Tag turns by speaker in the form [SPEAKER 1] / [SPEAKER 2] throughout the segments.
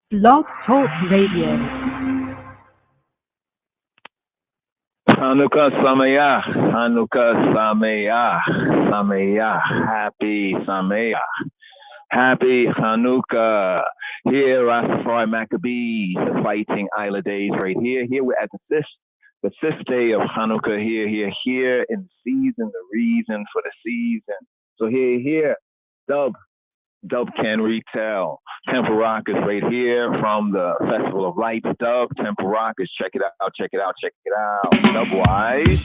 [SPEAKER 1] Blog Talk Radio.
[SPEAKER 2] Hanukkah Sameach, Hanukkah Sameach, Sameach, Happy Sameach, Happy Hanukkah. Here, Rastafari Maccabees, fighting Isla days right here. Here we're at the fifth day of Hanukkah. Here in the season, the reason for the season. So here, Dub can retell. Temple Rock is right here from the Festival of Lights. Dub, Temple Rock is check it out. Dubwise.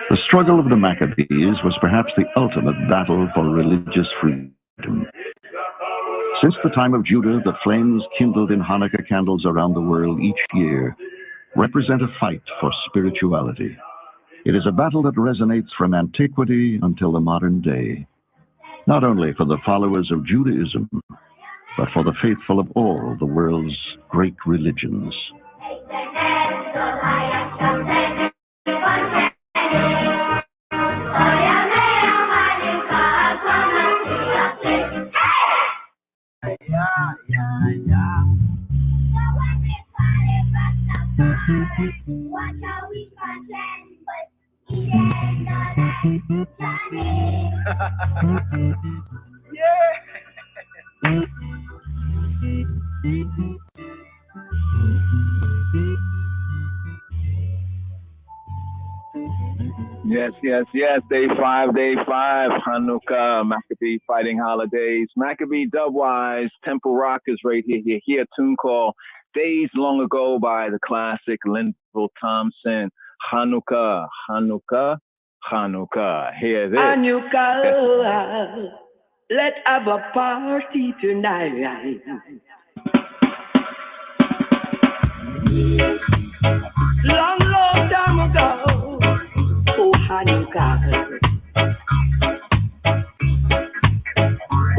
[SPEAKER 3] The struggle of the Maccabees was perhaps the ultimate battle for religious freedom. Since the time of Judah, the flames kindled in Hanukkah candles around the world each year represent a fight for spirituality. It is a battle that resonates from antiquity until the modern day, not only for the followers of Judaism, but for the faithful of all the world's great religions.
[SPEAKER 2] Yes, yes, yes. Day 5, Hanukkah, Maccabee Fighting Holidays, Maccabee Dubwise, Temple Rock is right here. You hear a tune called Days Long Ago by the classic Linville Thompson. Hanukkah, Hanukkah, Hanukkah. Hear this.
[SPEAKER 4] Hanukkah, let's have a party tonight. Long, long time ago, oh Hanukkah,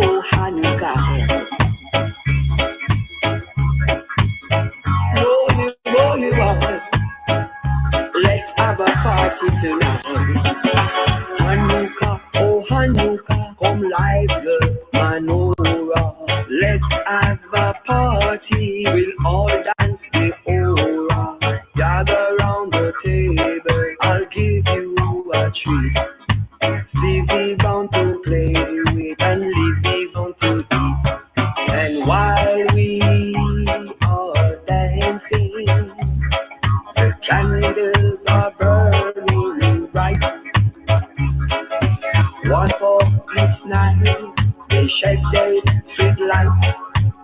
[SPEAKER 4] oh Hanukkah. Holy, holy one, let's have a party tonight. Hanukkah, oh Hanukkah, come live the menorah. Let's have a party, we'll all dance the aura. Gather round the table, I'll give you a treat. Stevie bound to play with and Libby bound to eat. And while we are dancing, the candles are burning bright. One for each night, they shed their sweet light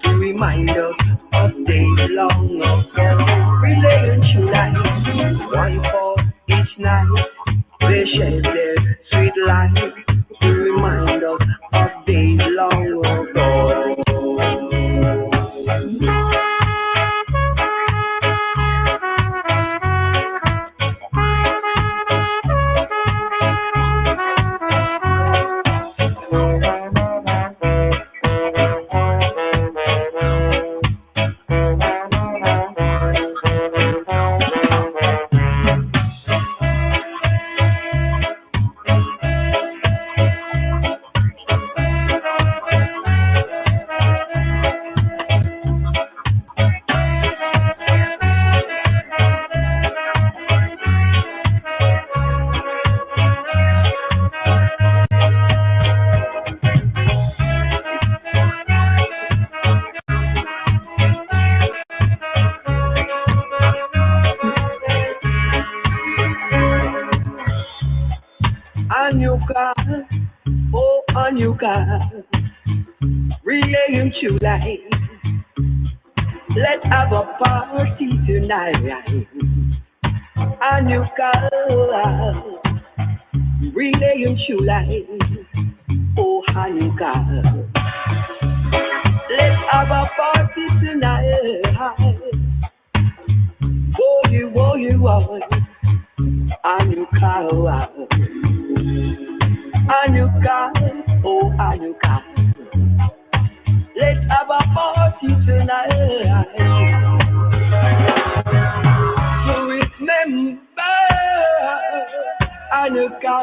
[SPEAKER 4] to remind us of days long ago. Relation light, one for each night, they shed their sweet light to remind us of days long ago. Hanukkah, oh Hanukkah, relay to light. Let's have a party tonight. Hanukkah, relay to light. Oh Hanukkah, let's have a party tonight. Oh you, Hanukkah. Hanukkah, oh Hanukkah, let's have a party tonight. To remember Hanukkah.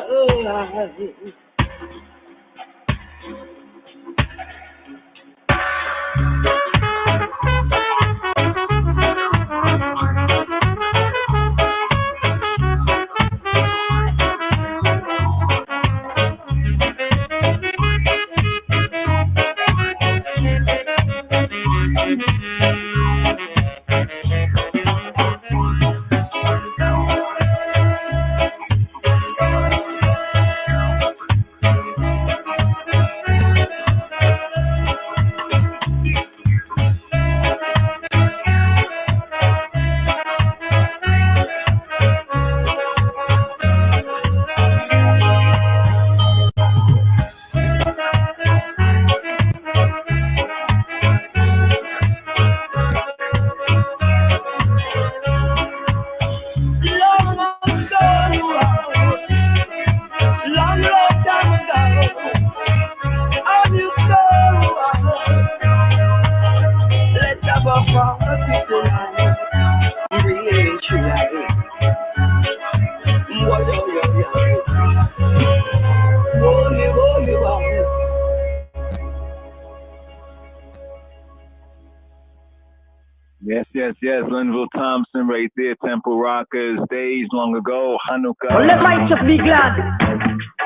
[SPEAKER 2] Yes, Linville Thompson right there, Temple Rockers, days long ago, Hanukkah.
[SPEAKER 1] Well, let my church be glad.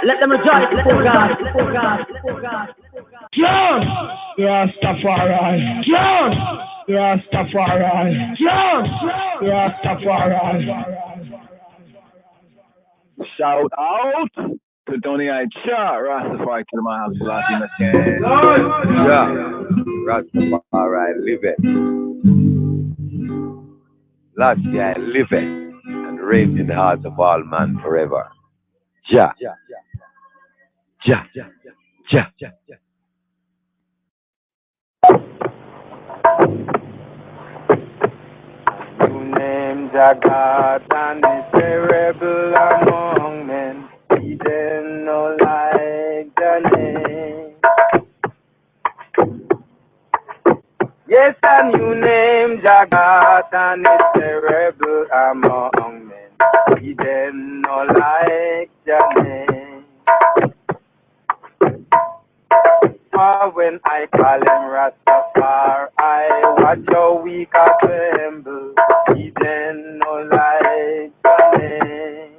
[SPEAKER 1] Let them rejoice before God.
[SPEAKER 4] Yes! Rastafari. Yes! Rastafari. Yes! Rastafari.
[SPEAKER 2] Shout out to Donai Cha, Rastafari to my house, Selassie McCann.
[SPEAKER 5] Yeah. Rastafari liveth. Selassie I liveth and reigns in the hearts of all men forever. Ja. Ja. Ja. Ja. You name Jagat and is terrible among men. He didn't know like the name. Yes, and you name Jagat and is terrible among men. He didn't know like the name. For when I call him Rastafari, watch how weak I tremble. He then no like the name.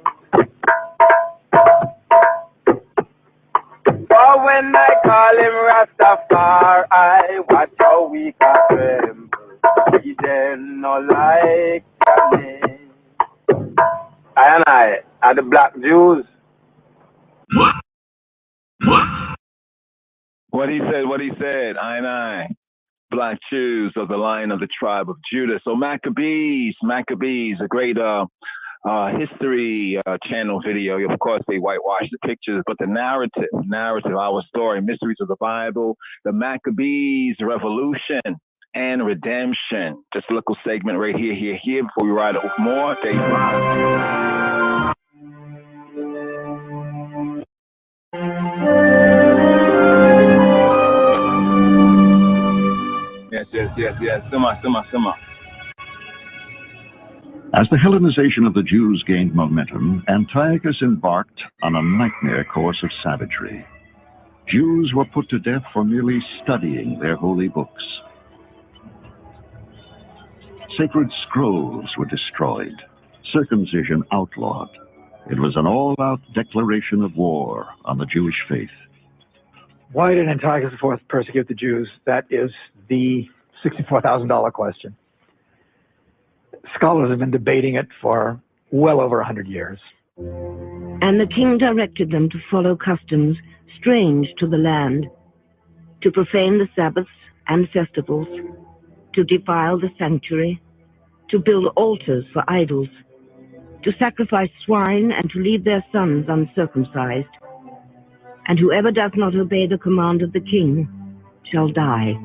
[SPEAKER 5] For when I call him Rastafari, watch how weak I tremble. He then no like the name. I are the black Jews.
[SPEAKER 2] What he said, I, Black Jews of the Lion of the tribe of Judah. So Maccabees, a great history channel video. Of course, they whitewash the pictures, but the narrative, our story, mysteries of the Bible, the Maccabees revolution and redemption. Just a little segment right here, before we ride over more. Stay live. Yes. Summa.
[SPEAKER 3] As the Hellenization of the Jews gained momentum, Antiochus embarked on a nightmare course of savagery. Jews were put to death for merely studying their holy books. Sacred scrolls were destroyed, circumcision outlawed. It was an all-out declaration of war on the Jewish faith.
[SPEAKER 6] Why did Antiochus IV persecute the Jews? That is the $64,000 question. Scholars have been debating it for well over 100 years.
[SPEAKER 1] And the king directed them to follow customs strange to the land, to profane the Sabbaths and festivals, to defile the sanctuary, to build altars for idols, to sacrifice swine and to leave their sons uncircumcised. And whoever does not obey the command of the king shall die.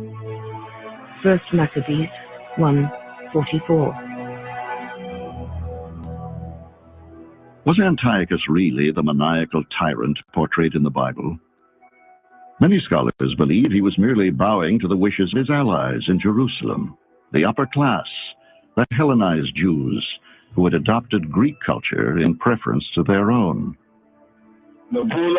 [SPEAKER 1] 1 Maccabees 1:44.
[SPEAKER 3] Was Antiochus really the maniacal tyrant portrayed in the Bible? Many scholars believe he was merely bowing to the wishes of his allies in Jerusalem, the upper class, the Hellenized Jews who had adopted Greek culture in preference to their own.
[SPEAKER 2] The boule.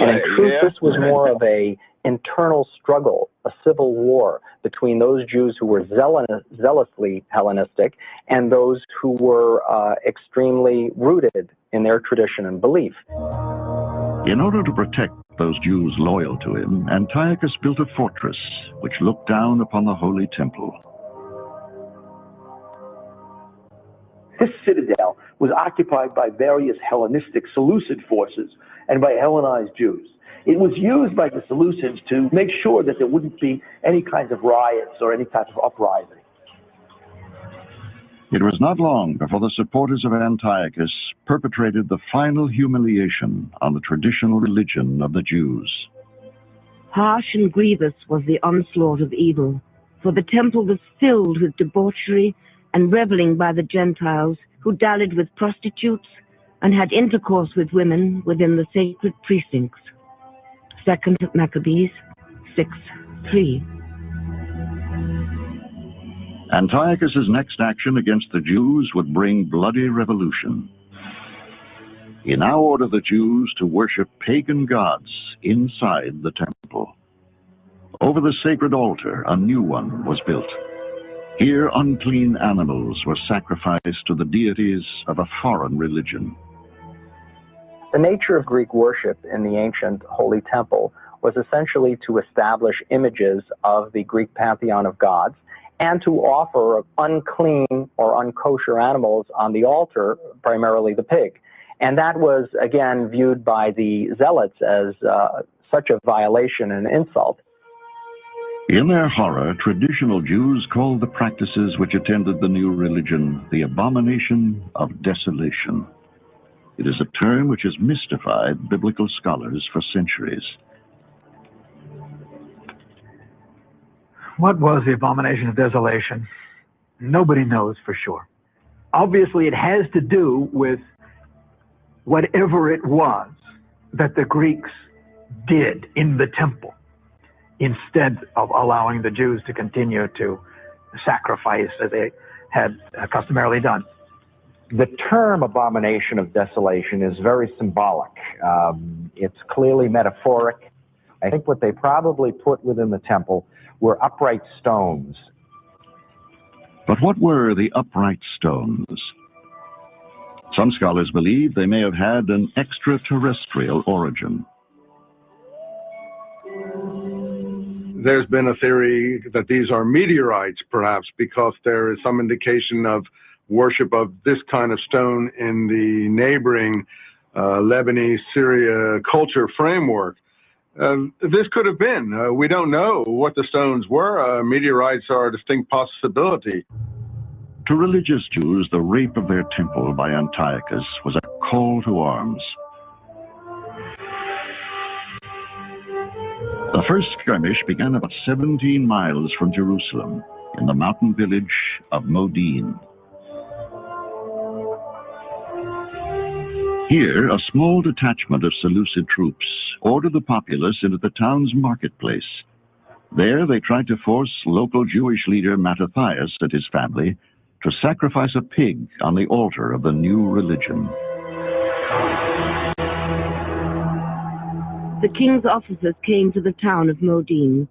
[SPEAKER 7] And in truth, this was more of a internal struggle, a civil war between those Jews who were zealously Hellenistic and those who were extremely rooted in their tradition and belief.
[SPEAKER 3] In order to protect those Jews loyal to him, Antiochus built a fortress which looked down upon the Holy Temple.
[SPEAKER 8] This citadel was occupied by various Hellenistic Seleucid forces and by Hellenized Jews. It was used by the Seleucids to make sure that there wouldn't be any kinds of riots or any type of uprising.
[SPEAKER 3] It was not long before the supporters of Antiochus perpetrated the final humiliation on the traditional religion of the Jews.
[SPEAKER 1] Harsh and grievous was the onslaught of evil, for the temple was filled with debauchery and reveling by the Gentiles who dallied with prostitutes and had intercourse with women within the sacred precincts. 2 Maccabees 6:3.
[SPEAKER 3] Antiochus's next action against the Jews would bring bloody revolution. He now ordered the Jews to worship pagan gods inside the temple. Over the sacred altar, a new one was built. Here, unclean animals were sacrificed to the deities of a foreign religion.
[SPEAKER 7] The nature of Greek worship in the ancient Holy Temple was essentially to establish images of the Greek pantheon of gods and to offer unclean or unkosher animals on the altar, primarily the pig. And that was, again, viewed by the zealots as such a violation and insult.
[SPEAKER 3] In their horror, traditional Jews called the practices which attended the new religion the abomination of desolation. It is a term which has mystified biblical scholars for centuries.
[SPEAKER 6] What was the abomination of desolation? Nobody knows for sure. Obviously, it has to do with whatever it was that the Greeks did in the temple, instead of allowing the Jews to continue to sacrifice as they had customarily done.
[SPEAKER 9] The term abomination of desolation is very symbolic. It's clearly metaphoric. I think what they probably put within the temple were upright stones.
[SPEAKER 3] But what were the upright stones? Some scholars believe they may have had an extraterrestrial origin.
[SPEAKER 10] There's been a theory that these are meteorites, perhaps, because there is some indication of worship of this kind of stone in the neighboring Lebanese Syria culture framework. This could have been. We don't know what the stones were. Meteorites are a distinct possibility.
[SPEAKER 3] To religious Jews, the rape of their temple by Antiochus was a call to arms. The first skirmish began about 17 miles from Jerusalem, in the mountain village of Modin. Here, a small detachment of Seleucid troops ordered the populace into the town's marketplace. There, they tried to force local Jewish leader Mattathias and his family to sacrifice a pig on the altar of the new religion.
[SPEAKER 1] The king's officers came to the town of Modin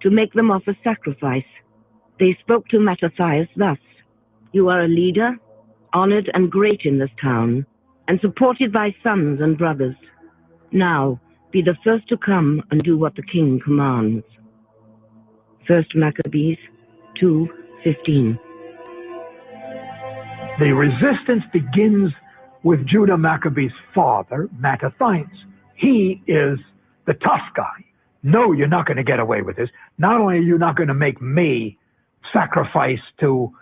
[SPEAKER 1] to make them offer sacrifice. They spoke to Mattathias thus: "You are a leader, honored and great in this town, and supported by sons and brothers. Now, be the first to come and do what the king commands." 1 Maccabees 2:15.
[SPEAKER 6] The resistance begins with Judah Maccabee's father, Mattathias. He is the tough guy. No, you're not going to get away with this. Not only are you not going to make me sacrifice to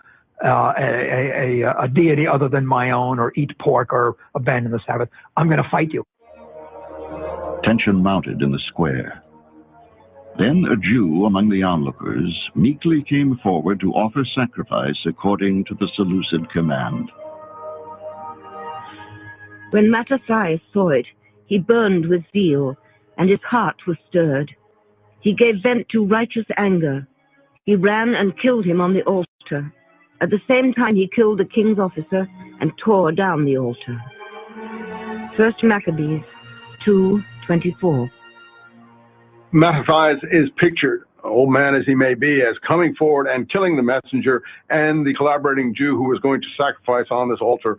[SPEAKER 6] a deity other than my own, or eat pork, or abandon the Sabbath, I'm going to fight you.
[SPEAKER 3] Tension mounted in the square. Then a Jew among the onlookers meekly came forward to offer sacrifice according to the Seleucid command.
[SPEAKER 1] When Mattathias saw it, he burned with zeal, and his heart was stirred. He gave vent to righteous anger. He ran and killed him on the altar. At the same time, he killed the king's officer and tore down the altar. 1 Maccabees 2:24.
[SPEAKER 10] Mattathias is pictured, old man as he may be, as coming forward and killing the messenger and the collaborating Jew who was going to sacrifice on this altar,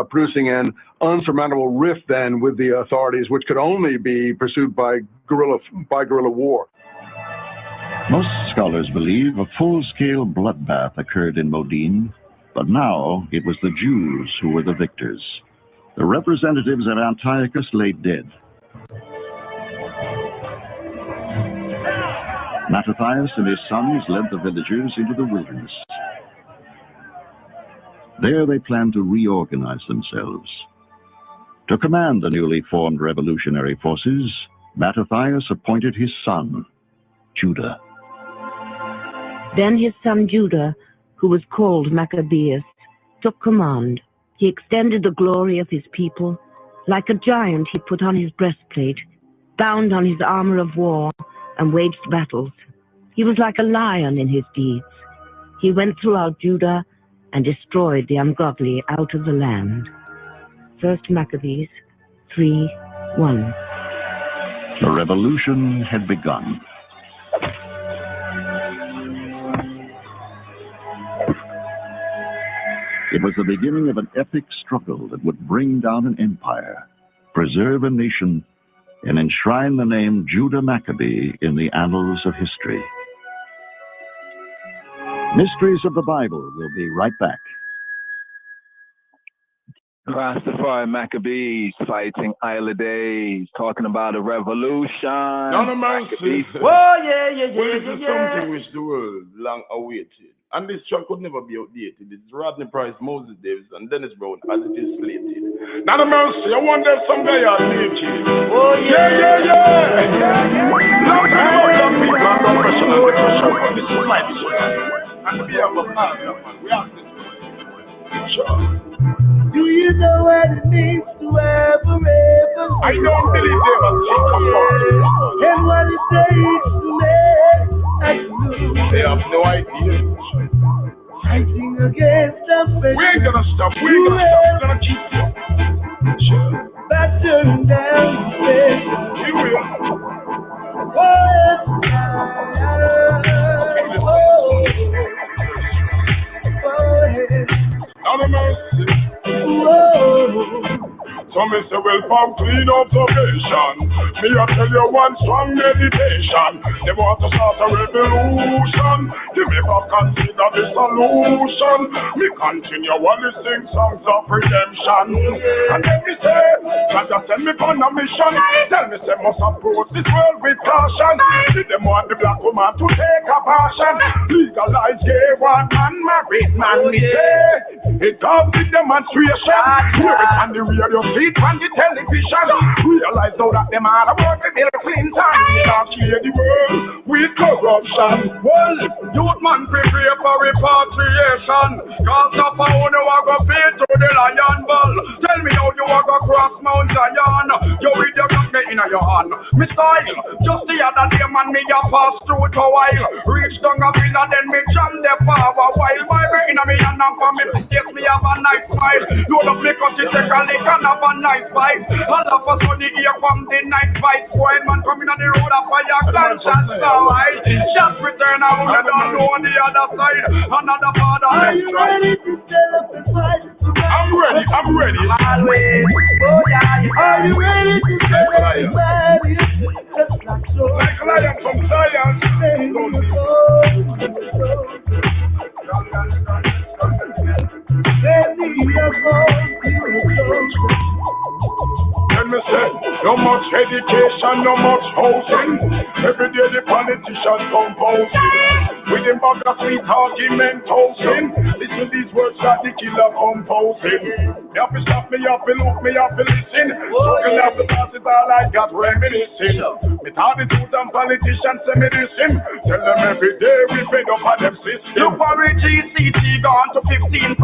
[SPEAKER 10] producing an unsurmountable rift then with the authorities, which could only be pursued by guerrilla war.
[SPEAKER 3] Most scholars believe a full-scale bloodbath occurred in Modin, but now it was the Jews who were the victors. The representatives of Antiochus lay dead. Mattathias and his sons led the villagers into the wilderness. There they planned to reorganize themselves. To command the newly formed revolutionary forces, Mattathias appointed his son, Judah.
[SPEAKER 1] Then his son Judah, who was called Maccabeus, took command. He extended the glory of his people. Like a giant, he put on his breastplate, bound on his armor of war, and waged battles. He was like a lion in his deeds. He went throughout Judah and destroyed the ungodly out of the land. 1 Maccabees 3:1.
[SPEAKER 3] The revolution had begun. It was the beginning of an epic struggle that would bring down an empire, preserve a nation, and enshrine the name Judah Maccabee in the annals of history. Mysteries of the Bible will be right back.
[SPEAKER 2] Rastafari Maccabees fighting Isla Days, talking about a revolution.
[SPEAKER 11] No mercy.
[SPEAKER 12] Oh, yeah.
[SPEAKER 11] Well, this is something which the world long awaited. And this track could never be outdated. It's Rodney Price, Moses Davis, and Dennis Brown as it is slated. Not a mercy. I wonder if some guy are naked.
[SPEAKER 12] Oh, yeah.
[SPEAKER 11] Long time ago, young people are not pressure and pressure. But this is my vision. And we have a plan, man. We have this one. Sure.
[SPEAKER 4] Do you know what it means to have a rebel?
[SPEAKER 11] I don't believe they will think about it.
[SPEAKER 4] And what it takes to make
[SPEAKER 11] They have no idea.
[SPEAKER 4] fighting against the
[SPEAKER 11] We ain't gonna stop. We ain't gonna stop. We're gonna keep going. Sure.
[SPEAKER 4] That's turning down the
[SPEAKER 11] We will. Not a mercy. So me say, well, from clean observation, me I tell you one strong meditation. They want to start a revolution. Give me back consider the solution. Me continue while they sing songs of redemption. And then me say, God just send me on a mission. Tell me say, must approach this world with caution. See them want the black woman to take a passion. Legalize gay one man, married man, me say. It comes with demonstration. Hear it on the radio, see it on the television. Realize now that them all about the Bill Clinton. Can't clear the world with corruption. Well, youth man prepare for repatriation. Cause up a one you are going to pay to the lion ball. Tell me how you are going to cross Mount Zion. You with your gun in your hand. Me style, just the other day man me a pass through it a while. Reach down a villa then me jam the power while. Bible in a me hand and for me yes me have a nice smile. Load up me cause it take a lick and have a nice vibe. All of a sudden the ear from the night fight. Quiet man coming on the road up for your conscience now. Just return out and don't know on the other side. Another father.
[SPEAKER 4] Are you ready to stand up and fight?
[SPEAKER 11] I'm ready.
[SPEAKER 4] Always. Oh yeah. Are you ready to stand up and fight? Just like so.
[SPEAKER 11] Like lion from Zion. Let me say, no much education, no much housing. Every day the politicians composing. With them bag of sweet argument toasting. Listen these words that the killer composing. You have to stop me, you have to look me, you have to listen. Talking of the past is all I got reminiscing. With all the truth and politicians say me listen. Tell them every day we fed up on them system.
[SPEAKER 12] Look for a GCT gone to 15%.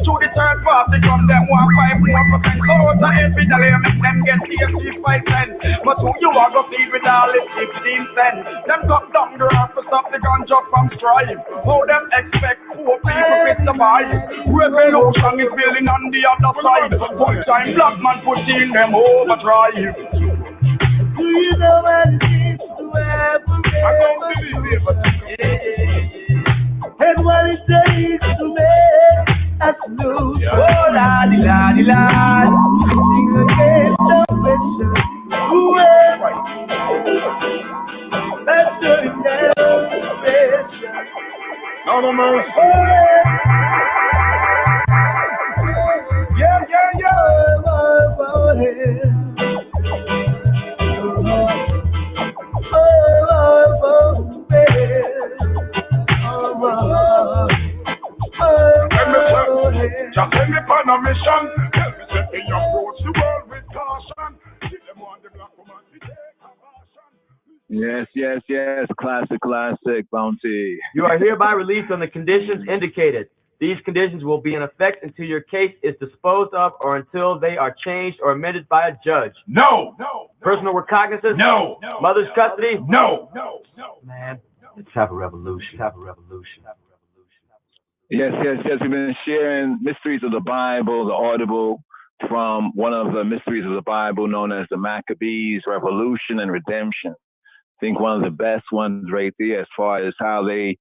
[SPEAKER 12] To the third party from them 1.5 more percent. So to every day make them get 85 cents. But who you are gonna feed with all this 15 cents? Them cut down the rock to stop the ganja from strive. How them expect poor people to survive? Revolution is building on the other side. Full time black man put in them overdrive.
[SPEAKER 4] Do you know what it is to have a rebel?
[SPEAKER 11] I don't believe it, but
[SPEAKER 4] and what it takes to make us lose. Oh, la di la di la. Sing against the pressure. Whoever. That's turning down the pressure.
[SPEAKER 11] not a mercy.
[SPEAKER 4] Yeah.
[SPEAKER 11] Just send me on a mission. Tell me set me approach the world with caution. Give them on the black woman to take a passion.
[SPEAKER 2] Yes. Classic, Bounty.
[SPEAKER 12] You are hereby released on the conditions indicated. These conditions will be in effect until your case is disposed of or until they are changed or amended by a judge.
[SPEAKER 11] No.
[SPEAKER 12] Personal recognizance?
[SPEAKER 11] No.
[SPEAKER 12] Mother's custody?
[SPEAKER 11] No.
[SPEAKER 12] Man, let's have a revolution.
[SPEAKER 2] Yes. We've been sharing Mysteries of the Bible, the Audible, from one of the Mysteries of the Bible known as the Maccabees, Revolution and Redemption. I think one of the best ones right there as far as how they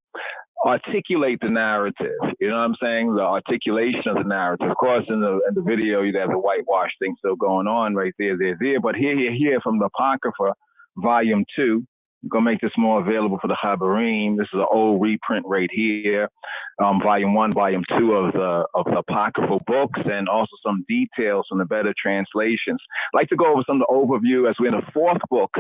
[SPEAKER 2] articulate the narrative. You know what I'm saying? The articulation of the narrative. Of course, in the video, you have the whitewash thing still going on right there. But here from the Apocrypha, Volume 2. I'm going to make this more available for the Habarim. This is an old reprint right here. Volume 1, Volume 2 of the Apocryphal books, and also some details from the better translations. I'd like to go over some of the overview as we're in the fourth book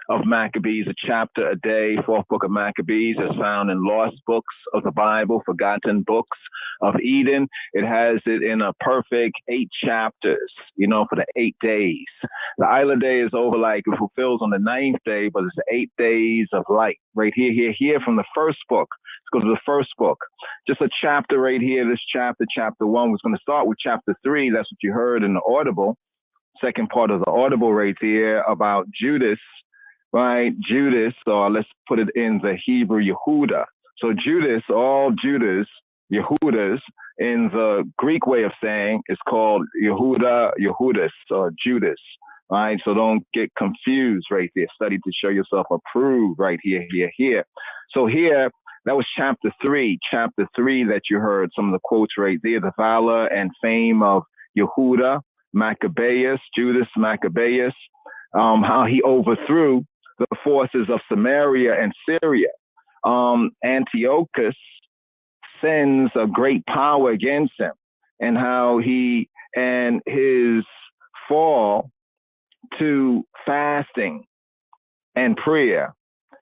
[SPEAKER 2] of Maccabees, a chapter a day. Fourth book of Maccabees is found in lost books of the Bible, forgotten books of Eden. It has it in a perfect 8 chapters, for the 8 days. The Isla Day is over, like it fulfills on the 9th day, but it's the 8 days of light right here from the first book. Let's go to the first book. Just a chapter right here. This chapter 1, was going to start with chapter 3. That's what you heard in the Audible. Second part of the Audible right here about Judas. Right, Judas, or let's put it in the Hebrew, Yehuda. So Judas, all Judas, Yehudas, in the Greek way of saying, is called Yehuda, Yehudis, or Judas. Right, so don't get confused right there. Study to show yourself approved right here. So here, that was chapter 3. Chapter 3 that you heard some of the quotes right there, the valor and fame of Yehuda, Maccabeus, Judas Maccabeus, how he overthrew the forces of Samaria and Syria. Antiochus sends a great power against him, and how he and his fall to fasting and prayer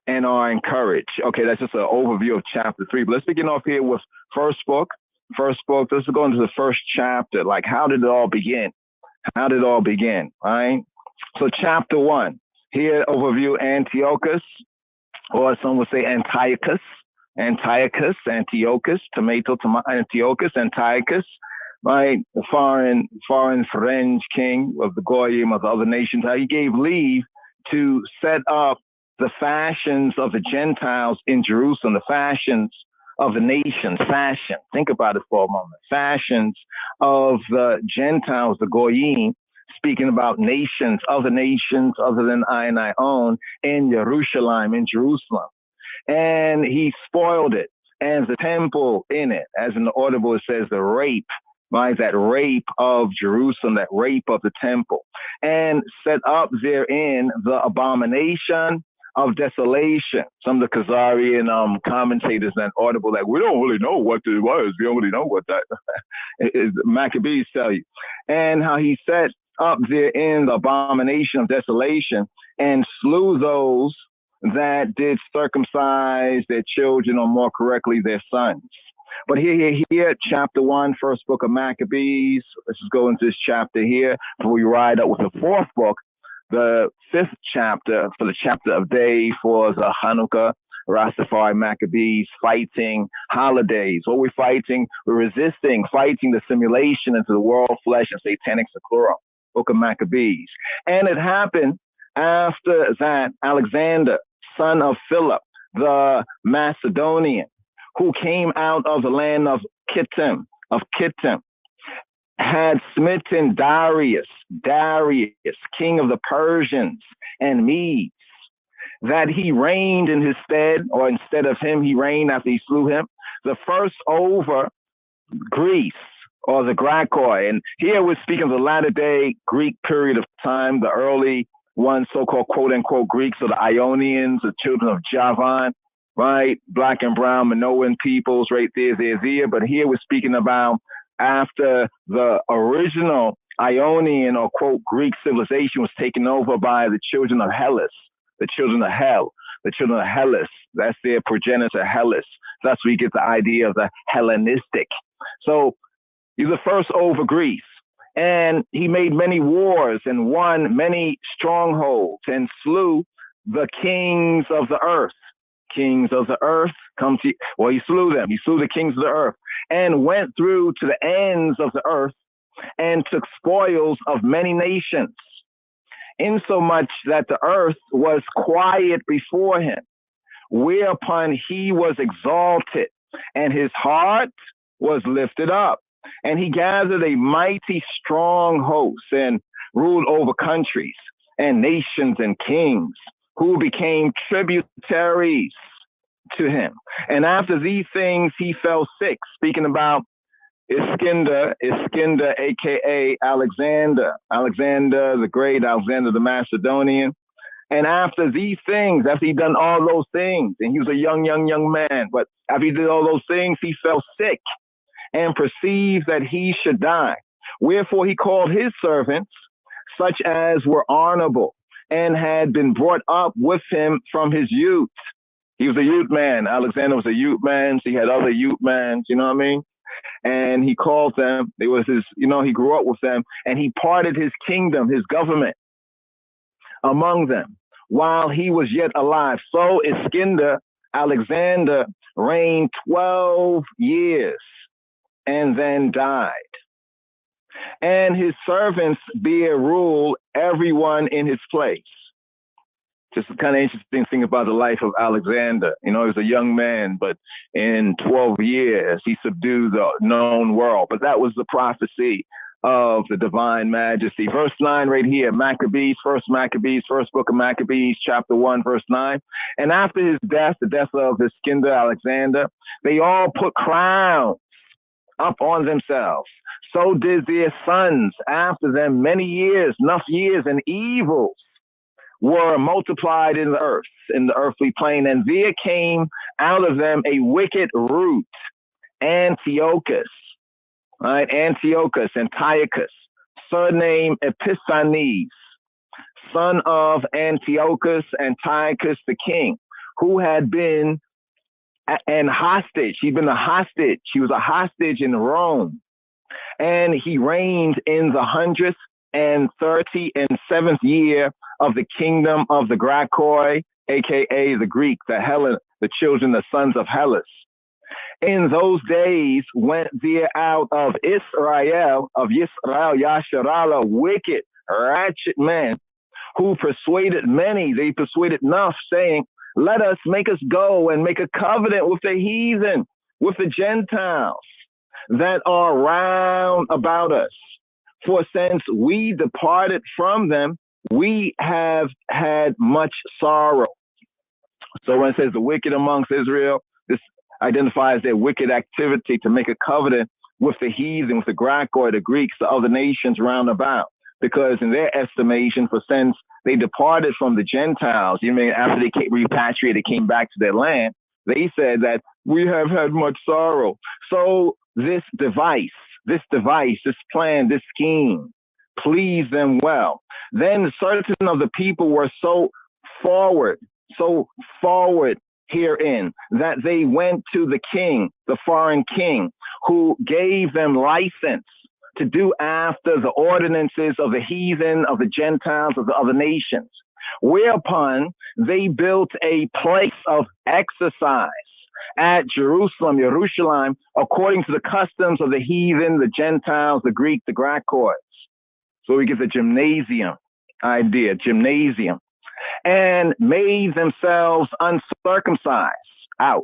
[SPEAKER 2] and are encouraged. Okay, that's just an overview of chapter 3. But let's begin off here with first book. Let's go into the first chapter. Like, how did it all begin? All right? So chapter 1. Here, overview Antiochus, or some would say Antiochus, Antiochus, right? The foreign French king of the Goyim of the other nations, how he gave leave to set up the fashions of the Gentiles in Jerusalem, the fashions of the nations, think about it for a moment, fashions of the Gentiles, the Goyim, speaking about nations other than I and I own, in Jerusalem. And he spoiled it, and the temple in it, as in the Audible, it says the rape, right? That rape of Jerusalem, that rape of the temple, and set up therein the abomination of desolation. Some of the Khazarian commentators and Audible, like, we don't really know what it was. We don't really know what that is. Maccabees tell you. And how he set up therein the abomination of desolation, and slew those that did circumcise their children, or more correctly, their sons. But here, chapter 1, first book of Maccabees. Let's just go into this chapter here before we ride up with the fourth book, the 5th chapter, for the chapter of day for the Hanukkah, Rastafari Maccabees, fighting holidays. What we're fighting, we're fighting the simulation into the world, flesh, and satanic securum. Book of Maccabees. And it happened after that Alexander, son of Philip, the Macedonian, who came out of the land of Kittim, had smitten Darius, king of the Persians and Medes, that he reigned in his stead, or instead of him, he reigned after he slew him, the first over Greece, or the Grakoi. And here we're speaking of the latter day Greek period of time, the early ones, so-called quote-unquote Greeks, or the Ionians, the children of Javan, right? Black and brown Minoan peoples right there. But here we're speaking about after the original Ionian, or quote Greek civilization, was taken over by the children of Hellas, the children of Hellas. That's their progenitor, Hellas. That's where you get the idea of the Hellenistic. So he's the first over Greece, and he made many wars and won many strongholds and slew the kings of the earth. He slew them. He slew the kings of the earth, and went through to the ends of the earth and took spoils of many nations, insomuch that the earth was quiet before him, whereupon he was exalted, and his heart was lifted up. And he gathered a mighty strong host, and ruled over countries and nations and kings, who became tributaries to him. And after these things, he fell sick, speaking about Iskender, a.k.a. Alexander the Great, Alexander the Macedonian. And after these things, after he'd done all those things, and he was a young man, but after he did all those things, he fell sick and perceived that he should die. Wherefore he called his servants, such as were honorable, and had been brought up with him from his youth. He was a youth man. Alexander was a youth man. So he had other youth men, you know what I mean? And he called them. They was his, he grew up with them, and he parted his kingdom, his government among them while he was yet alive. So Iskender, Alexander, reigned 12 years and then died. And his servants bear rule, everyone in his place. Just a kind of interesting thing about the life of Alexander. He was a young man, but in 12 years, he subdued the known world. But that was the prophecy of the divine majesty. Verse 9 right here, Maccabees, first book of Maccabees, chapter 1, verse 9. And after his death, the death of Iskender, Alexander, they all put crowns up on themselves. So did their sons after them many years, enough years, and evils were multiplied in the earth, in the earthly plane. And there came out of them a wicked root, Antiochus, right? Antiochus, surname Epiphanes, son of Antiochus, Antiochus the king, who had been and hostage. He'd been a hostage. He was a hostage in Rome. And he reigned in the 137th year of the kingdom of the Graccoi, aka the Greek, the children, the sons of Hellas. In those days went there out of Israel, Yasharala, wicked, ratchet men, who persuaded many. They persuaded enough, saying, let us go and make a covenant with the heathen, with the Gentiles that are round about us. For since we departed from them, we have had much sorrow. So when it says the wicked amongst Israel, this identifies their wicked activity to make a covenant with the heathen, with the Graccoi, the Greeks, the other nations round about. Because in their estimation, for since they departed from the Gentiles, after they repatriated, came back to their land, they said that we have had much sorrow. So this device, this plan, this scheme pleased them well. Then certain of the people were so forward herein that they went to the king, the foreign king, who gave them license to do after the ordinances of the heathen, of the Gentiles, of the other nations. Whereupon they built a place of exercise at Jerusalem, according to the customs of the heathen, the Gentiles, the Greek, the Graccoi. So we get the gymnasium idea, and made themselves uncircumcised. Ouch.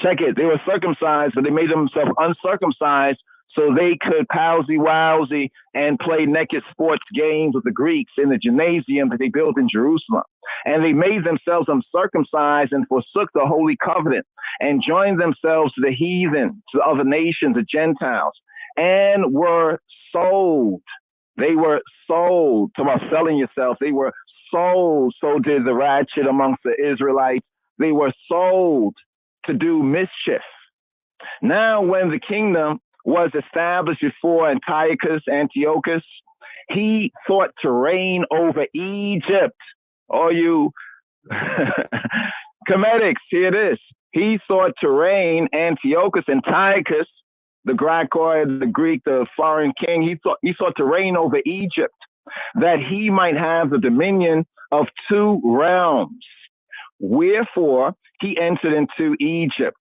[SPEAKER 2] Check it. They were circumcised, but they made themselves uncircumcised so they could palsy-wowsy and play naked sports games with the Greeks in the gymnasium that they built in Jerusalem. And they made themselves uncircumcised and forsook the holy covenant and joined themselves to the heathen, to the other nations, the Gentiles, and were sold. They were sold. Talk about selling yourself. They were sold. So did the ratchet amongst the Israelites. They were sold to do mischief. Now, when the kingdom was established before Antiochus, he thought to reign over Egypt. All you comedics, here it is. He thought to reign Antiochus, the Graccoi, the Greek, the foreign king. He thought to reign over Egypt, that he might have the dominion of 2 realms. Wherefore he entered into Egypt,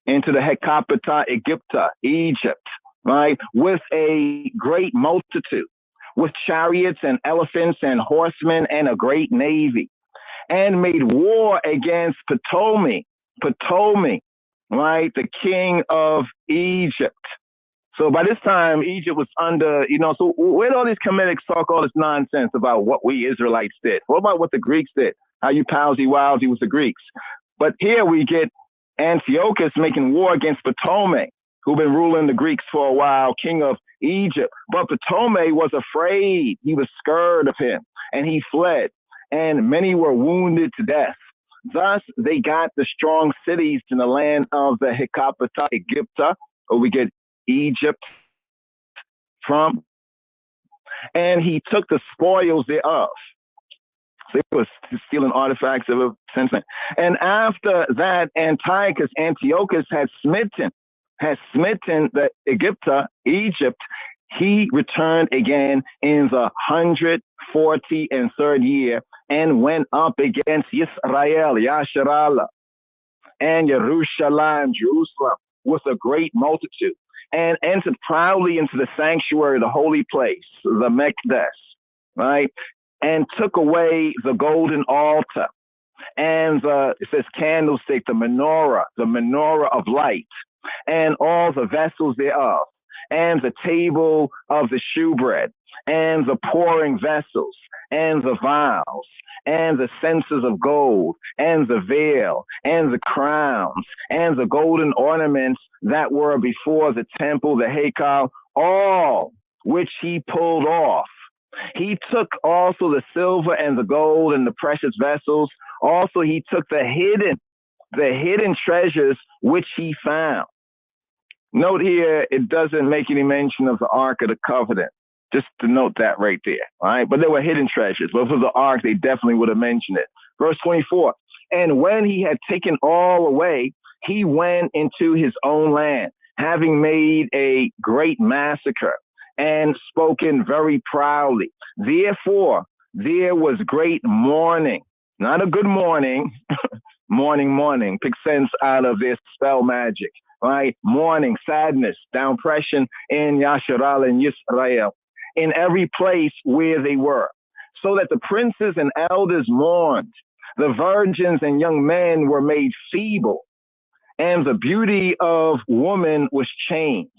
[SPEAKER 2] into the Hecapita Egypta, Egypt, right, with a great multitude, with chariots and elephants and horsemen and a great navy, and made war against Ptolemy, right, the king of Egypt. So by this time, Egypt was under, so where do all these comedics talk all this nonsense about what we Israelites did? What about what the Greeks did? How you palsy-wowsy with the Greeks? But here we get Antiochus making war against Ptolemy, who'd been ruling the Greeks for a while, king of Egypt. But Ptolemy was afraid. He was scared of him, and he fled, and many were wounded to death. Thus, they got the strong cities in the land of the Hecapata, Egypta, or we get Egypt from, and he took the spoils thereof. So he was stealing artifacts of a sentiment. And after that, Antiochus had smitten the Egypt, he returned again in the 143rd year and went up against Israel, Yasharallah, and Jerusalem, with a great multitude, and entered proudly into the sanctuary, the holy place, the Mekdes, right? And took away the golden altar and it says candlestick, the menorah of light, and all the vessels thereof, and the table of the shewbread, and the pouring vessels, and the vials, and the censers of gold, and the veil, and the crowns, and the golden ornaments that were before the temple, the Hekal, all which he pulled off. He took also the silver and the gold and the precious vessels. Also, he took the hidden treasures which he found. Note here, it doesn't make any mention of the Ark of the Covenant. Just to note that right there, all right? But there were hidden treasures. But for the Ark, they definitely would have mentioned it. Verse 24, and when he had taken all away, he went into his own land, having made a great massacre, and spoken very proudly. Therefore, there was great mourning, not a good morning, mourning, pick sense out of this spell magic, right? Mourning, sadness, downpression in Yasharal and Yisrael, in every place where they were, so that the princes and elders mourned, the virgins and young men were made feeble, and the beauty of woman was changed.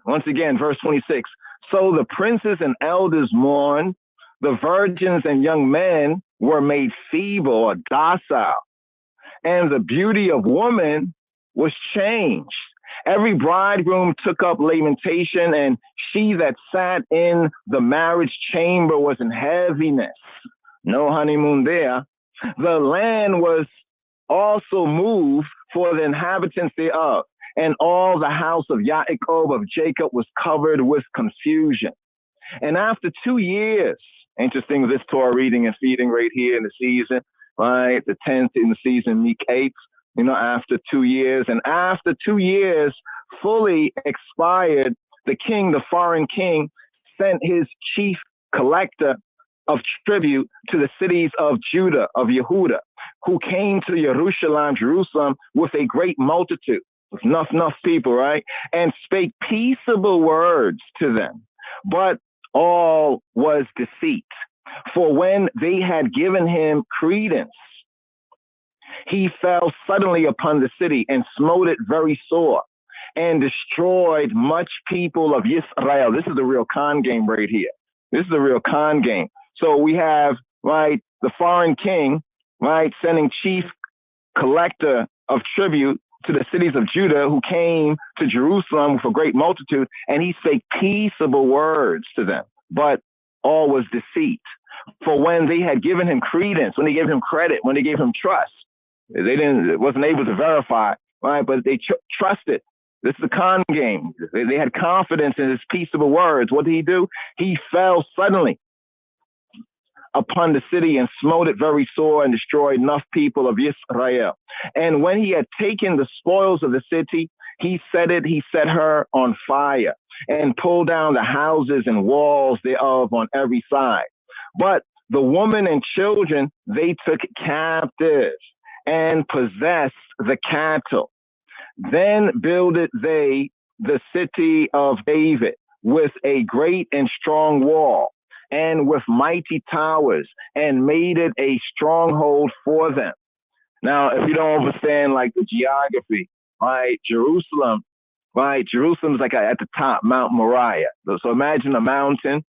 [SPEAKER 2] Once again, verse 26. So the princes and elders mourned, the virgins and young men were made feeble or docile, and the beauty of woman was changed. Every bridegroom took up lamentation, and she that sat in the marriage chamber was in heaviness. No honeymoon there. The land was also moved for the inhabitants thereof, and all the house of Yaakov, of Jacob, was covered with confusion. And after 2 years, interesting with this Torah reading and feeding right here in the season, right? The 10th in the season, week 8, after 2 years. And after 2 years fully expired, the king, the foreign king, sent his chief collector of tribute to the cities of Judah, of Yehuda, who came to Jerusalem, with a great multitude, with enough people, right? And spake peaceable words to them. But all was deceit. For when they had given him credence, he fell suddenly upon the city and smote it very sore and destroyed much people of Israel. This is the real con game right here. This is a real con game. So we have, right, the foreign king, right, sending chief collector of tribute to the cities of Judah, who came to Jerusalem with a great multitude, and he spake peaceable words to them. But all was deceit. For when they had given him credence, when they gave him credit, when they gave him trust, wasn't able to verify, right? But they trusted. This is the con game. They had confidence in his peaceable words. What did he do? He fell suddenly upon the city and smote it very sore and destroyed enough people of Israel. And when he had taken the spoils of the city, he set her on fire and pulled down the houses and walls thereof on every side. But the women and children they took captive and possessed the cattle. Then builded they the city of David with a great and strong wall and with mighty towers, and made it a stronghold for them. Now, if you don't understand like the geography, right, Jerusalem is like at the top, Mount Moriah. So imagine a mountain,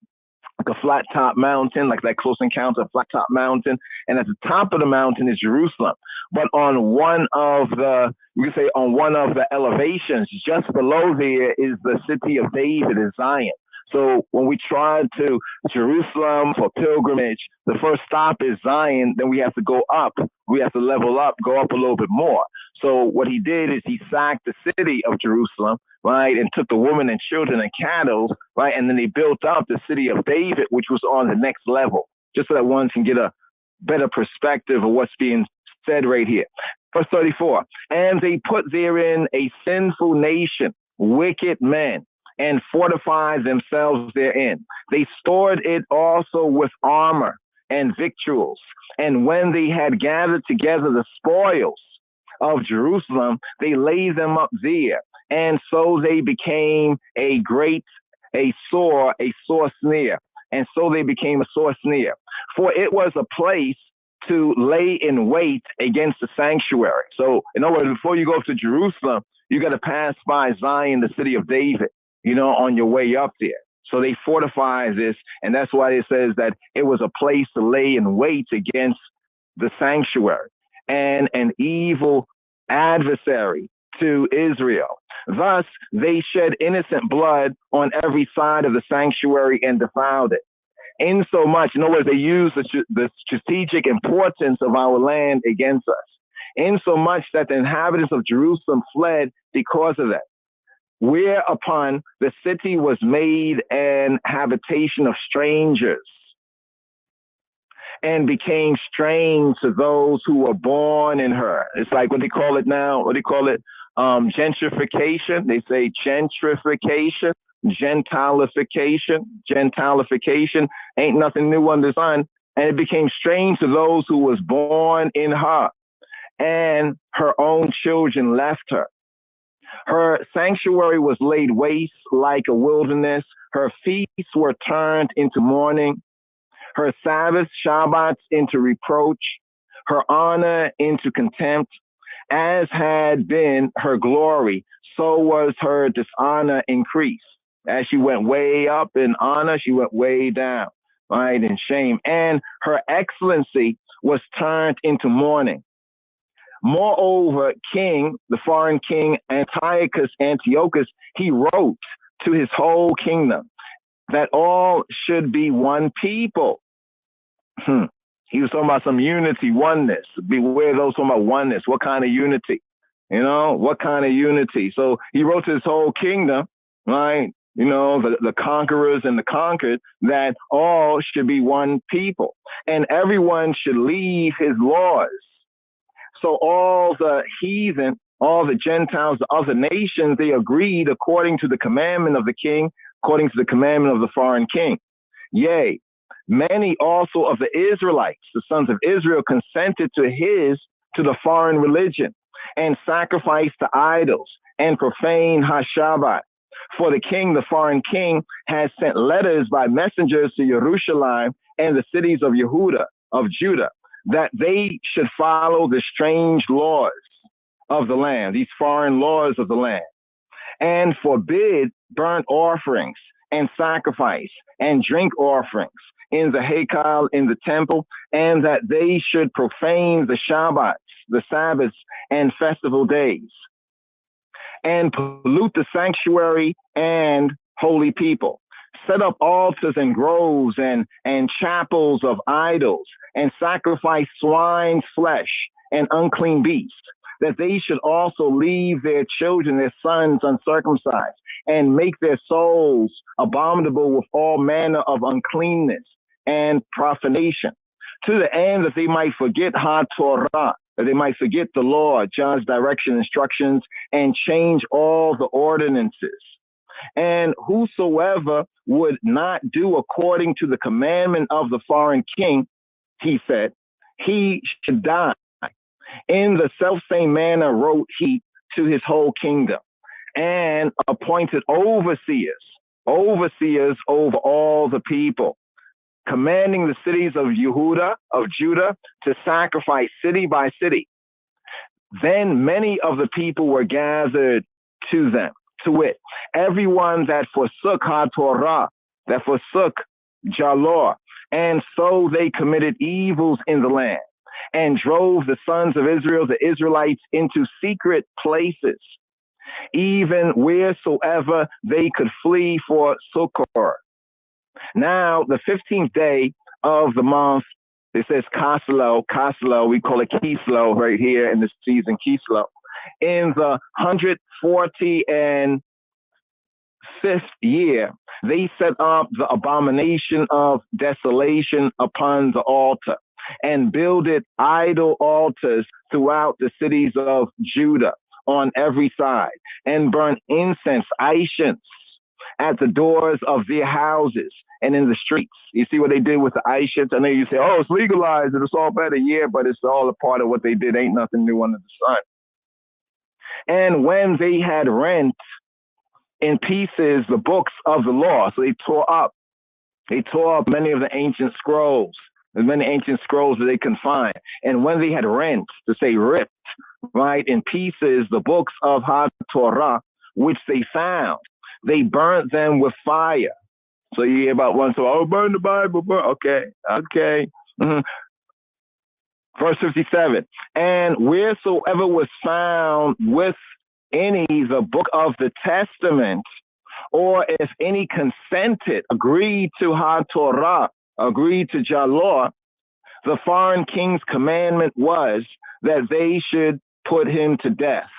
[SPEAKER 2] like a flat top mountain, like that Close Encounter, a flat top mountain. And at the top of the mountain is Jerusalem. But on one of the, you can say on one of the elevations, just below there is the city of David in Zion. So when we try to Jerusalem for pilgrimage, the first stop is Zion. Then we have to go up. We have to level up, go up a little bit more. So what he did is he sacked the city of Jerusalem, right, and took the women and children and cattle, right, and then they built up the city of David, which was on the next level, just so that one can get a better perspective of what's being said right here. Verse 34, and they put therein a sinful nation, wicked men, and fortified themselves therein. They stored it also with armor and victuals. And when they had gathered together the spoils of Jerusalem, they laid them up there. And so they became a sore snare. And so they became a sore snare. For it was a place to lay in wait against the sanctuary. So in other words, before you go to Jerusalem, you got to pass by Zion, the city of David, on your way up there. So they fortify this, and that's why it says that it was a place to lay in wait against the sanctuary and an evil adversary to Israel. Thus, they shed innocent blood on every side of the sanctuary and defiled it. Insomuch, in other words, they used the strategic importance of our land against us. Insomuch that the inhabitants of Jerusalem fled because of that. Whereupon the city was made an habitation of strangers and became strange to those who were born in her. It's like what they call it now. What do you call it? Gentrification. They say gentrification, gentilification ain't nothing new under the sun. And it became strange to those who was born in her, and her own children left her. Her sanctuary was laid waste like a wilderness. Her feasts were turned into mourning. Her Sabbaths, Shabbats into reproach. Her honor into contempt. As had been her glory, so was her dishonor increased. As she went way up in honor, she went way down, right, in shame. And her excellency was turned into mourning. Moreover, the foreign king, Antiochus, he wrote to his whole kingdom that all should be one people. He was talking about some unity, oneness. Beware those talking about oneness. What kind of unity? What kind of unity? So he wrote to his whole kingdom, right? The conquerors and the conquered, that all should be one people. And everyone should leave his laws. So all the heathen, all the Gentiles, the other nations, they agreed according to the commandment of the king, according to the commandment of the foreign king. Yea, many also of the Israelites, the sons of Israel, consented to the foreign religion, and sacrificed to idols, and profaned Hashabbat. For the king, the foreign king, has sent letters by messengers to Jerusalem and the cities of Judah, that they should follow the strange laws of the land, these foreign laws of the land, and forbid burnt offerings and sacrifice and drink offerings in the Cenacle, in the temple, and that they should profane the Shabbats, the Sabbaths, and festival days, and pollute the sanctuary and holy people, set up altars and groves and chapels of idols, and sacrifice swine's flesh and unclean beasts, that they should also leave their children, their sons, uncircumcised, and make their souls abominable with all manner of uncleanness and profanation, to the end that they might forget HaTorah, that they might forget the law, John's direction, instructions, and change all the ordinances. And whosoever would not do according to the commandment of the foreign king, he said, he should die. In the selfsame manner wrote he to his whole kingdom, and appointed overseers over all the people, commanding the cities of Judah to sacrifice city by city. Then many of the people were gathered to them, to wit, everyone that forsook HaTorah, that forsook Jalor. And so they committed evils in the land and drove the sons of Israel, the Israelites, into secret places, even wheresoever they could flee for succor. Now, the 15th day of the month, it says Kaslo, we call it Kislo right here in the season, Kislo. In the 145th year, they set up the abomination of desolation upon the altar and builded idol altars throughout the cities of Judah on every side and burnt incense, Aishans, at the doors of their houses and in the streets. You see what they did with the Aishans? I know you say, oh, it's legalized and it's all better. Yeah, but it's all a part of what they did. Ain't nothing new under the sun. And when they had rent in pieces the books of the law, so they tore up many of the ancient scrolls, as many ancient scrolls that they could find. And when they had rent, to say ripped, right, in pieces the books of HaTorah, which they found, they burnt them with fire. So you hear about one, so, oh, burn the Bible, burn. Okay. Mm-hmm. Verse 57, and wheresoever was found with any the book of the testament, or if any consented, agreed to HaTorah, agreed to Jalor, the foreign king's commandment was that they should put him to death.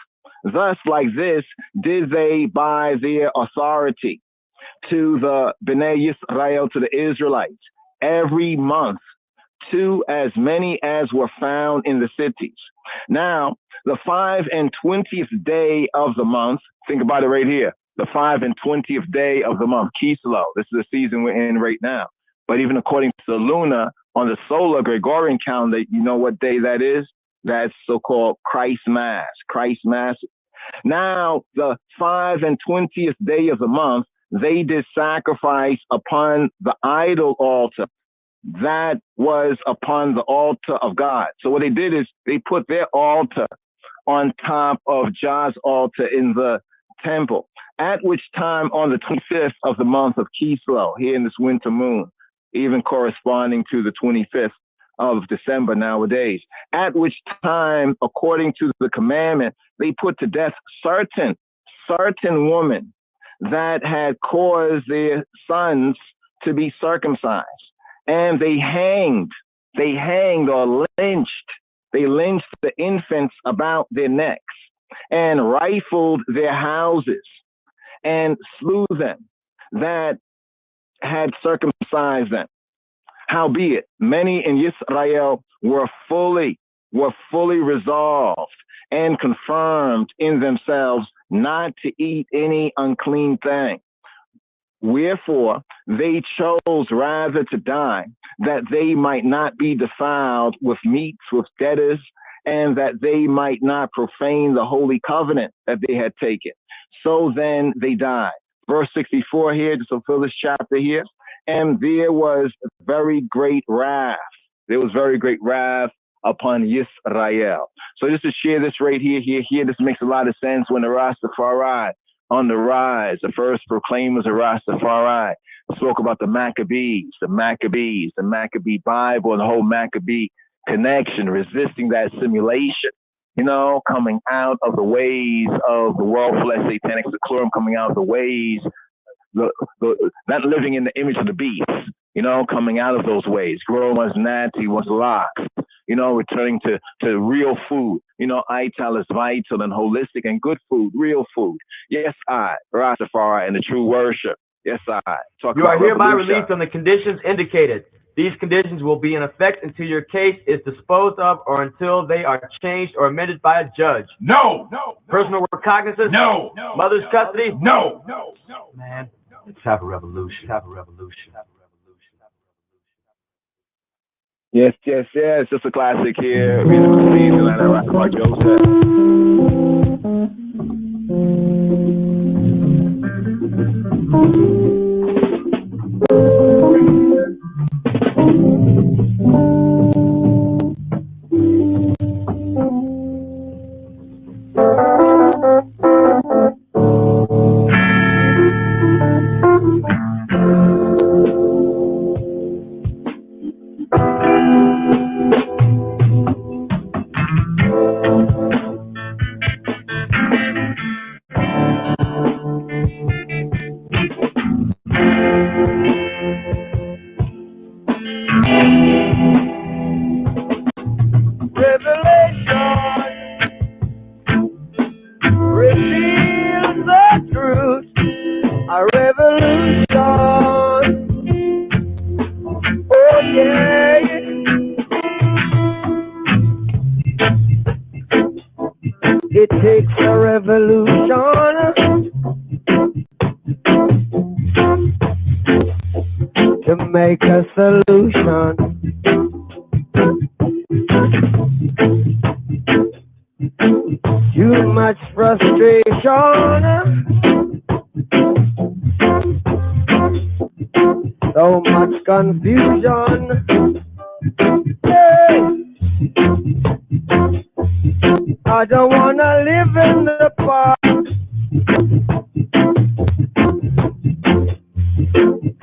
[SPEAKER 2] Thus, like this, did they by their authority to the Bnei Yisrael, to the Israelites, every month, to as many as were found in the cities. Now, the 25th day of the month, think about it right here, the 25th day of the month, Kislev. This is the season we're in right now. But even according to the lunar, on the solar Gregorian calendar, you know what day that is? That's so-called Christ Mass. Now, the 25th day of the month, they did sacrifice upon the idol altar that was upon the altar of God. So what they did is they put their altar on top of Jah's altar in the temple, at which time on the 25th of the month of Kislev, here in this winter moon, even corresponding to the 25th of December nowadays, at which time, according to the commandment, they put to death certain women that had caused their sons to be circumcised. And they hanged or lynched. They lynched the infants about their necks and rifled their houses and slew them that had circumcised them. Howbeit, many in Israel were fully resolved and confirmed in themselves not to eat any unclean thing. Wherefore, they chose rather to die, that they might not be defiled with meats, with debtors, and that they might not profane the holy covenant that they had taken. So then they died. Verse 64 here, to fulfill this chapter here. And there was very great wrath. There was very great wrath upon Yisrael. So just to share this right here, this makes a lot of sense when the Rastafari on the rise, the first proclaimers of Rastafari, spoke about the Maccabees, the Maccabee Bible, and the whole Maccabee connection, resisting that simulation, coming out of the ways of the world flesh, satanic seclorum, coming out of the ways, not living in the image of the beast, coming out of those ways, growing was natty, was locks, returning to real food, ital is vital and holistic and good food, real food. Yes, Rastafari, and the true worship. Yes,
[SPEAKER 13] You are hereby released on the conditions indicated. These conditions will be in effect until your case is disposed of or until they are changed or amended by a judge.
[SPEAKER 11] No.
[SPEAKER 13] Personal recognizance?
[SPEAKER 11] No.
[SPEAKER 13] Mother's custody?
[SPEAKER 11] No.
[SPEAKER 13] Man, let's have a revolution.
[SPEAKER 2] Yes. Just a classic here. Musical season and Rastafari
[SPEAKER 14] It takes a revolution to make a solution. Too much frustration, so much confusion. Hey. I don't wanna live in the park.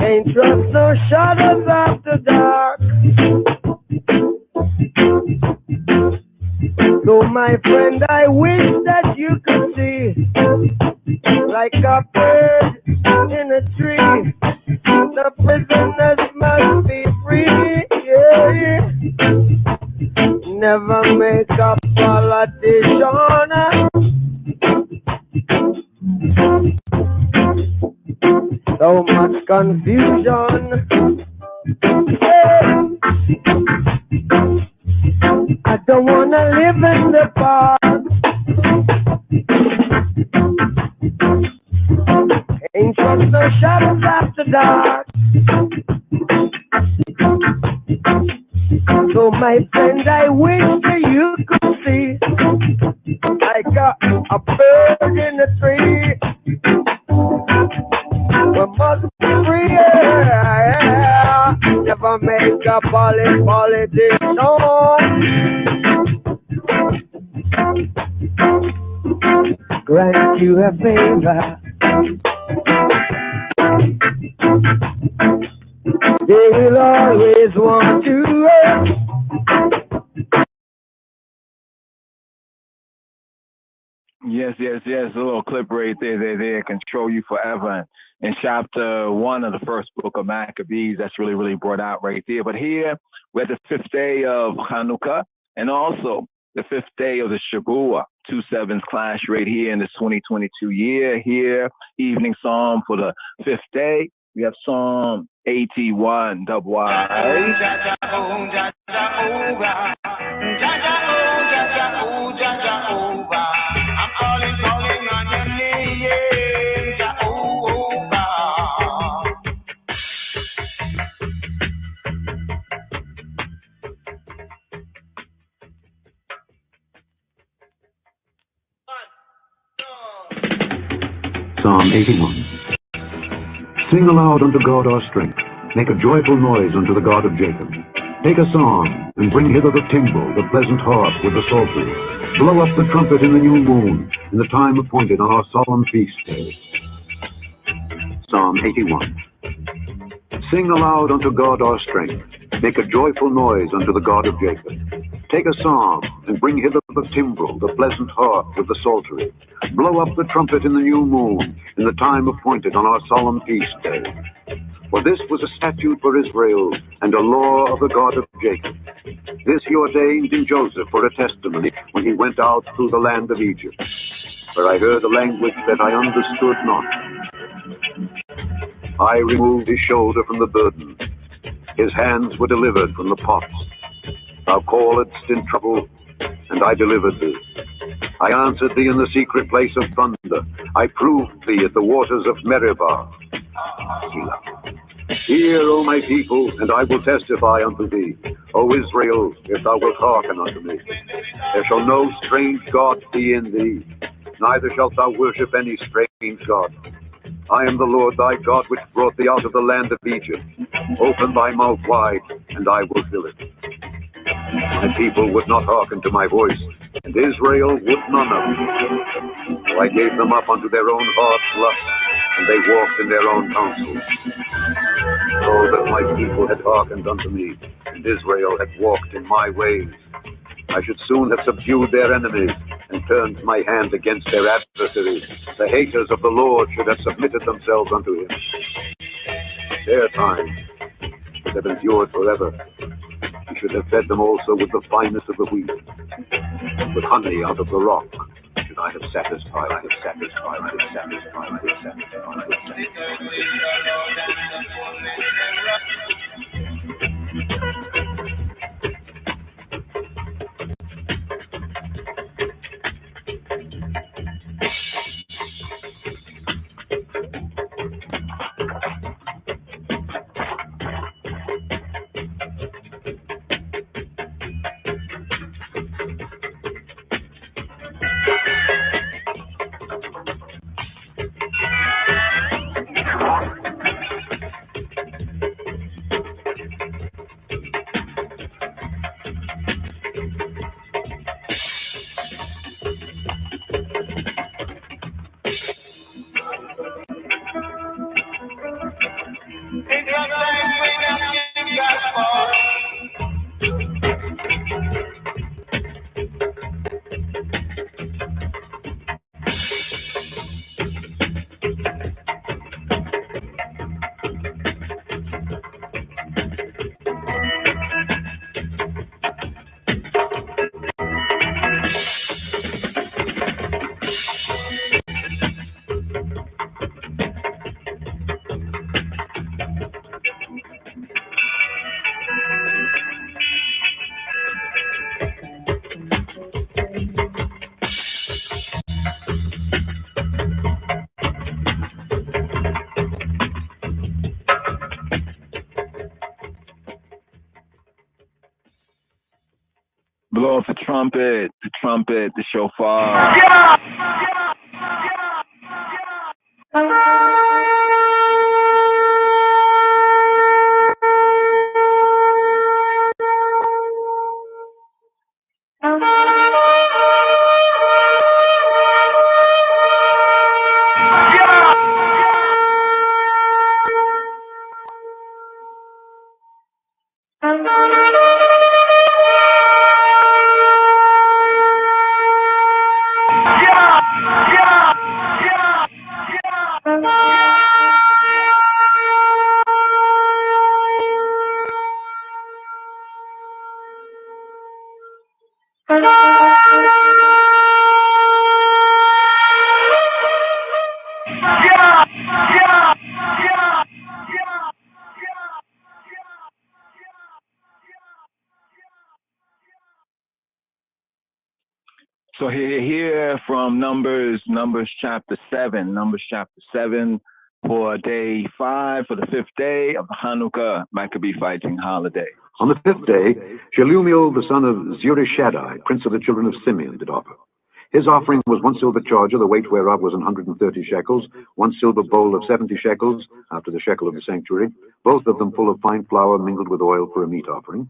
[SPEAKER 14] Ain't trust no shadows after dark. So my friend, I wish that you could see, like a bird in a tree, the prisoners must be free. Yeah. Never make a politician. So much confusion. Yeah. I don't wanna live in the park. Ain't trust no shadows after dark. So my friend, I wish that you could see, like a bird in a tree. We must be free, yeah. Never make a politician. Grant you a favor. They will always want to.
[SPEAKER 2] Yes. A little clip right there. They control you forever. In chapter 1 of the first book of Maccabees, that's really brought out right there. But here, we're at the 5th day of Hanukkah, and also the 5th day of the Shabuah. 2 sevens clash right here in this 2022 year. Here, evening psalm for the 5th day. We have Psalm 81, double Y.
[SPEAKER 12] I'm calling on your name, Jehovah.
[SPEAKER 3] Psalm 81. Sing aloud unto God our strength. Make a joyful noise unto the God of Jacob. Take a psalm, and bring hither the timbrel, the pleasant harp with the psaltery. Blow up the trumpet in the new moon, in the time appointed on our solemn feast day. Psalm 81. Sing aloud unto God our strength. Make a joyful noise unto the God of Jacob. Take a psalm, and bring hither the timbrel, the pleasant harp with the psaltery. Blow up the trumpet in the new moon, in the time appointed on our solemn feast day. For this was a statute for Israel, and a law of the God of Jacob. This he ordained in Joseph for a testimony when he went out through the land of Egypt. For I heard a language that I understood not. I removed his shoulder from the burden. His hands were delivered from the pots. Thou calledst in trouble, and I delivered thee. I answered thee in the secret place of thunder. I proved thee at the waters of Meribah. Selah. Hear, O my people, and I will testify unto thee. O Israel, if thou wilt hearken unto me. There shall no strange God be in thee, neither shalt thou worship any strange God. I am the Lord thy God, which brought thee out of the land of Egypt. Open thy mouth wide, and I will fill it. My people would not hearken to my voice, and Israel would none of me. So I gave them up unto their own heart's lust, and they walked in their own counsels. Oh, that my people had hearkened unto me, and Israel had walked in my ways. I should soon have subdued their enemies, and turned my hand against their adversaries. The haters of the Lord should have submitted themselves unto him. Their time should have endured forever. He should have fed them also with the finest of the wheat, with honey out of the rock. Should I have satisfied, I have satisfied, I have satisfied, I have satisfied, I have
[SPEAKER 2] Blow off the trumpet, the shofar. So here from Numbers chapter 7 for day 5, for the 5th day of the Hanukkah Maccabee fighting holiday.
[SPEAKER 3] On the 5th day, Shelumiel, the son of Zurishaddai, prince of the children of Simeon, did offer. His offering was 1 silver charger, the weight whereof was 130 shekels, 1 silver bowl of 70 shekels, after the shekel of the sanctuary, both of them full of fine flour mingled with oil for a meat offering,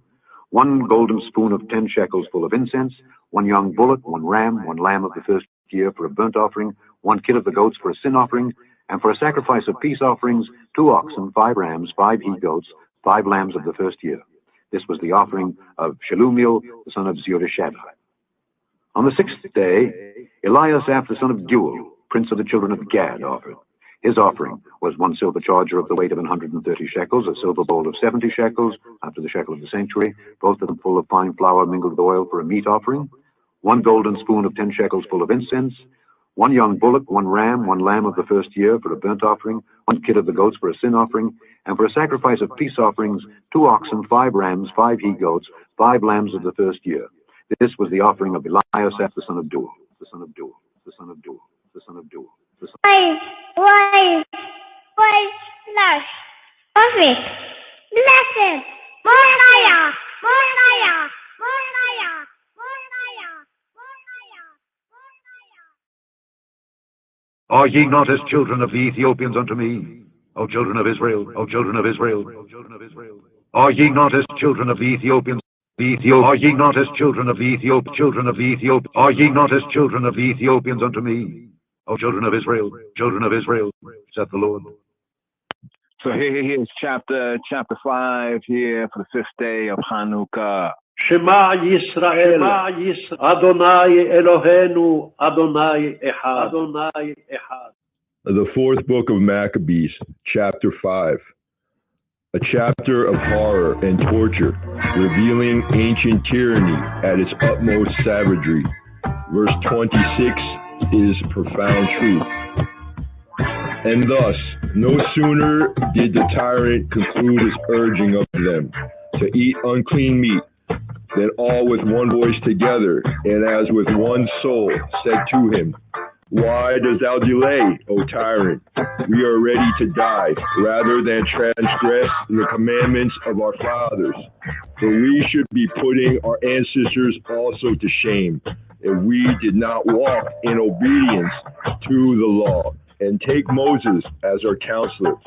[SPEAKER 3] 1 golden spoon of 10 shekels full of incense, 1 young bullock, 1 ram, 1 lamb of the first year for a burnt offering, 1 kid of the goats for a sin offering, and for a sacrifice of peace offerings, 2 oxen, 5 rams, 5 he-goats, 5 lambs of the first year. This was the offering of Shelumiel, the son of Zurishaddai. On the 6th day, Eliasaph, the son of Deuel, prince of the children of Gad, offered. His offering was 1 silver charger of the weight of 130 shekels, a silver bowl of 70 shekels, after the shekel of the sanctuary, both of them full of fine flour mingled with oil for a meat offering, 1 golden spoon of 10 shekels full of incense, 1 young bullock, 1 ram, 1 lamb of the first year for a burnt offering, 1 kid of the goats for a sin offering, and for a sacrifice of peace offerings, 2 oxen, 5 rams, 5 he-goats, 5 lambs of the first year. This was the offering of Eliasaph, the son of Deuel, the son of Deuel, the son of Deuel, the son of Deuel.
[SPEAKER 15] Why, slash, perfect, blessed, Mosiah, Mosiah, Mosiah, Mosiah, Mosiah.
[SPEAKER 3] Are ye not as children of the Ethiopians unto me, O children of Israel, O children of Israel, O children of Israel? Are ye not as children of the Ethiopians? Are ye not as children of the children of the Ethiopians? Are ye not as children of the Ethiopians unto me, O children of Israel, saith the Lord.
[SPEAKER 2] So here's chapter 5 here for the 5th day of Hanukkah.
[SPEAKER 8] Shema Yisrael, Adonai Eloheinu, Adonai Echad, Adonai Echad.
[SPEAKER 11] The 4th book of Maccabees, chapter 5. A chapter of horror and torture, revealing ancient tyranny at its utmost savagery. Verse 26 is profound truth. And thus, no sooner did the tyrant conclude his urging of them to eat unclean meat, than all with one voice together, and as with one soul, said to him, Why dost thou delay, O tyrant? We are ready to die, rather than transgress the commandments of our fathers. For we should be putting our ancestors also to shame, if we did not walk in obedience to the law, and take Moses as our counselor.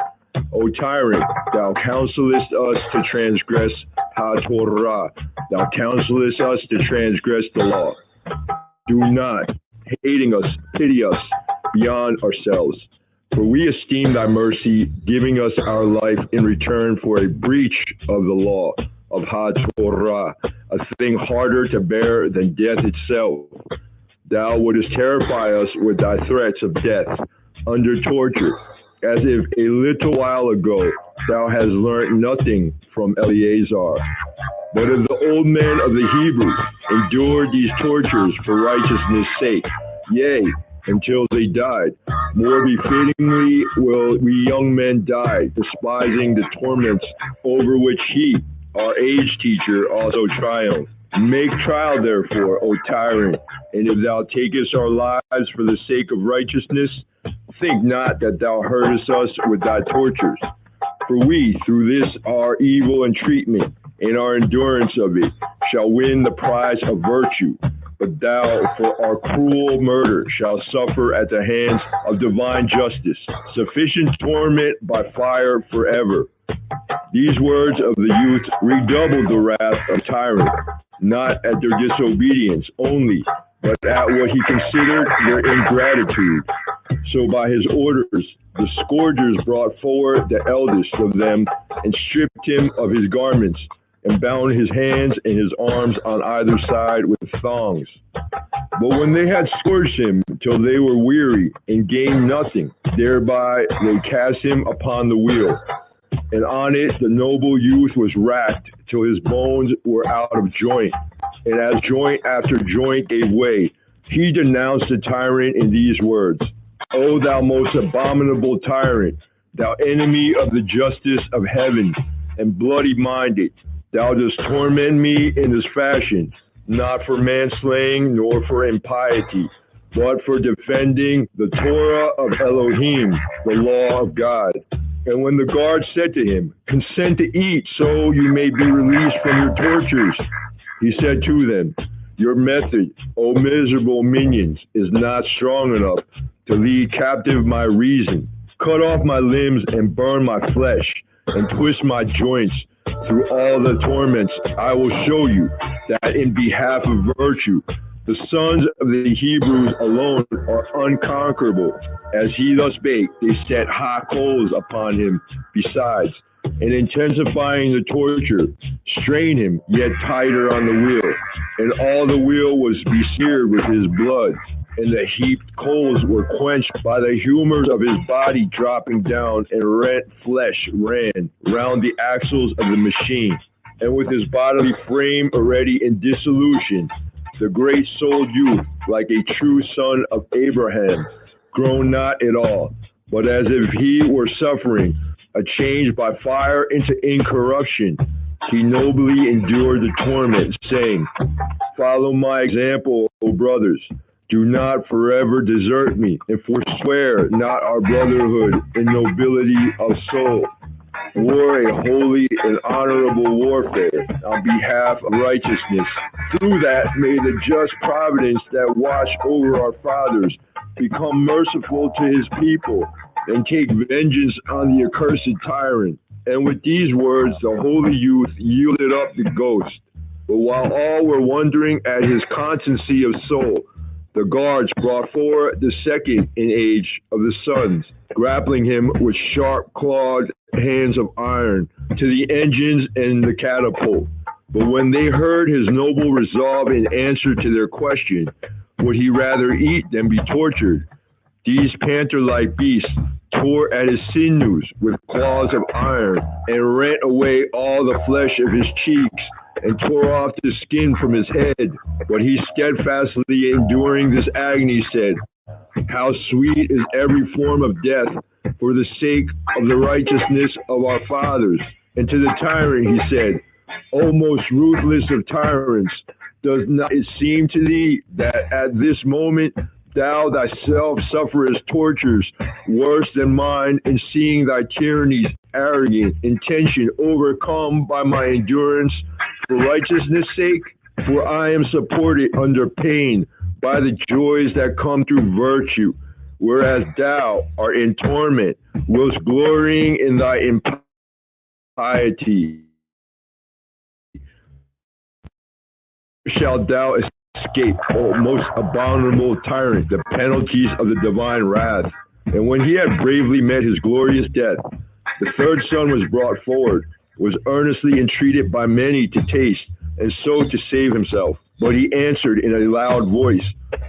[SPEAKER 11] O tyrant, thou counselest us to transgress ha-Torah. Thou counselest us to transgress the law. Do not, hating us, pity us beyond ourselves. For we esteem thy mercy, giving us our life in return for a breach of the law of ha-Torah, a thing harder to bear than death itself. Thou wouldest terrify us with thy threats of death under torture, as if a little while ago thou hast learnt nothing from Eleazar. But if the old men of the Hebrews endured these tortures for righteousness' sake, yea, until they died, more befittingly will we young men die, despising the torments over which he, our age teacher, also triumphed. Make trial, therefore, O tyrant, and if thou takest our lives for the sake of righteousness, think not that thou hurtest us with thy tortures. For we, through this our evil entreatment and our endurance of it,
[SPEAKER 16] shall win the prize of virtue, but thou, for our cruel murder, shalt suffer at the hands of divine justice sufficient torment by fire forever. These words of the youth redoubled the wrath of the tyrant, not at their disobedience only, but at what he considered their ingratitude. So by his orders, the scourgers brought forward the eldest of them and stripped him of his garments and bound his hands and his arms on either side with thongs. But when they had scourged him till they were weary and gained nothing, thereby they cast him upon the wheel. And on it the noble youth was racked till his bones were out of joint. And as joint after joint gave way, he denounced the tyrant in these words: O thou most abominable tyrant, thou enemy of the justice of heaven, and bloody-minded, thou dost torment me in this fashion, not for manslaying nor for impiety, but for defending the Torah of Elohim, the law of God. And when the guard said to him, consent to eat so you may be released from your tortures, he said to them, your method, O miserable minions, is not strong enough to lead captive my reason. Cut off my limbs and burn my flesh and twist my joints through all the torments. I will show you that in behalf of virtue, the sons of the Hebrews alone are unconquerable. As he thus spake, they set hot coals upon him besides, and intensifying the torture, strained him yet tighter on the wheel. And all the wheel was besmeared with his blood, and the heaped coals were quenched by the humors of his body dropping down, and rent flesh ran round the axles of the machine. And with his bodily frame already in dissolution, the great-souled youth, like a true son of Abraham, groaned not at all, but as if he were suffering a change by fire into incorruption, he nobly endured the torment, saying, follow my example, O brothers. Do not forever desert me, and forswear not our brotherhood in nobility of soul. War a holy and honorable warfare on behalf of righteousness. Through that may the just providence that watched over our fathers become merciful to his people and take vengeance on the accursed tyrant. And with these words, the holy youth yielded up the ghost. But while all were wondering at his constancy of soul, the guards brought forward the second in age of the sons, grappling him with sharp-clawed hands of iron to the engines and the catapult. But when they heard his noble resolve in answer to their question, would he rather eat than be tortured, these panther-like beasts tore at his sinews with claws of iron, and rent away all the flesh of his cheeks, and tore off the skin from his head. But he steadfastly enduring this agony said, how sweet is every form of death for the sake of the righteousness of our fathers. And to the tyrant he said, O most ruthless of tyrants, does not it seem to thee that at this moment thou thyself sufferest tortures worse than mine, in seeing thy tyranny's arrogant intention overcome by my endurance for righteousness' sake? For I am supported under pain by the joys that come through virtue, whereas thou art in torment, whilst glorying in thy impiety. Shalt thou escape, O most abominable tyrant, the penalties of the divine wrath? And when he had bravely met his glorious death, the third son was brought forward, was earnestly entreated by many to taste, and so to save himself. But he answered in a loud voice,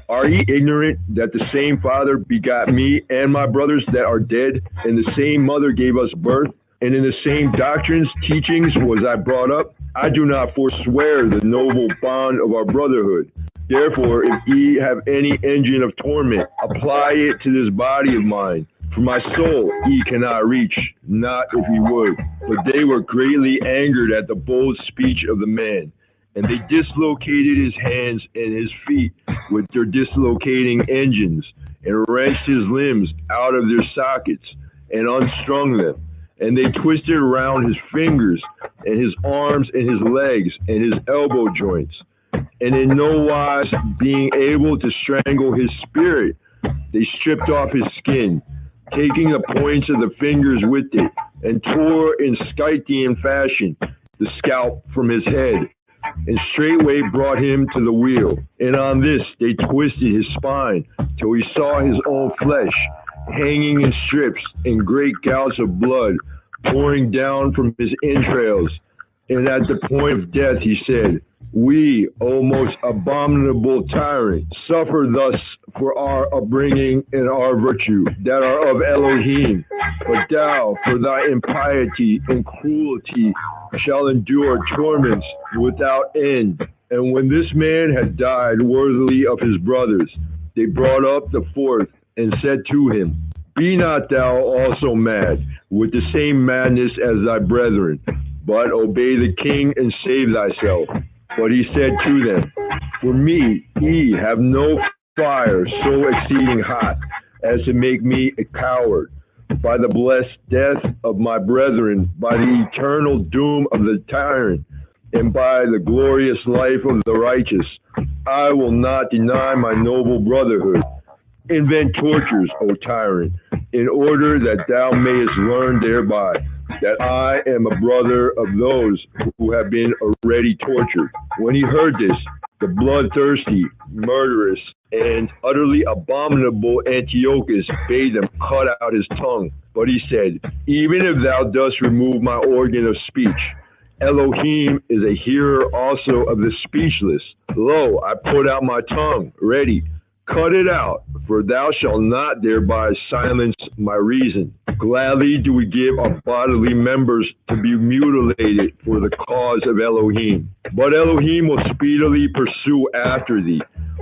[SPEAKER 16] are ye ignorant that the same Father begot me and my brothers that are dead, and the same mother gave us birth, and in the same doctrines, teachings was I brought up? I do not forswear the noble bond of our brotherhood. Therefore, if ye have any engine of torment, apply it to this body of mine. For my soul ye cannot reach, not if ye would. But they were greatly angered at the bold speech of the man, and they dislocated his hands and his feet with their dislocating engines, and wrenched his limbs out of their sockets, and unstrung them. And they twisted around his fingers and his arms and his legs and his elbow joints, and in no wise being able to strangle his spirit, they stripped off his skin, taking the points of the fingers with it, and tore in Scythian fashion the scalp from his head, and straightway brought him to the wheel. And on this they twisted his spine till he saw his own flesh hanging in strips, and great gouts of blood pouring down from his entrails. And at the point of death he said, "We, O most abominable tyrant, suffer thus for our upbringing and our virtue that are of Elohim. But thou, for thy impiety and cruelty, shall endure torments without end." And when this man had died worthily of his brothers, they brought up the fourth and said to him, "Be not thou also mad with the same madness as thy brethren, but obey the king and save thyself." But he said to them, "For me, ye have no fire so exceeding hot as to make me a coward. By the blessed death of my brethren, by the eternal doom of the tyrant, and by the glorious life of the righteous, I will not deny my noble brotherhood. Invent tortures, O tyrant, in order that thou mayest learn thereby that I am a brother of those who have been already tortured." When he heard this, the bloodthirsty, murderous, and utterly abominable Antiochus bade them cut out his tongue. But he said, "Even if thou dost remove my organ of speech, Elohim is a hearer also of the speechless. Lo, I put out my tongue, ready. Cut it out, for thou shalt not thereby silence my reason. Gladly do we give our bodily members to be mutilated for the cause of Elohim. But Elohim will speedily pursue after thee,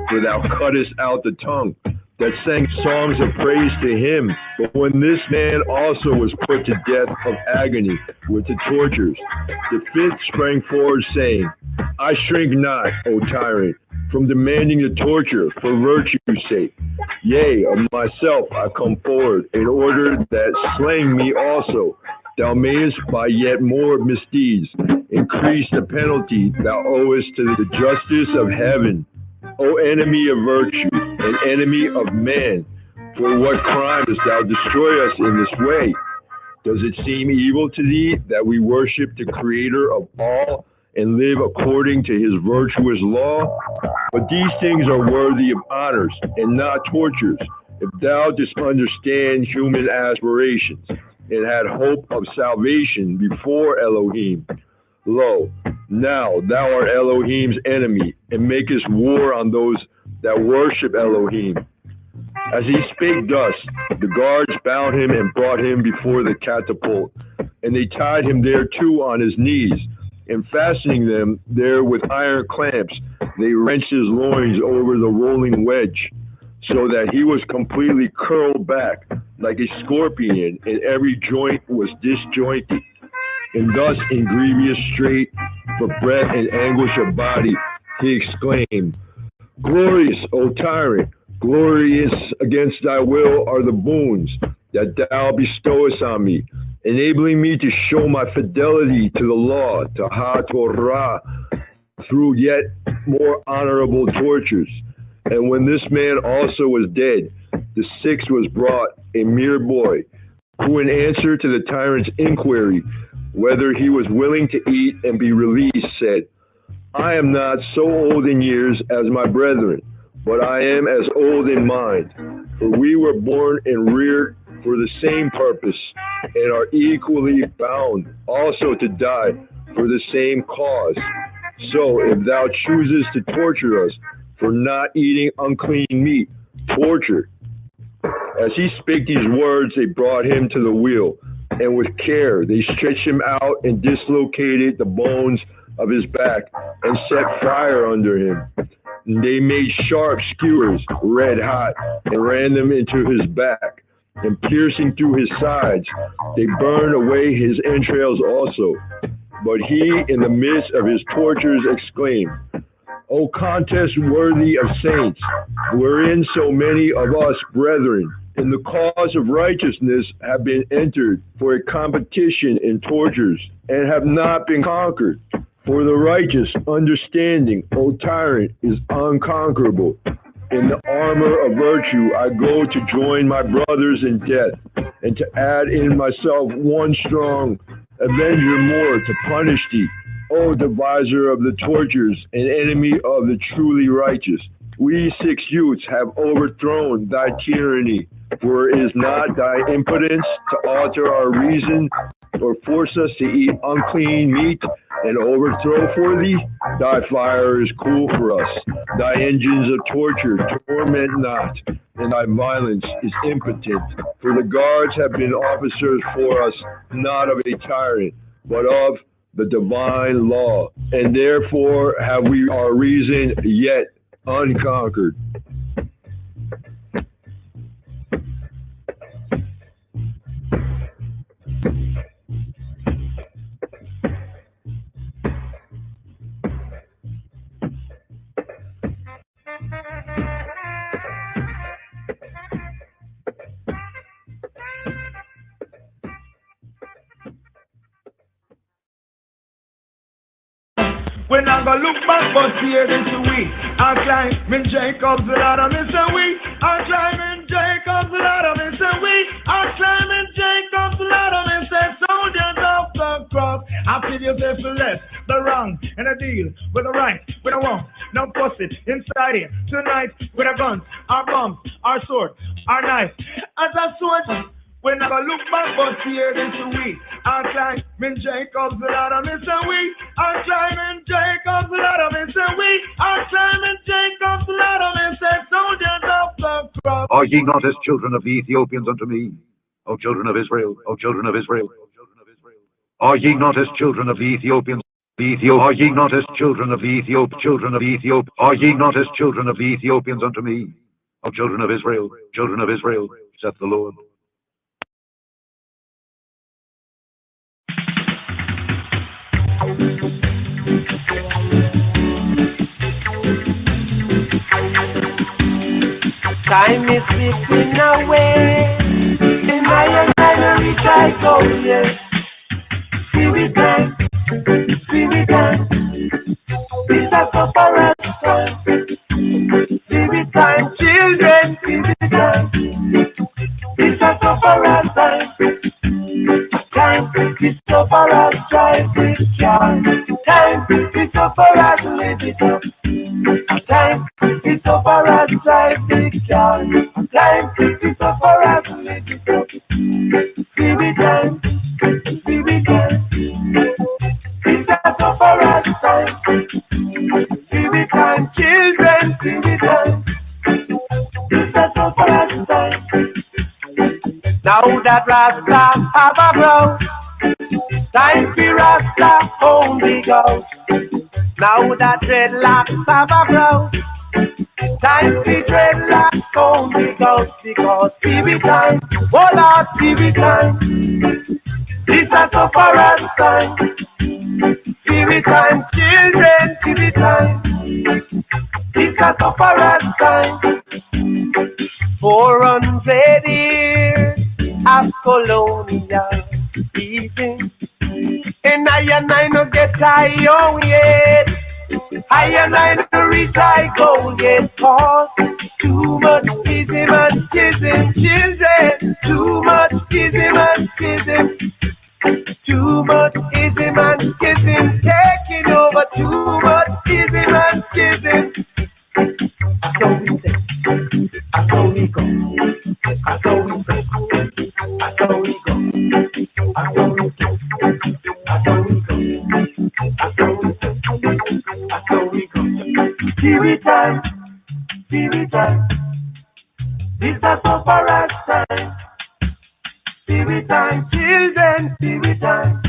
[SPEAKER 16] for thou cuttest out the tongue that sang songs of praise to him. But when this man also was put to death of agony with the tortures, the fifth sprang forward, saying, I shrink not, O tyrant, from demanding the torture for virtue's sake. Yea, of myself I come forward, in order that slaying me also, thou mayest by yet more misdeeds increase the penalty thou owest to the justice of heaven. O enemy of virtue, and enemy of man, for what crime dost thou destroy us in this way? Does it seem evil to thee that we worship the Creator of all and live according to his virtuous law? But these things are worthy of honors and not tortures, if thou didst understand human aspirations and had hope of salvation before Elohim. Lo, now thou art Elohim's enemy, and makest war on those that worship Elohim. As he spake thus, the guards bound him and brought him before the catapult, and they tied him thereto on his knees, and fastening them there with iron clamps, they wrenched his loins over the rolling wedge, so that he was completely curled back like a scorpion, and every joint was disjointed. And thus, in grievous strait for breath and anguish of body, he exclaimed, Glorious, O tyrant, glorious against thy will are the boons that thou bestowest on me, enabling me to show my fidelity to the law, to Ha-Torah, through yet more honorable tortures. And when this man also was dead, the sixth was brought, a mere boy, who in answer to the tyrant's inquiry, whether he was willing to eat and be released, said, I am not so old in years as my brethren, but I am as old in mind. For we were born and reared for the same purpose, and are equally bound also to die for the same cause. So if thou choosest to torture us for not eating unclean meat, torture. As he spake these words, they brought him to the wheel, and with care they stretched him out and dislocated the bones of his back and set fire under him. And they made sharp skewers, red hot, and ran them into his back, and piercing through his sides, they burned away his entrails also. But he, in the midst of his tortures, exclaimed, O contest worthy of saints, wherein so many of us brethren in the cause of righteousness have been entered for a competition in tortures, and have not been conquered. For the righteous understanding, O tyrant, is unconquerable. In the armor of virtue I go to join my brothers in death, and to add in myself one strong avenger more to punish thee, O deviser of the tortures, and enemy of the truly righteous. We 6 youths have overthrown thy tyranny, for it is not thy impotence to alter our reason, or force us to eat unclean meat and overthrow for thee. Thy fire is cool for us. Thy engines of torture torment not, and thy violence is impotent. For the guards have been officers for us, not of a tyrant, but of the divine law. And therefore have we our reason yet unconquered.
[SPEAKER 12] When I go look back, but here this we are climbing Jacob's ladder, me say we are climbing Jacob's ladder, me say we are climbing Jacob's ladder, me say soldiers of the cross. I feel you say for less, the wrong, and a deal with the right, with the wrong. Now post it inside here tonight with our guns, our bombs, our sword, our knife. As a sword. When I look back, but here this we are climbing Jacob's ladder, me say we are climbing Jacob's ladder, me say we are climbing Jacob's ladder, me say soldiers of the cross.
[SPEAKER 3] Are ye not as children of the Ethiopians unto me, O children of Israel, O children of Israel? Are ye not as children of the Ethiopians? Are ye not as children of the children of Ethiopia? Are ye not as children of the Ethiopians unto me, O children of Israel, saith the Lord?
[SPEAKER 14] Time is slipping away, and I reach I go, yes. Spirit time, it's a separate time. Spirit time, children, spirit time, it's a separate time. Time is separate time, with joy. Time is separate, live it up. Time is separate time, with joy. Time is separate, live it up. Spirit time, it's a separate time. Spirit time, children, spirit time, it's a separate time. Now that Rasta have a grow, time for Rasta only goes. Now that dreadlocks have a grow, time for dreadlocks only goes. Because spirit time, oh Lord, spirit time, it's a separate time. Spirit time, children, spirit time, it's a separate time. 400 years of colonial eating, and I no get tired yet. I no reach I goal yet. Cause too much ism and schism, children. Too much ism and schism. Too much ism and schism taking over. Too much ism and schism. So we say, so we go, so we say, so we go, so we go, so we go, so we go. Spirit time, it's a separate time. Spirit time, children, spirit time,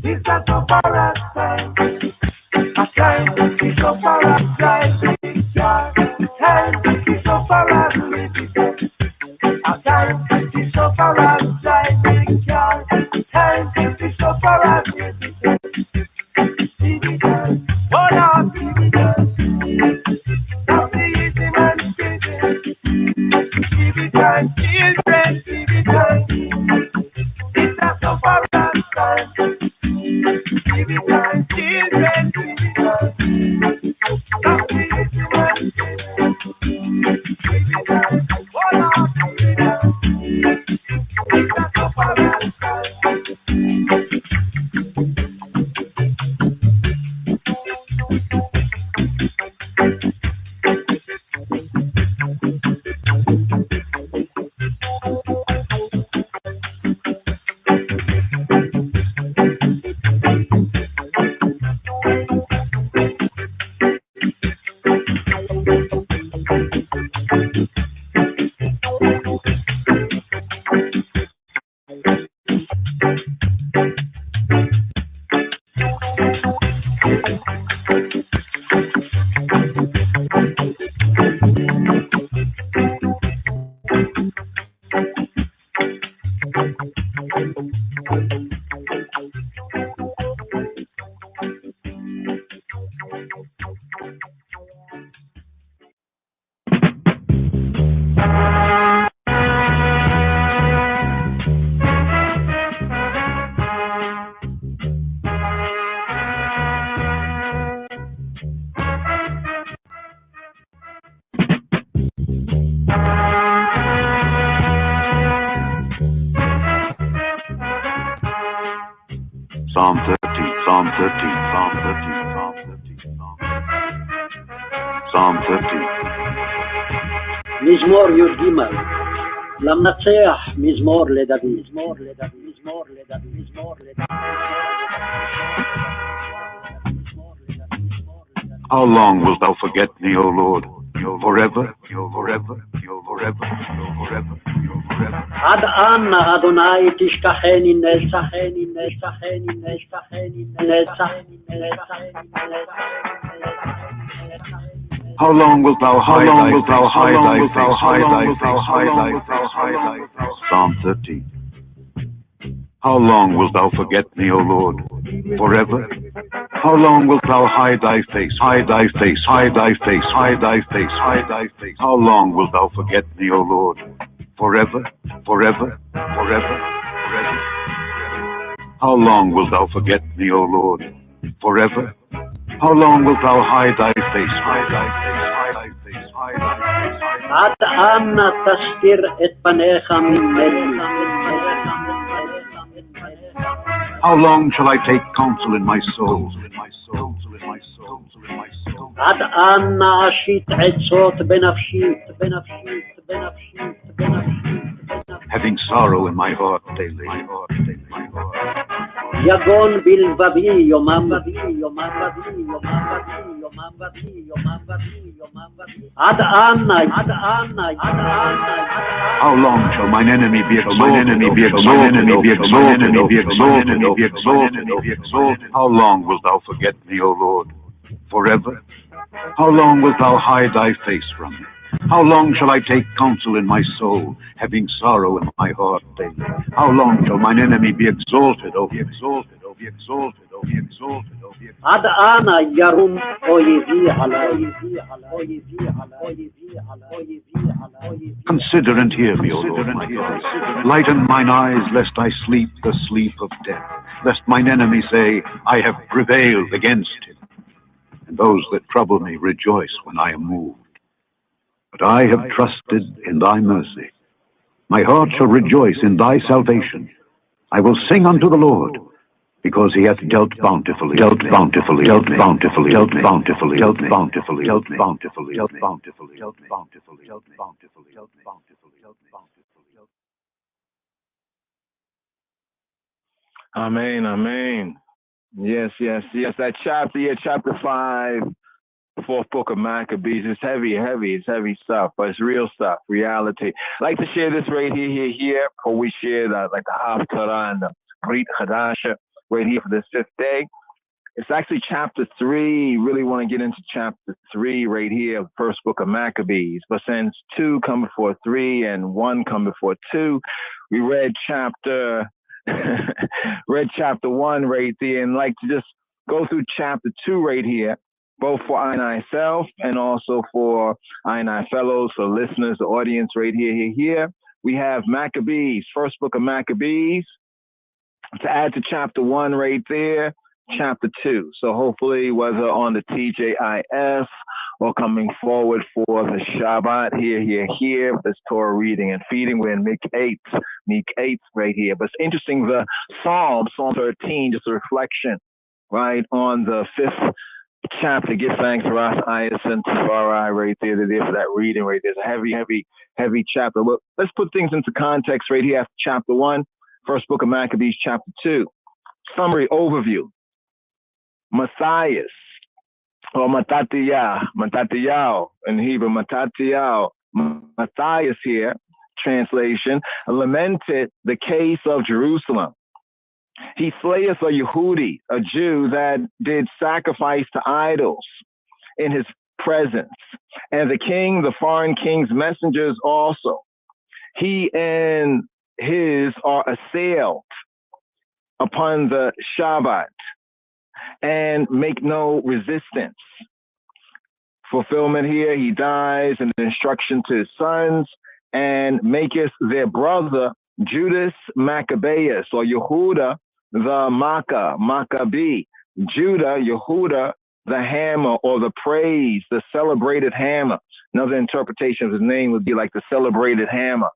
[SPEAKER 14] it's a separate time. A time is separate time, big joy. Time is separate, little joy. A time is separate time, big joy. Time is separate, little joy. Spirit time, oh Lord, spirit time. Now the easy man spirit. Spirit time,
[SPEAKER 3] Psalm 13, Psalm 13, Psalm 13, Psalm 13, Psalm 13.
[SPEAKER 17] מזמור י"ג למנצח מזמור לדוד. מזמור לדוד, מזמור לדוד, מזמור לדוד.
[SPEAKER 3] How long wilt thou forget me, O Lord? Forever, forever, forever, forever, forever.
[SPEAKER 17] עד אנה אדוני תשכחני נצחני נצחני נצחני נצח.
[SPEAKER 3] How long wilt thou hide thy face? Psalm 13. How long wilt thou forget me, O Lord? Forever? How long wilt thou hide thy face? Hide thy face, hide thy face, hide thy face, hide thy face. How long wilt thou forget me, O Lord? Forever? Forever? Forever? Forever? How long wilt thou forget me, O Lord? Forever? How long wilt thou hide thy face? Hide thy face, hide thy face, hide thy face.
[SPEAKER 17] עד אנה תסתיר את פניך ממני.
[SPEAKER 3] How long shall I take counsel in my soul?
[SPEAKER 17] עד אנה אשית עצות בנפשי, בנפשי, בנפשי, בנפשי.
[SPEAKER 3] Having sorrow in my heart daily.
[SPEAKER 17] יגון בלבבי יומם בבי, יומם בבי, יומם בבי, יומם בבי, יומם בבי, יומם בבי. עד אנה, עד אנה, עד אנה.
[SPEAKER 3] How long shall mine enemy be exalted? Mine enemy be exalted, enemy be exalted, enemy be exalted, enemy be exalted, enemy be exalted. How long wilt thou forget me, O Lord? Forever? How long wilt thou hide thy face from me? How long shall I take counsel in my soul, having sorrow in my heart daily? How long shall mine enemy be exalted, O be exalted, O be exalted, O be exalted, O be exalted?
[SPEAKER 17] עד אנה ירום אויבי עלי, אויבי עלי, אויבי עלי, אויבי עלי, אויבי עלי.
[SPEAKER 3] Consider and hear me, O Lord, my God. Lighten mine eyes, lest I sleep the sleep of death, lest mine enemy say, I have prevailed against him, and those that trouble me rejoice when I am moved. But I have trusted in thy mercy. My heart shall rejoice in thy salvation. I will sing unto the Lord, because he hath dealt bountifully, dealt bountifully, dealt bountifully, dealt bountifully, dealt bountifully, dealt bountifully, dealt bountifully, dealt bountifully, dealt bountifully, dealt bountifully, dealt bountifully.
[SPEAKER 2] Amen, amen. Yes, yes, yes. That chapter here, chapter 5, fourth book of Maccabees. It's heavy, heavy. It's heavy stuff, but it's real stuff, reality. I'd like to share this right here, before we share the Haftarah and the Brit Hadasha right here for this 5th day. It's actually chapter 3. Really want to get into chapter 3 right here, the first book of Maccabees. But since 2 come before 3 and 1 come before 2, we read chapter 1 right there, and like to just go through chapter 2 right here, both for I and I self and also for I and I fellows, for listeners, the audience right here. We have Maccabees, first book of Maccabees, to add to chapter 1 right there, chapter 2. So hopefully, whether on the TJIF or coming forward for the Shabbat here, this Torah reading and feeding, we're in Meek 8 right here. But it's interesting, the Psalm 13, just a reflection, right, on the 5th chapter. Give thanks for us, and Tavarai right there for that reading right there. It's a heavy chapter. But let's put things into context right here after chapter 1, first book of Maccabees, chapter 2. Summary overview. Matthias, or Mattathiyahu in Hebrew, Matthias here, translation, lamented the case of Jerusalem. He slayeth a Yehudi, a Jew that did sacrifice to idols in his presence, and the king, the foreign king's messengers also. He and his are assailed upon the Shabbat and make no resistance. Fulfillment here, he dies, and instruction to his sons, and maketh their brother Judas Maccabeus, or Yehuda the Maccabee. Judah, Yehuda, the hammer, or the praise, the celebrated hammer. Another interpretation of his name would be like the celebrated hammer.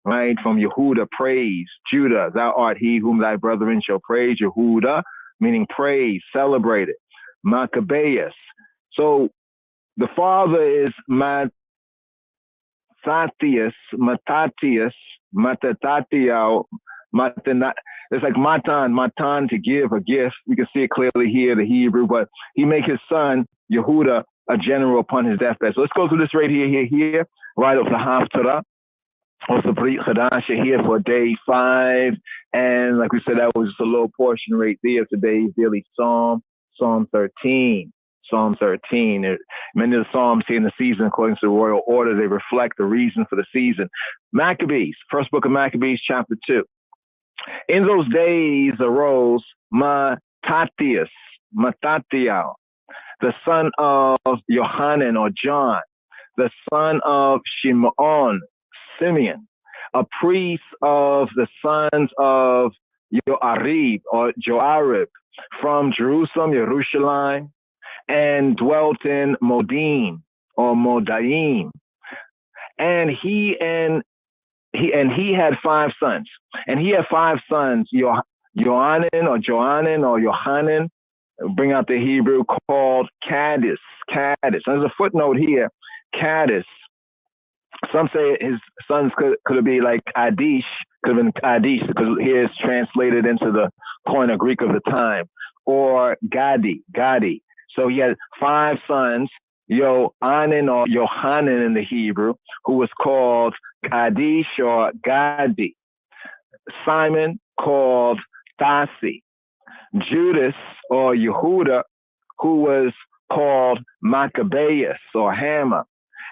[SPEAKER 2] right? From Yehuda, praise. Judah, thou art he whom thy brethren shall praise. Yehuda, meaning praise, celebrate it. Maccabeus. So the father is Mattathias, Matatatiao, it's like matan to give a gift. We can see it clearly here, the Hebrew, but he make his son, Yehuda, a general upon his deathbed. So let's go through this right here, right off the Haftarah. Also, Brit Chadasha here for day 5. And like we said, that was just a little portion right there of today's daily Psalm, Psalm 13. Psalm 13. Many of the Psalms here in the season, according to the royal order, they reflect the reason for the season. Maccabees, first book of Maccabees, chapter 2. In those days arose Mattathias, the son of Yohanan or John, the son of Simeon, a priest of the sons of Joarib from Jerusalem, and dwelt in Modaim. And he had 5 sons. And he had 5 sons, Johanan, bring out the Hebrew, called Cadiz. There's a footnote here, Cadiz. Some say his sons could be like Adish, could have been Adish, because here it's translated into the Koine Greek of the time, or Gadi. So he had 5 sons, Yohanan or Yohanan in the Hebrew, who was called Kadish or Gadi. Simon, called Tasi. Judas or Yehuda, who was called Maccabeus or Hammer.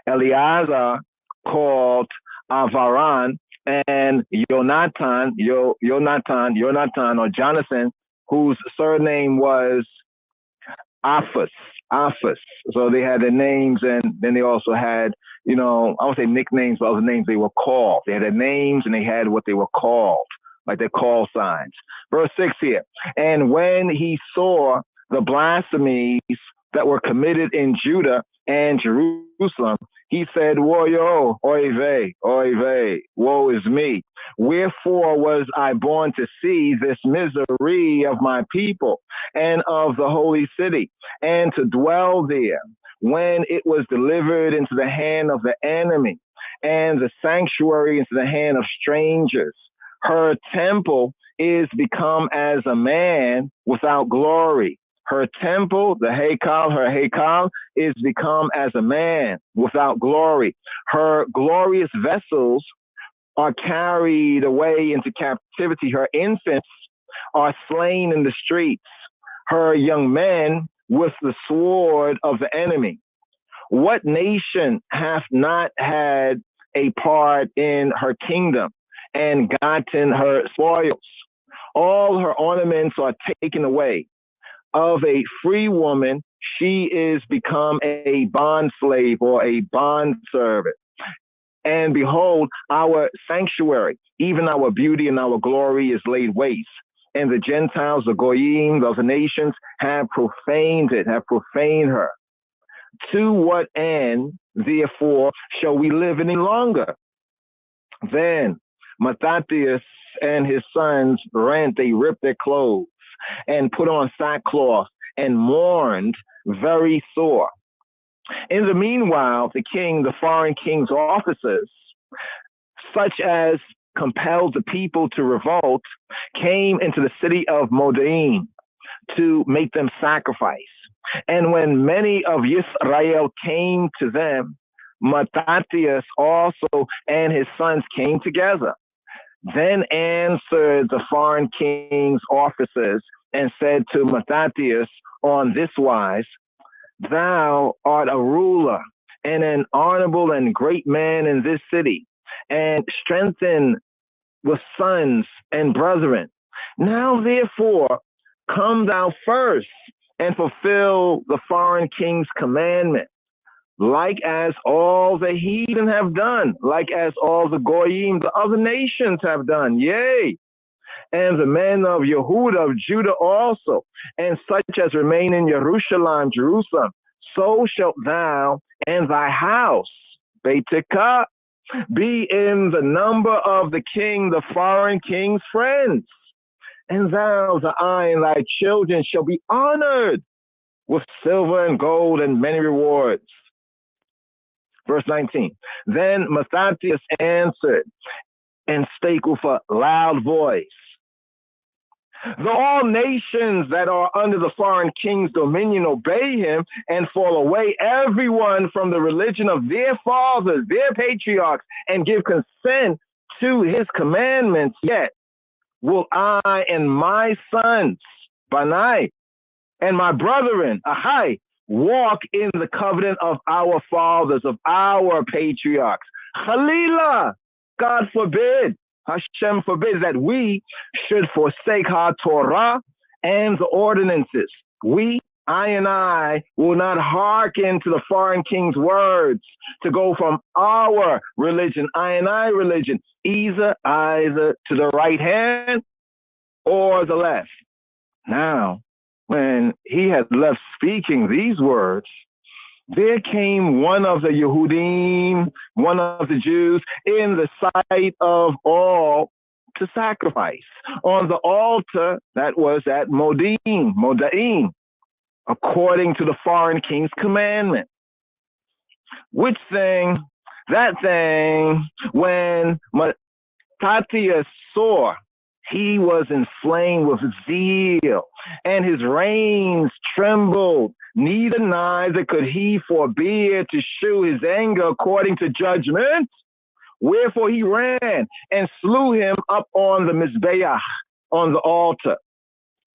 [SPEAKER 2] Eleazar, called Avaran, and Jonathan or Jonathan, whose surname was Aphus. So they had their names, and then they also had, I won't say nicknames, but other names they were called. They had their names and they had what they were called, like their call signs. Verse 6 here. And when he saw the blasphemies that were committed in Judah and Jerusalem, he said, Woyo, oy vey, woe is me. Wherefore was I born to see this misery of my people and of the holy city, and to dwell there, when it was delivered into the hand of the enemy, and the sanctuary into the hand of strangers. Her temple is become as a man without glory. Her temple, her Heikal, is become as a man without glory. Her glorious vessels are carried away into captivity. Her infants are slain in the streets. Her young men with the sword of the enemy. What nation hath not had a part in her kingdom and gotten her spoils? All her ornaments are taken away. Of a free woman, she is become a bondslave or a bondservant. And behold, our sanctuary, even our beauty and our glory is laid waste. And the Gentiles, the Goyim, the other nations, have profaned her. To what end, therefore, shall we live any longer? Then Mattathias and his sons they ripped their clothes and put on sackcloth and mourned very sore. In the meanwhile, the foreign king's officers, such as compelled the people to revolt, came into the city of Modaim to make them sacrifice. And when many of Israel came to them, Mattathias also and his sons came together. Then answered the foreign king's officers and said to Mattathias on this wise, Thou art a ruler and an honorable and great man in this city, and strengthen with sons and brethren. Now therefore come thou first and fulfill the foreign king's commandment, like as all the heathen have done, like as all the Goyim, the other nations have done, yea, and the men of Yehuda, of Judah also, and such as remain in Jerusalem, so shalt thou and thy house, Beitika, be in the number of the king, the foreign king's friends. And thou, I, and thy children shall be honored with silver and gold and many rewards. Verse 19. Then Matthias answered and spake with a loud voice. Though all nations that are under the foreign king's dominion obey him and fall away, everyone from the religion of their fathers, their patriarchs, and give consent to his commandments, yet will I and my sons, Banai, and my brethren, Ahai, walk in the covenant of our fathers, of our patriarchs. Khalila, God forbid, Hashem forbids that we should forsake our Torah and the ordinances. We, I and I, will not hearken to the foreign king's words to go from our religion, I and I religion, either to the right hand or the left. Now, when he had left speaking these words, there came one of the Yehudim, one of the Jews, in the sight of all to sacrifice on the altar that was at Modaim, according to the foreign king's commandment. Which thing, that thing, when Matthias saw, he was inflamed with zeal, and his reins trembled. Neither could he forbear to shew his anger according to judgment. Wherefore he ran and slew him up on the Mizbeach, on the altar.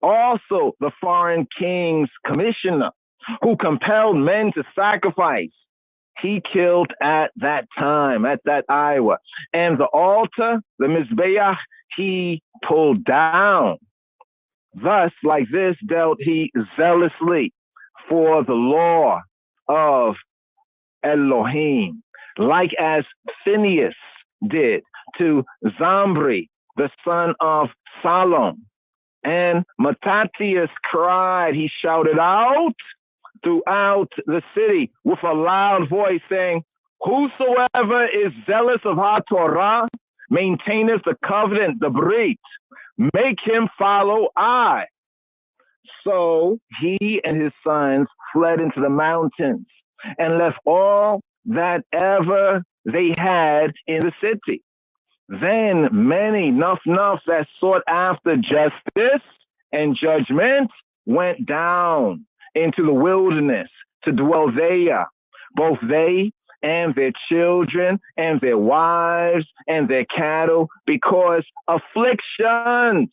[SPEAKER 2] Also the foreign king's commissioner, who compelled men to sacrifice, he killed at that time, at that hour. And the altar, the Mizbeach, he pulled down. Thus, like this, dealt he zealously for the law of Elohim, like as Phinehas did to Zambri, the son of Salom. And Matthias cried, he shouted out throughout the city with a loud voice, saying, whosoever is zealous of our Torah, maintaineth the covenant, the brit, make him follow I. So he and his sons fled into the mountains and left all that ever they had in the city. Then many nuff that sought after justice and judgment went down into the wilderness to dwell there, both they and their children and their wives and their cattle, because afflictions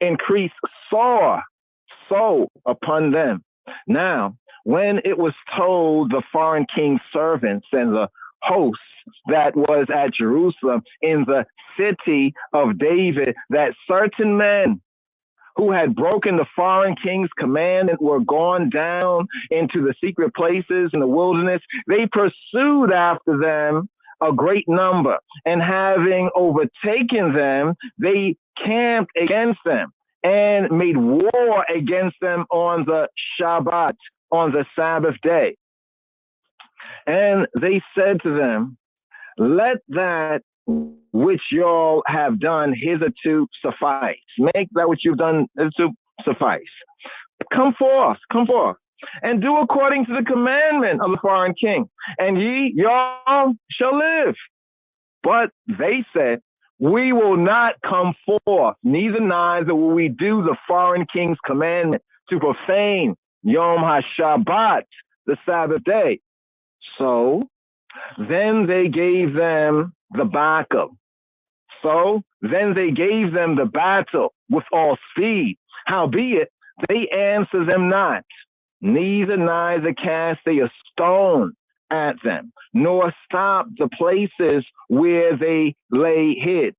[SPEAKER 2] increased so upon them. Now, when it was told the foreign king's servants and the hosts that was at Jerusalem in the city of David, that certain men who had broken the foreign king's commandment were gone down into the secret places in the wilderness, they pursued after them a great number, and having overtaken them, they camped against them and made war against them on the Shabbat, on the Sabbath day. And they said to them, let that which y'all have done hitherto suffice. Make that which you've done hitherto suffice. Come forth, and do according to the commandment of the foreign king, and y'all shall live. But they said, we will not come forth, neither will we do the foreign king's commandment to profane Yom HaShabbat, the Sabbath day. So then they gave them the battle. With all speed. Howbeit, they answer them not, neither cast they a stone at them, nor stop the places where they lay hid,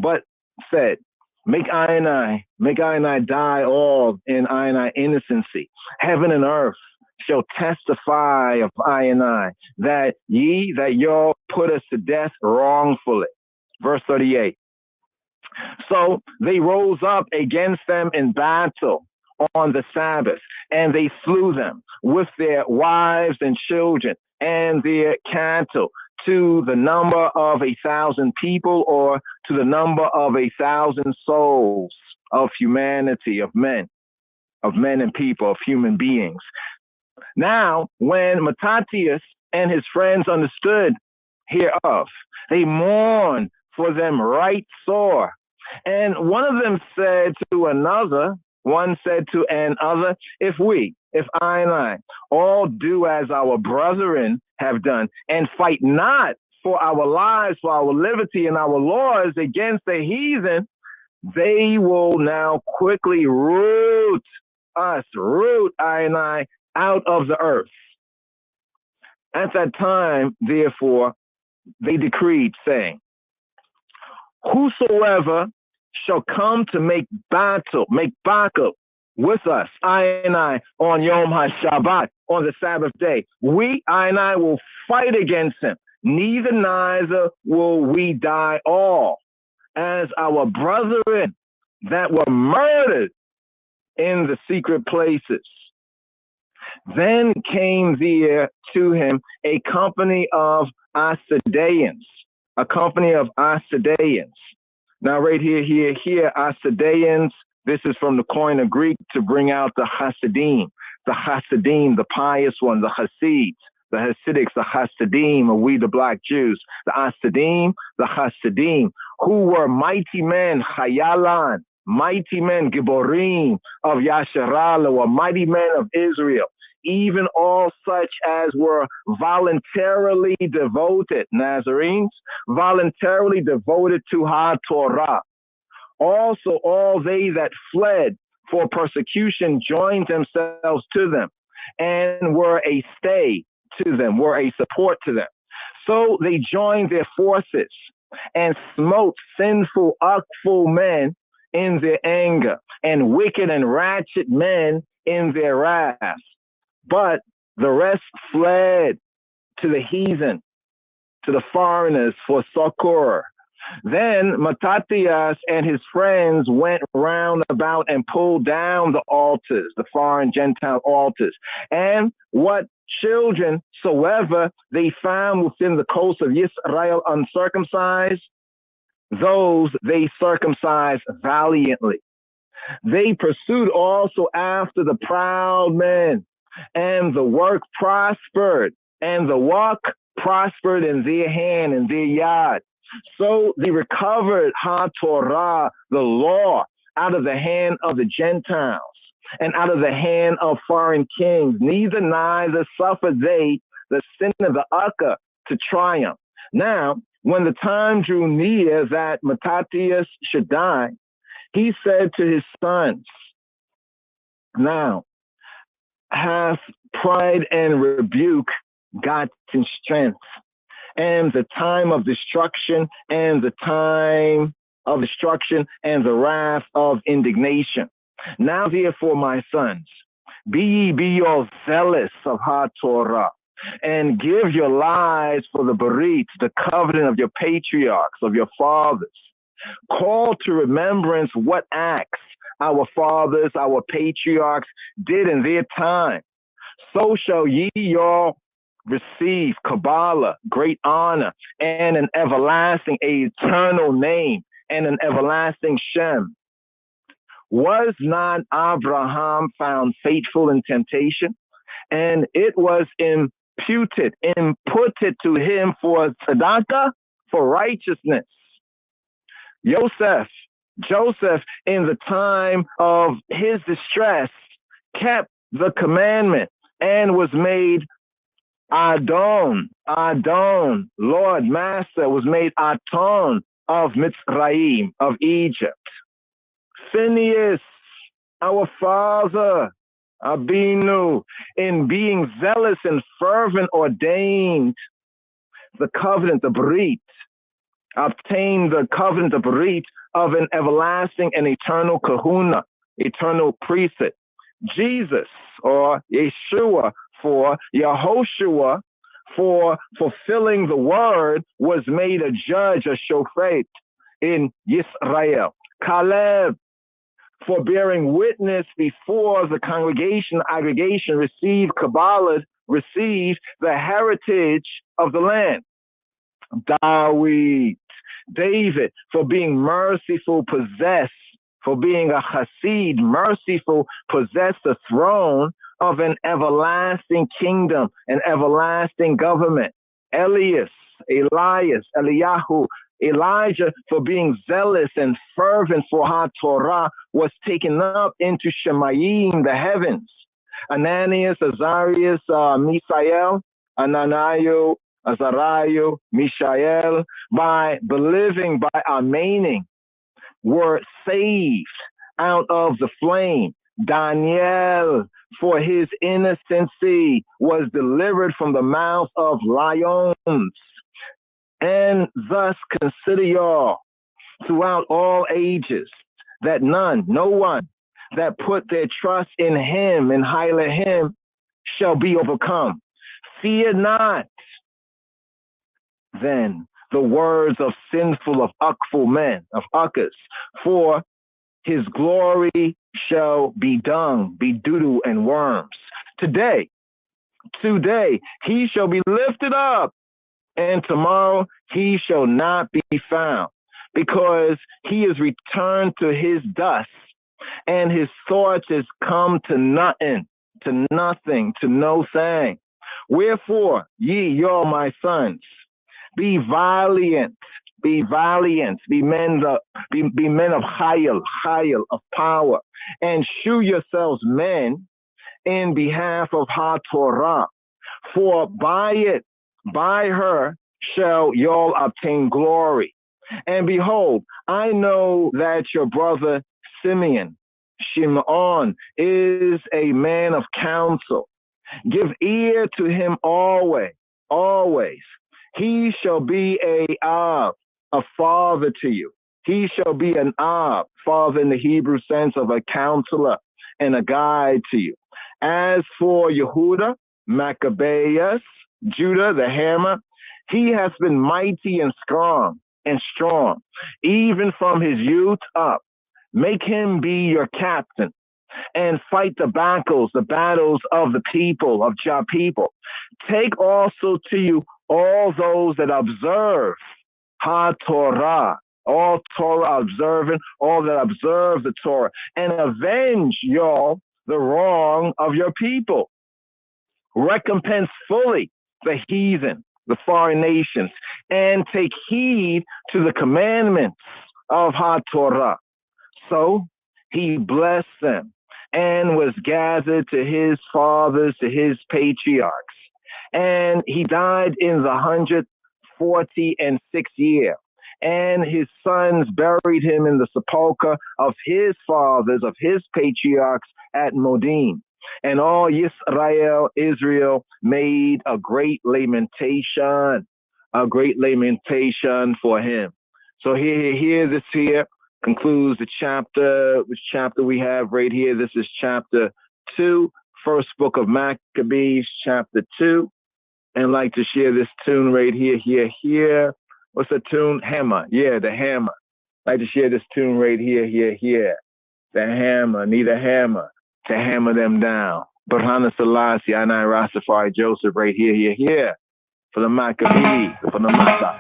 [SPEAKER 2] but said, make I and I die all in I and I innocency. Heaven and earth shall testify of I and I, that y'all put us to death wrongfully. Verse 38. So they rose up against them in battle on the Sabbath, and they slew them with their wives and children and their cattle, to the number of 1,000 people or to the number of 1,000 souls of humanity, of men and people, of human beings. Now, when Mattathias and his friends understood hereof, they mourned for them right sore. And one of them said to another, if I and I all do as our brethren have done, and fight not for our lives, for our liberty and our laws against the heathen, they will now quickly root I and I out of the earth. At that time, therefore, they decreed, saying, whosoever shall come to make battle with us, I and I, on Yom HaShabbat, on the Sabbath day, I and I will fight against him. Neither will we die all, as our brethren that were murdered in the secret places. Then came there to him a company of Assadeans. Now, right here, Assadeans, this is from the Koine Greek to bring out the Hasidim, the pious ones, the Hasids, the Hasidics, the Hasidim, or we the black Jews, the Hasidim, who were mighty men, Chayalan, mighty men, Giborim of Yasharala, or mighty men of Israel, even all such as were voluntarily devoted, Nazarenes, voluntarily devoted to HaTorah. Also, all they that fled for persecution joined themselves to them and were a stay to them, were a support to them. So they joined their forces and smote sinful, uckful men in their anger and wicked and ratchet men in their wrath. But the rest fled to the heathen, to the foreigners for succor. Then Mattathias and his friends went round about and pulled down the altars, the foreign Gentile altars, and what children soever they found within the coast of Israel uncircumcised, those they circumcised valiantly. They pursued also after the proud men, and the work prospered, and the walk prospered in their hand and their yard. So they recovered HaTorah, the law, out of the hand of the Gentiles and out of the hand of foreign kings. Neither suffered they the sin of the Ucker to triumph. Now, when the time drew near that Mattathias should die, he said to his sons, now, hath pride and rebuke gotten strength, and the time of destruction, and the wrath of indignation. Now, therefore, my sons, be ye zealous of HaTorah, and give your lives for the berit, the covenant of your patriarchs, of your fathers. Call to remembrance what acts our fathers, our patriarchs did in their time. So shall ye all receive Kabbalah, great honor, and an everlasting, eternal name, and an everlasting Shem. Was not Abraham found faithful in temptation? And it was imputed to him for tzedakah, for righteousness. Joseph, in the time of his distress, kept the commandment and was made Adon, Lord, Master, was made Aton of Mitzrayim, of Egypt. Phineas, our father, Abinu, in being zealous and fervent, ordained the covenant, the berit, obtained the covenant, the berit of an everlasting and eternal kahuna, eternal priesthood. Jesus, or Yeshua, for Yehoshua, for fulfilling the word, was made a judge, a shofet in Yisrael. Caleb, for bearing witness before the aggregation, received Kabbalah, received the heritage of the land. David, for being merciful, for being a Hasid, merciful, possessed the throne of an everlasting kingdom, an everlasting government. Elias, Eliyahu, Elijah, for being zealous and fervent for HaTorah, was taken up into Shemayim, the heavens. Ananias, Azarias, Misael, Ananiah, Azariah, Mishael, by believing, by amaining, were saved out of the flame. Daniel, for his innocency, was delivered from the mouth of lions. And thus consider y'all throughout all ages that no one that put their trust in him and highly him shall be overcome. Fear not then the words of sinful, of uckful men, of uckers, for his glory shall be dung, be doo-doo and worms. Today, he shall be lifted up, and tomorrow he shall not be found, because he is returned to his dust, and his thoughts is come to nothing, to no thing. Wherefore, ye all my sons, be valiant, be men of chayil, of power, and shew yourselves men in behalf of HaTorah, for by her shall y'all obtain glory. And behold, I know that your brother Shimon is a man of counsel. Give ear to him always. He shall be a father to you. He shall be an father in the Hebrew sense of a counselor and a guide to you. As for Yehuda, Maccabeus, Judah, the hammer, he has been mighty and strong, even from his youth up. Make him be your captain, and fight the battles of the people, of your people. Take also to you all those that observe HaTorah, all Torah observant, all that observe the Torah, and avenge y'all the wrong of your people. Recompense fully the heathen, the foreign nations, and take heed to the commandments of HaTorah. So he blessed them and was gathered to his fathers, to his patriarchs. And he died in the 146th year. And his sons buried him in the sepulchre of his fathers, of his patriarchs at Modin. And all Israel made a great lamentation for him. So this concludes the chapter. Which chapter we have right here? This is chapter 2, first book of Maccabees, chapter 2. And I'd like to share this tune right here. What's the tune? Hammer. Yeah, the hammer. I'd like to share this tune right here. The hammer, need a hammer to hammer them down. Barhana Selassie, Anai Rastafari Joseph right here. For the Maccabees, for the Massa.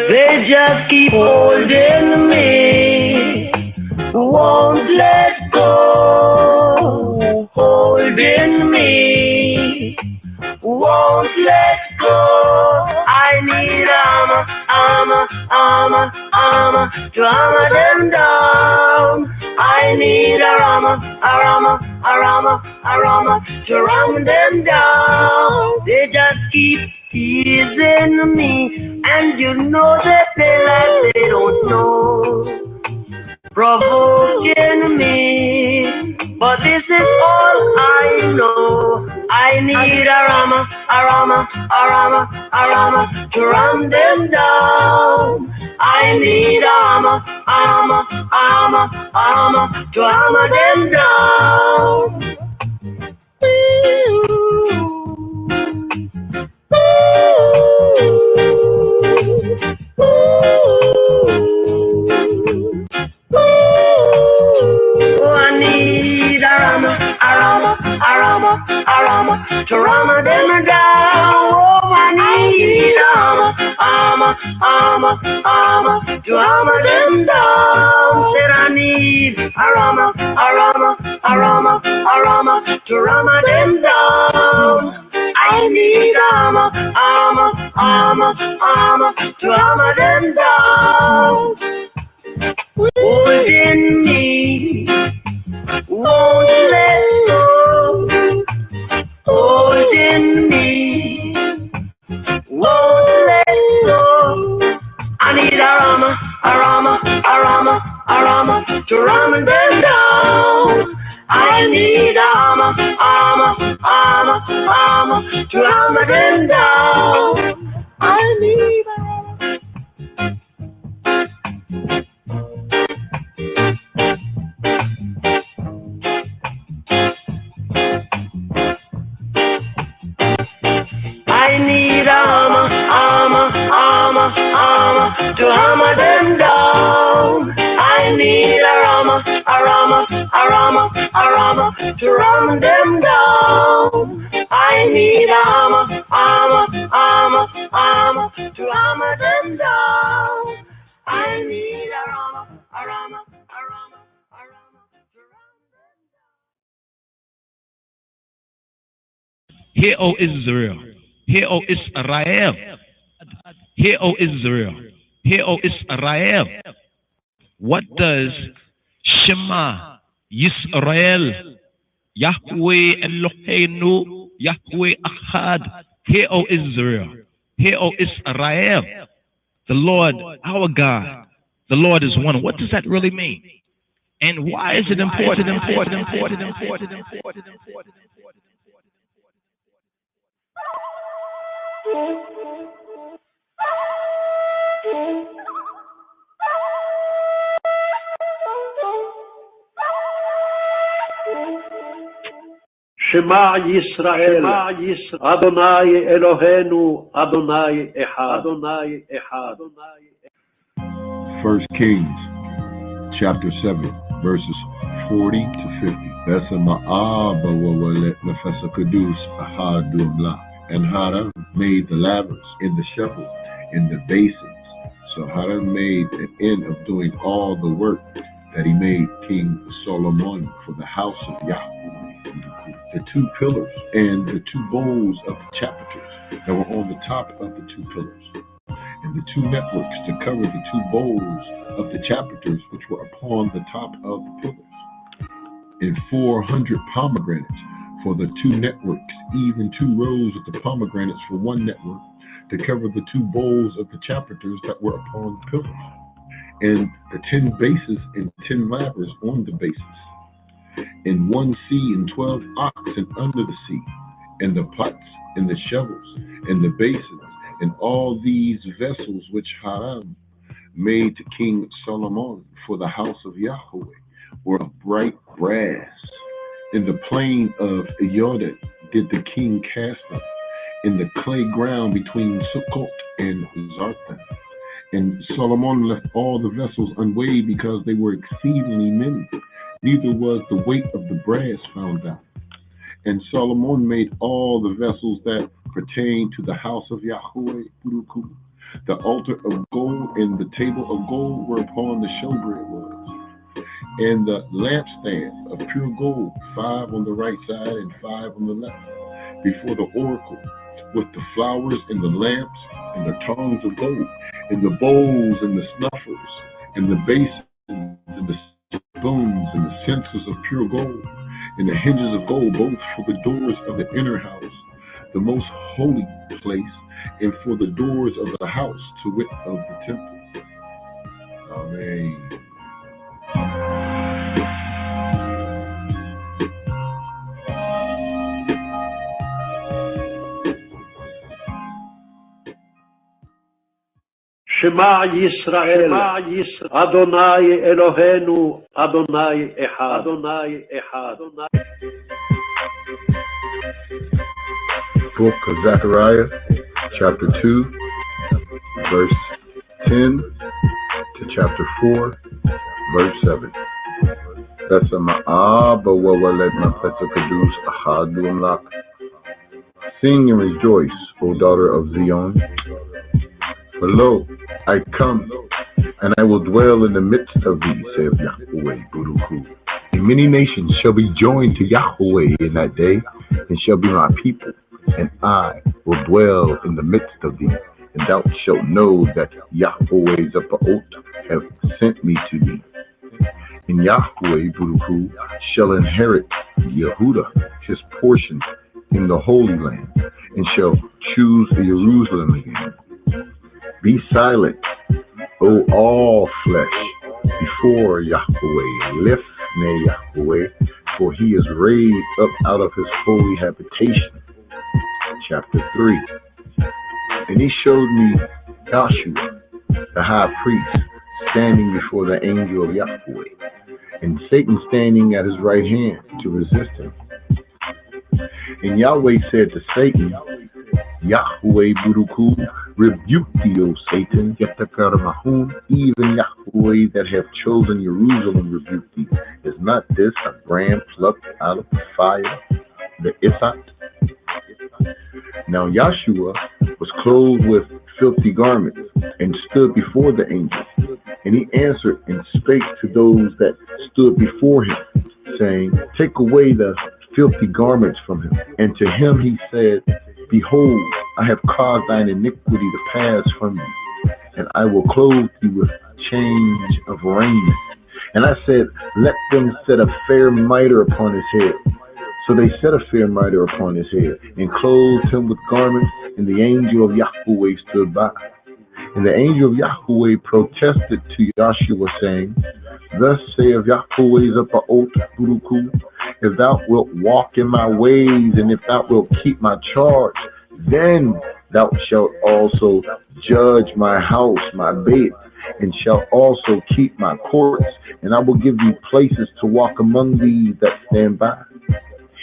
[SPEAKER 14] They just keep holding me, won't let go. Holding me, won't let go. I need armor to hammer them down. I need a armor to ram them down. They just keep teasing me, and you know that they like they don't know. Provoking me, but this is all I know. I need a armor to ram them down. I need armor to hammer them down. to ram them down. Oh, I need armor, to hammer them down. Said I need a armor, to hammer them down. I need armor, to hammer them down. Holding me, won't let go. Holding me, won't let go. I need a armor, to ram them down. I need armor, to hammer them down. I need armor, to hammer them down. I need a armor, to ram them down. I need armor, to hammer them down. I need armor, to ram them down.
[SPEAKER 18] Hear, O Israel. Hear, O Israel. Hear, O Israel. Hear, O Israel. What does Shema Yisrael, Yahweh Eloheinu, Yahweh Achad? Hear, O Israel. Hear, O Israel. The Lord, our God, the Lord is one. What does that really mean? And why is it important?
[SPEAKER 17] Shema Yisrael, Adonai Eloheinu, Adonai Echad.
[SPEAKER 16] 1 Kings, chapter 7, verses 40 to 50. That's a ma'aba wawalet nefesa kadus ahadum la. And Haram made the lavers in the shovels, in the basins. So Haram made an end of doing all the work that he made King Solomon for the house of Yahweh. The two pillars and the two bowls of the chapiters that were on the top of the two pillars, and the two networks to cover the two bowls of the chapiters which were upon the top of the pillars, and 400 pomegranates for the two networks, even 2 rows of the pomegranates for one network to cover the two bowls of the chapiters that were upon the pillars, and the 10 bases and 10 lavers on the bases, and 1 sea and 12 oxen under the sea, and the pots and the shovels and the basins, and all these vessels which Haram made to King Solomon for the house of Yahweh were of bright brass. In the plain of Jordan did the king cast them, in the clay ground between Sukkot and Zartan. And Solomon left all the vessels unweighed because they were exceedingly many. Neither was the weight of the brass found out. And Solomon made all the vessels that pertain to the house of Yahweh. The altar of gold and the table of gold whereupon the showbread was. And the lampstand of pure gold, 5 on the right side and 5 on the left, before the oracle, with the flowers and the lamps and the tongs of gold, and the bowls and the snuffers, and the basins and the spoons and the censers of pure gold, and the hinges of gold, both for the doors of the inner house, the most holy place, and for the doors of the house, to wit, of the temple. Amen.
[SPEAKER 17] Shema Yisrael, Adonai Eloheinu, Adonai Echad.
[SPEAKER 16] Book of Zechariah, chapter 2, verse 10 to chapter 4, verse 7. That's a ma'aba wawalet nefesa kadus ahadum lak.
[SPEAKER 19] Sing and rejoice, O daughter of Zion. For lo, I come, and I will dwell in the midst of thee, saith Yahweh, Buruku. And many nations shall be joined to Yahweh in that day, and shall be my people, and I will dwell in the midst of thee. And thou shalt know that Yahweh Zebaoth have sent me to thee. And Yahweh, Buruku, shall inherit Yehudah, his portion in the Holy Land, and shall choose Jerusalem again. Be silent, O all flesh, before Yahweh, Lifnei Yahweh, for he is raised up out of his holy habitation. Chapter 3. And he showed me Joshua, the high priest, standing before the angel of Yahweh, and Satan standing at his right hand to resist him. And Yahweh said to Satan, Yahweh Buruku, rebuke thee, O Satan, Yetakarmahun, even Yahweh that hath chosen Jerusalem rebuke thee. Is not this a brand plucked out of the fire, the Issat? Now Joshua was clothed with filthy garments, and stood before the angel. And he answered and spake to those that stood before him, saying, take away the filthy garments from him. And to him he said, behold, I have caused thine iniquity to pass from thee, and I will clothe thee with change of raiment. And I said, let them set a fair mitre upon his head. So they set a fair mitre upon his head, and clothed him with garments, and the angel of Yahweh stood by. And the angel of Yahweh protested to Joshua, saying, thus saith Yahweh Zebaoth, Buruku, if thou wilt walk in my ways, and if thou wilt keep my charge, then thou shalt also judge my house, my bed, and shalt also keep my courts, and I will give thee places to walk among these that stand by.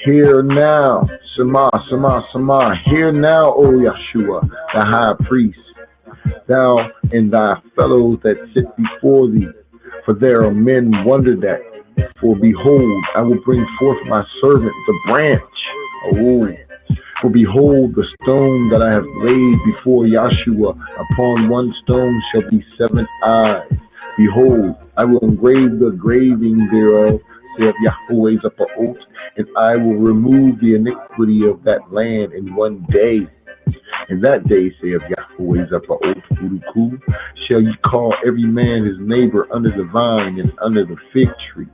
[SPEAKER 19] Hear now, Shema, Shema, Shema, hear now, O Yeshua, the high priest, thou and thy fellows that sit before thee, for there are men wondered at. For behold, I will bring forth my servant, the branch. Oh, for behold, the stone that I have laid before Yahshua, upon one stone shall be 7 eyes. Behold, I will engrave the graving thereof, saith Yahweh Zebaoth, and I will remove the iniquity of that land in one day. In that day, saith Yahweh Zebaoth, Buruku, shall ye call every man his neighbor under the vine and under the fig tree.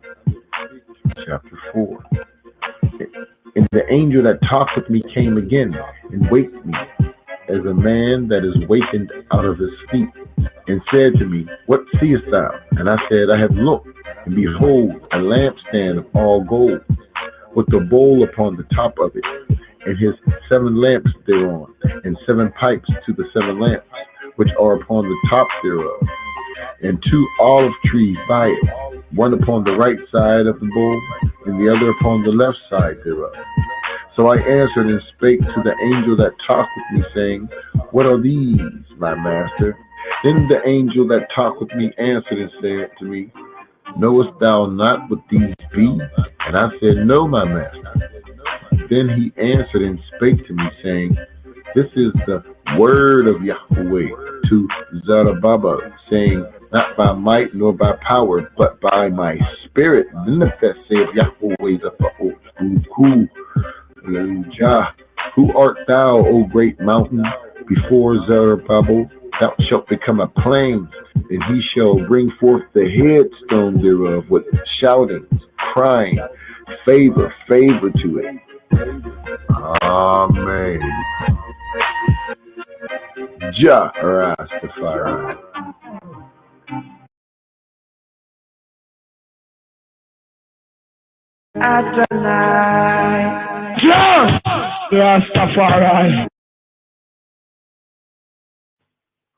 [SPEAKER 19] Chapter 4. And the angel that talked with me came again and waked me, as a man that is wakened out of his sleep, and said to me, what seest thou? And I said, I have looked, and behold, a lampstand of all gold, with a bowl upon the top of it, and his 7 lamps thereon, and 7 pipes to the 7 lamps, which are upon the top thereof, and 2 olive trees by it, one upon the right side of the bowl, and the other upon the left side thereof. So I answered and spake to the angel that talked with me, saying, what are these, my master? Then the angel that talked with me answered and said to me, knowest thou not what these be? And I said, no, my master. Then he answered and spake to me, saying, this is the word of Yahweh to Zerubbabel, saying, not by might nor by power, but by my spirit. Then the best saith Yahweh Zebaoth, Buruku, Hallelujah. Who art thou, O great mountain? Before Zerubbabel thou shalt become a plain, and he shall bring forth the headstone thereof with shoutings, crying, favor, favor to it. Amen. Jah Rastafari.
[SPEAKER 14] ADONAI. Jah Rastafari.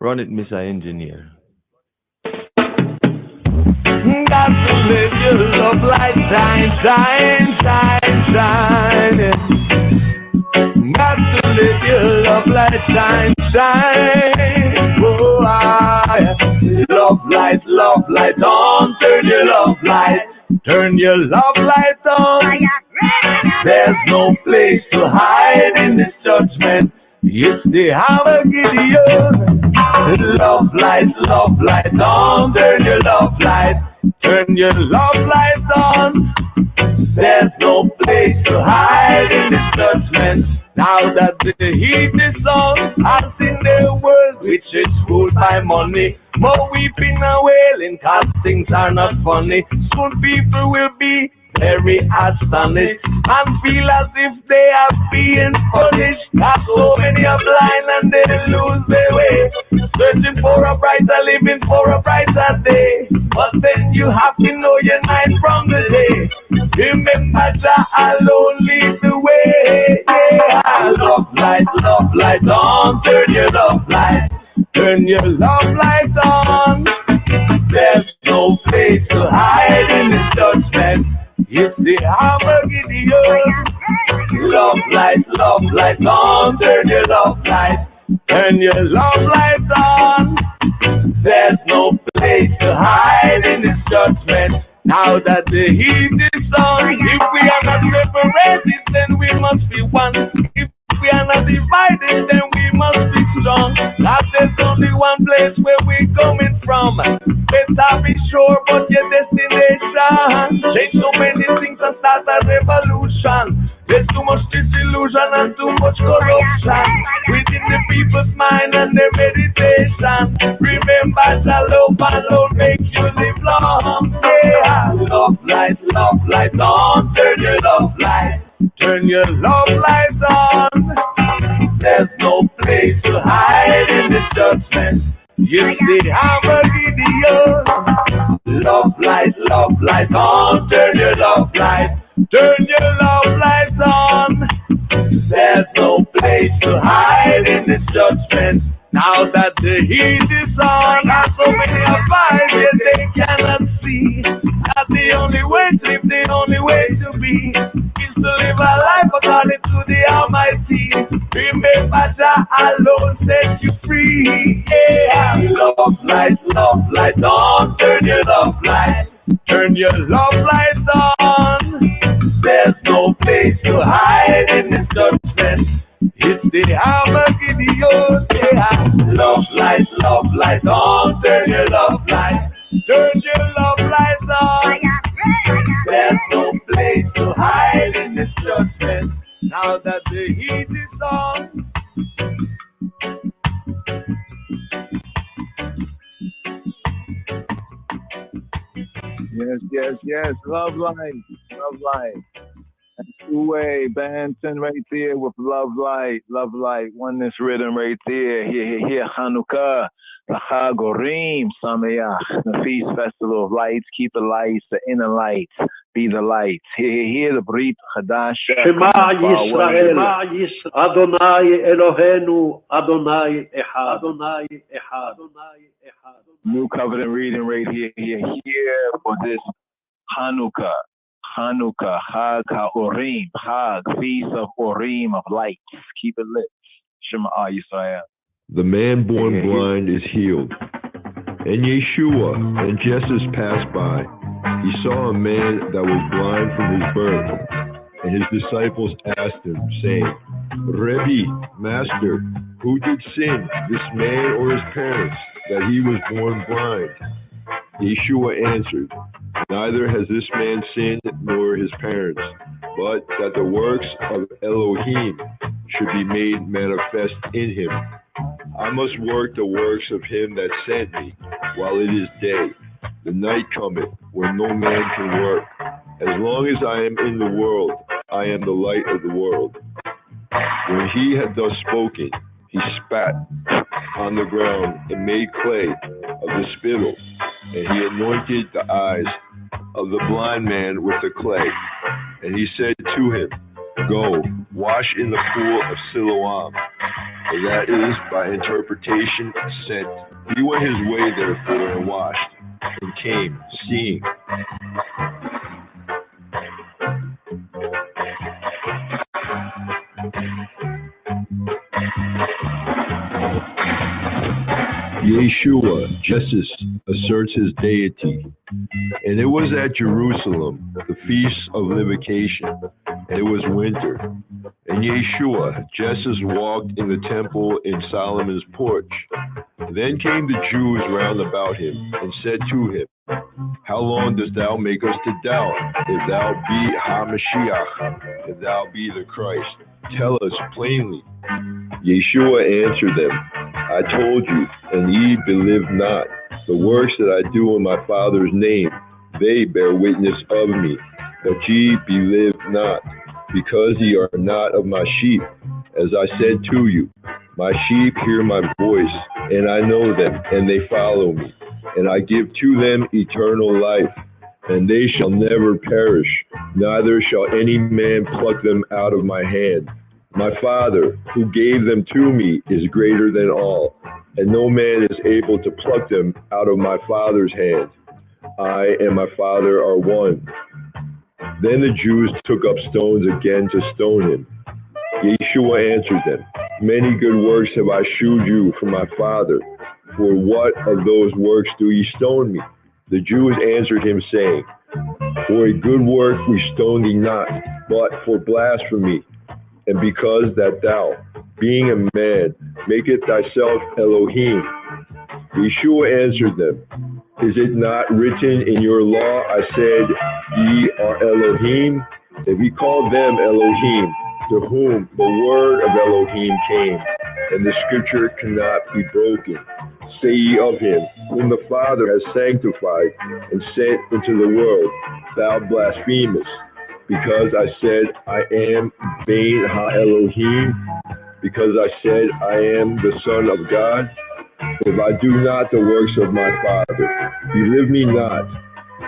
[SPEAKER 13] Run it, Mr. Engineer.
[SPEAKER 14] Got to live your love like shine, shine, shine, shine. Got to live your love like shine, shine. Oh, love light on. Turn your love light on.
[SPEAKER 2] There's no place to hide in this judgment. It's the Gideon. Love light on. Turn your love light. Turn your love light on. There's no place to hide in this judgment. Now that the heat is on, I've seen the world which is ruled by money. More weeping and wailing, cause things are not funny. Soon people will be very astonished and feel as if they are being punished. Cause so many are blind and they lose their way, searching for a brighter, living for a brighter day. But then you have to know your night from the day. Remember Jah alone lead the way. Yeah, love light on. Turn your love light. Turn your love light on. There's no place to hide in this judgment. It's the Gideon. Love light on. Turn your love light. Turn your love light on. There's no place to hide in this judgment. Now that the heat is on, if we are not separated, then we must be one. If we are not divided, then we must be strong. Cause there's only one place where we're coming from. Better be sure about your destination. Change so many things and start a revolution. There's too much disillusion and too much corruption within the people's mind and their meditation. Remember that love alone make you live long. Yeah, love light on. Turn your love light. Turn your love light on. There's no place to hide in this judgment. You see how Gideon. Love light on. Turn your love light. Turn your love light on. There's no place to hide in this judgment. Now that the heat is on, and so many are fighting, yet they cannot see that the only way to live, the only way to be, is to live a life according to the Almighty. Remember Jah alone set you free. Yeah, love light on. Turn your love light. Turn your love light on. There's no place to hide in this judgment. It's the Gideon. Yeah, love light on. Turn your love light. Turn your love light on. There's no place to hide in this judgment. Now that the heat is on. Yes. Love light. That's two-way Banton right there with love light. Oneness rhythm right there. Here, Hanukkah, the Chagorim, Sameach, the feast festival of lights. Keep the lights, the inner lights, be the lights. Here, the Brit Chadash.
[SPEAKER 17] Shema Yisrael, Adonai Eloheinu, Adonai Echad, Adonai Echad, Adonai Echad.
[SPEAKER 2] New covenant reading right here for this Hanukkah, Hag HaOrim, Hag, Feast of Orim, of lights. Keep it lit. Shema Yisrael.
[SPEAKER 16] The man born blind is healed. And Yeshua and Jesus passed by. He saw a man that was blind from his birth. And his disciples asked him, saying, Rebbe, Master, who did sin, this man or his parents, that he was born blind? Yeshua answered, neither has this man sinned nor his parents, but that the works of Elohim should be made manifest in him. I must work the works of him that sent me while it is day. The night cometh when no man can work. As long as I am in the world, I am the light of the world. When he had thus spoken, he spat on the ground and made clay of the spittle, and he anointed the eyes of the blind man with the clay. And he said to him, go, wash in the pool of Siloam. And that is by interpretation sent. He went his way therefore and washed, and came seeing. Yeshua, Jesus, asserts his deity. And it was at Jerusalem, the Feast of Livocation, and it was winter. And Yeshua, Jesus, walked in the temple in Solomon's porch. Then came the Jews round about him, and said to him, How long dost thou make us to doubt? If thou be HaMashiach, if thou be the Christ, tell us plainly. Yeshua answered them, I told you, and ye believe not. The works that I do in my Father's name, they bear witness of me, but ye believe not, because ye are not of my sheep. As I said to you, my sheep hear my voice, and I know them, and they follow me. And I give to them eternal life, and they shall never perish, neither shall any man pluck them out of my hand. My Father, who gave them to me, is greater than all, and no man is able to pluck them out of my Father's hand. I and my Father are one. Then the Jews took up stones again to stone him. Yeshua answered them, Many good works have I shewed you from my Father. For what of those works do ye stone me? The Jews answered him, saying, For a good work we stone thee not, but for blasphemy, and because that thou, being a man, makest thyself Elohim. Yeshua answered them, Is it not written in your law, I said, Ye are Elohim? If he called them Elohim, to whom the word of Elohim came, and the scripture cannot be broken, say ye of him, whom the Father has sanctified and sent into the world, thou blasphemest, because I said, I am Bein Ha-Elohim, because I said, I am the Son of God. If I do not the works of my Father, believe me not.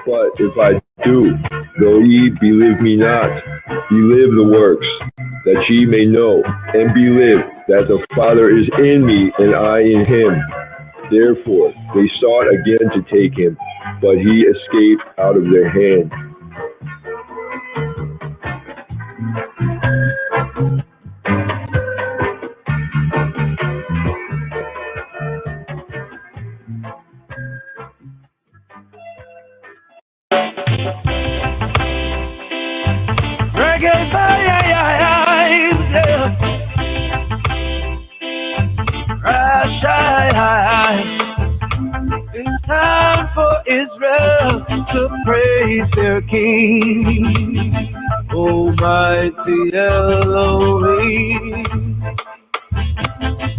[SPEAKER 16] But if I do, though ye believe me not, believe the works, that ye may know and believe that the Father is in me and I in him. Therefore they sought again to take him, but he escaped out of their hand.
[SPEAKER 14] Reggae fire, it's time for Israel to praise their King, Almighty Elohim.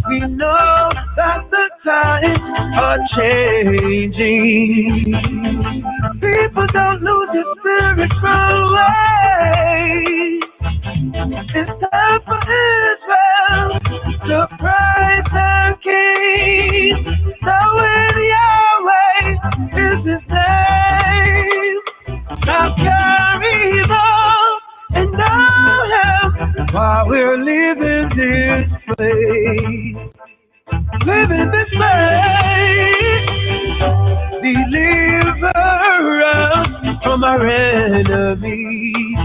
[SPEAKER 14] We know that the times are changing. People don't lose their spiritual way. It's time for Israel to praise their King. Knowing Yahweh is his name. Now carry on and know him while we're living this place. Living this place. Deliver us from our enemies.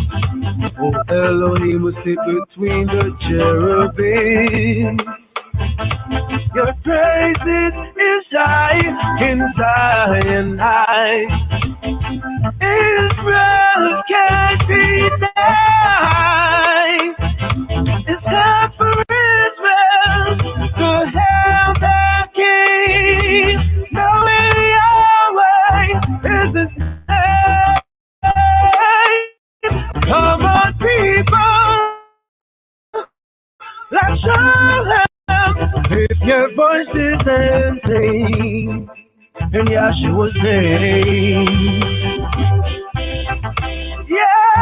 [SPEAKER 14] Oh, Elohim will sit between the cherubim. Your praises is high in Zion high. Israel can't be denied. It's time for Israel to hail their King. Knowing Yahweh is his name. Come on, people, let's show them. Lift your voices and sing in Yahshua's name. Yeah.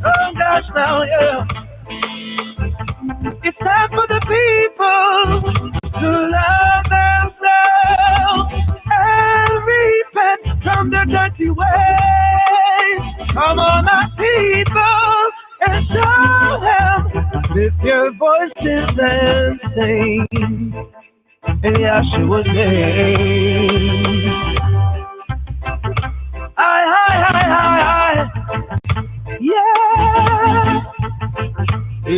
[SPEAKER 14] Oh gosh, now, yeah. It's time for the people to love themselves and repent from their dirty ways. Come on, my people, and show them. Lift your voices and sing in Yahshua's name. I. Yeah.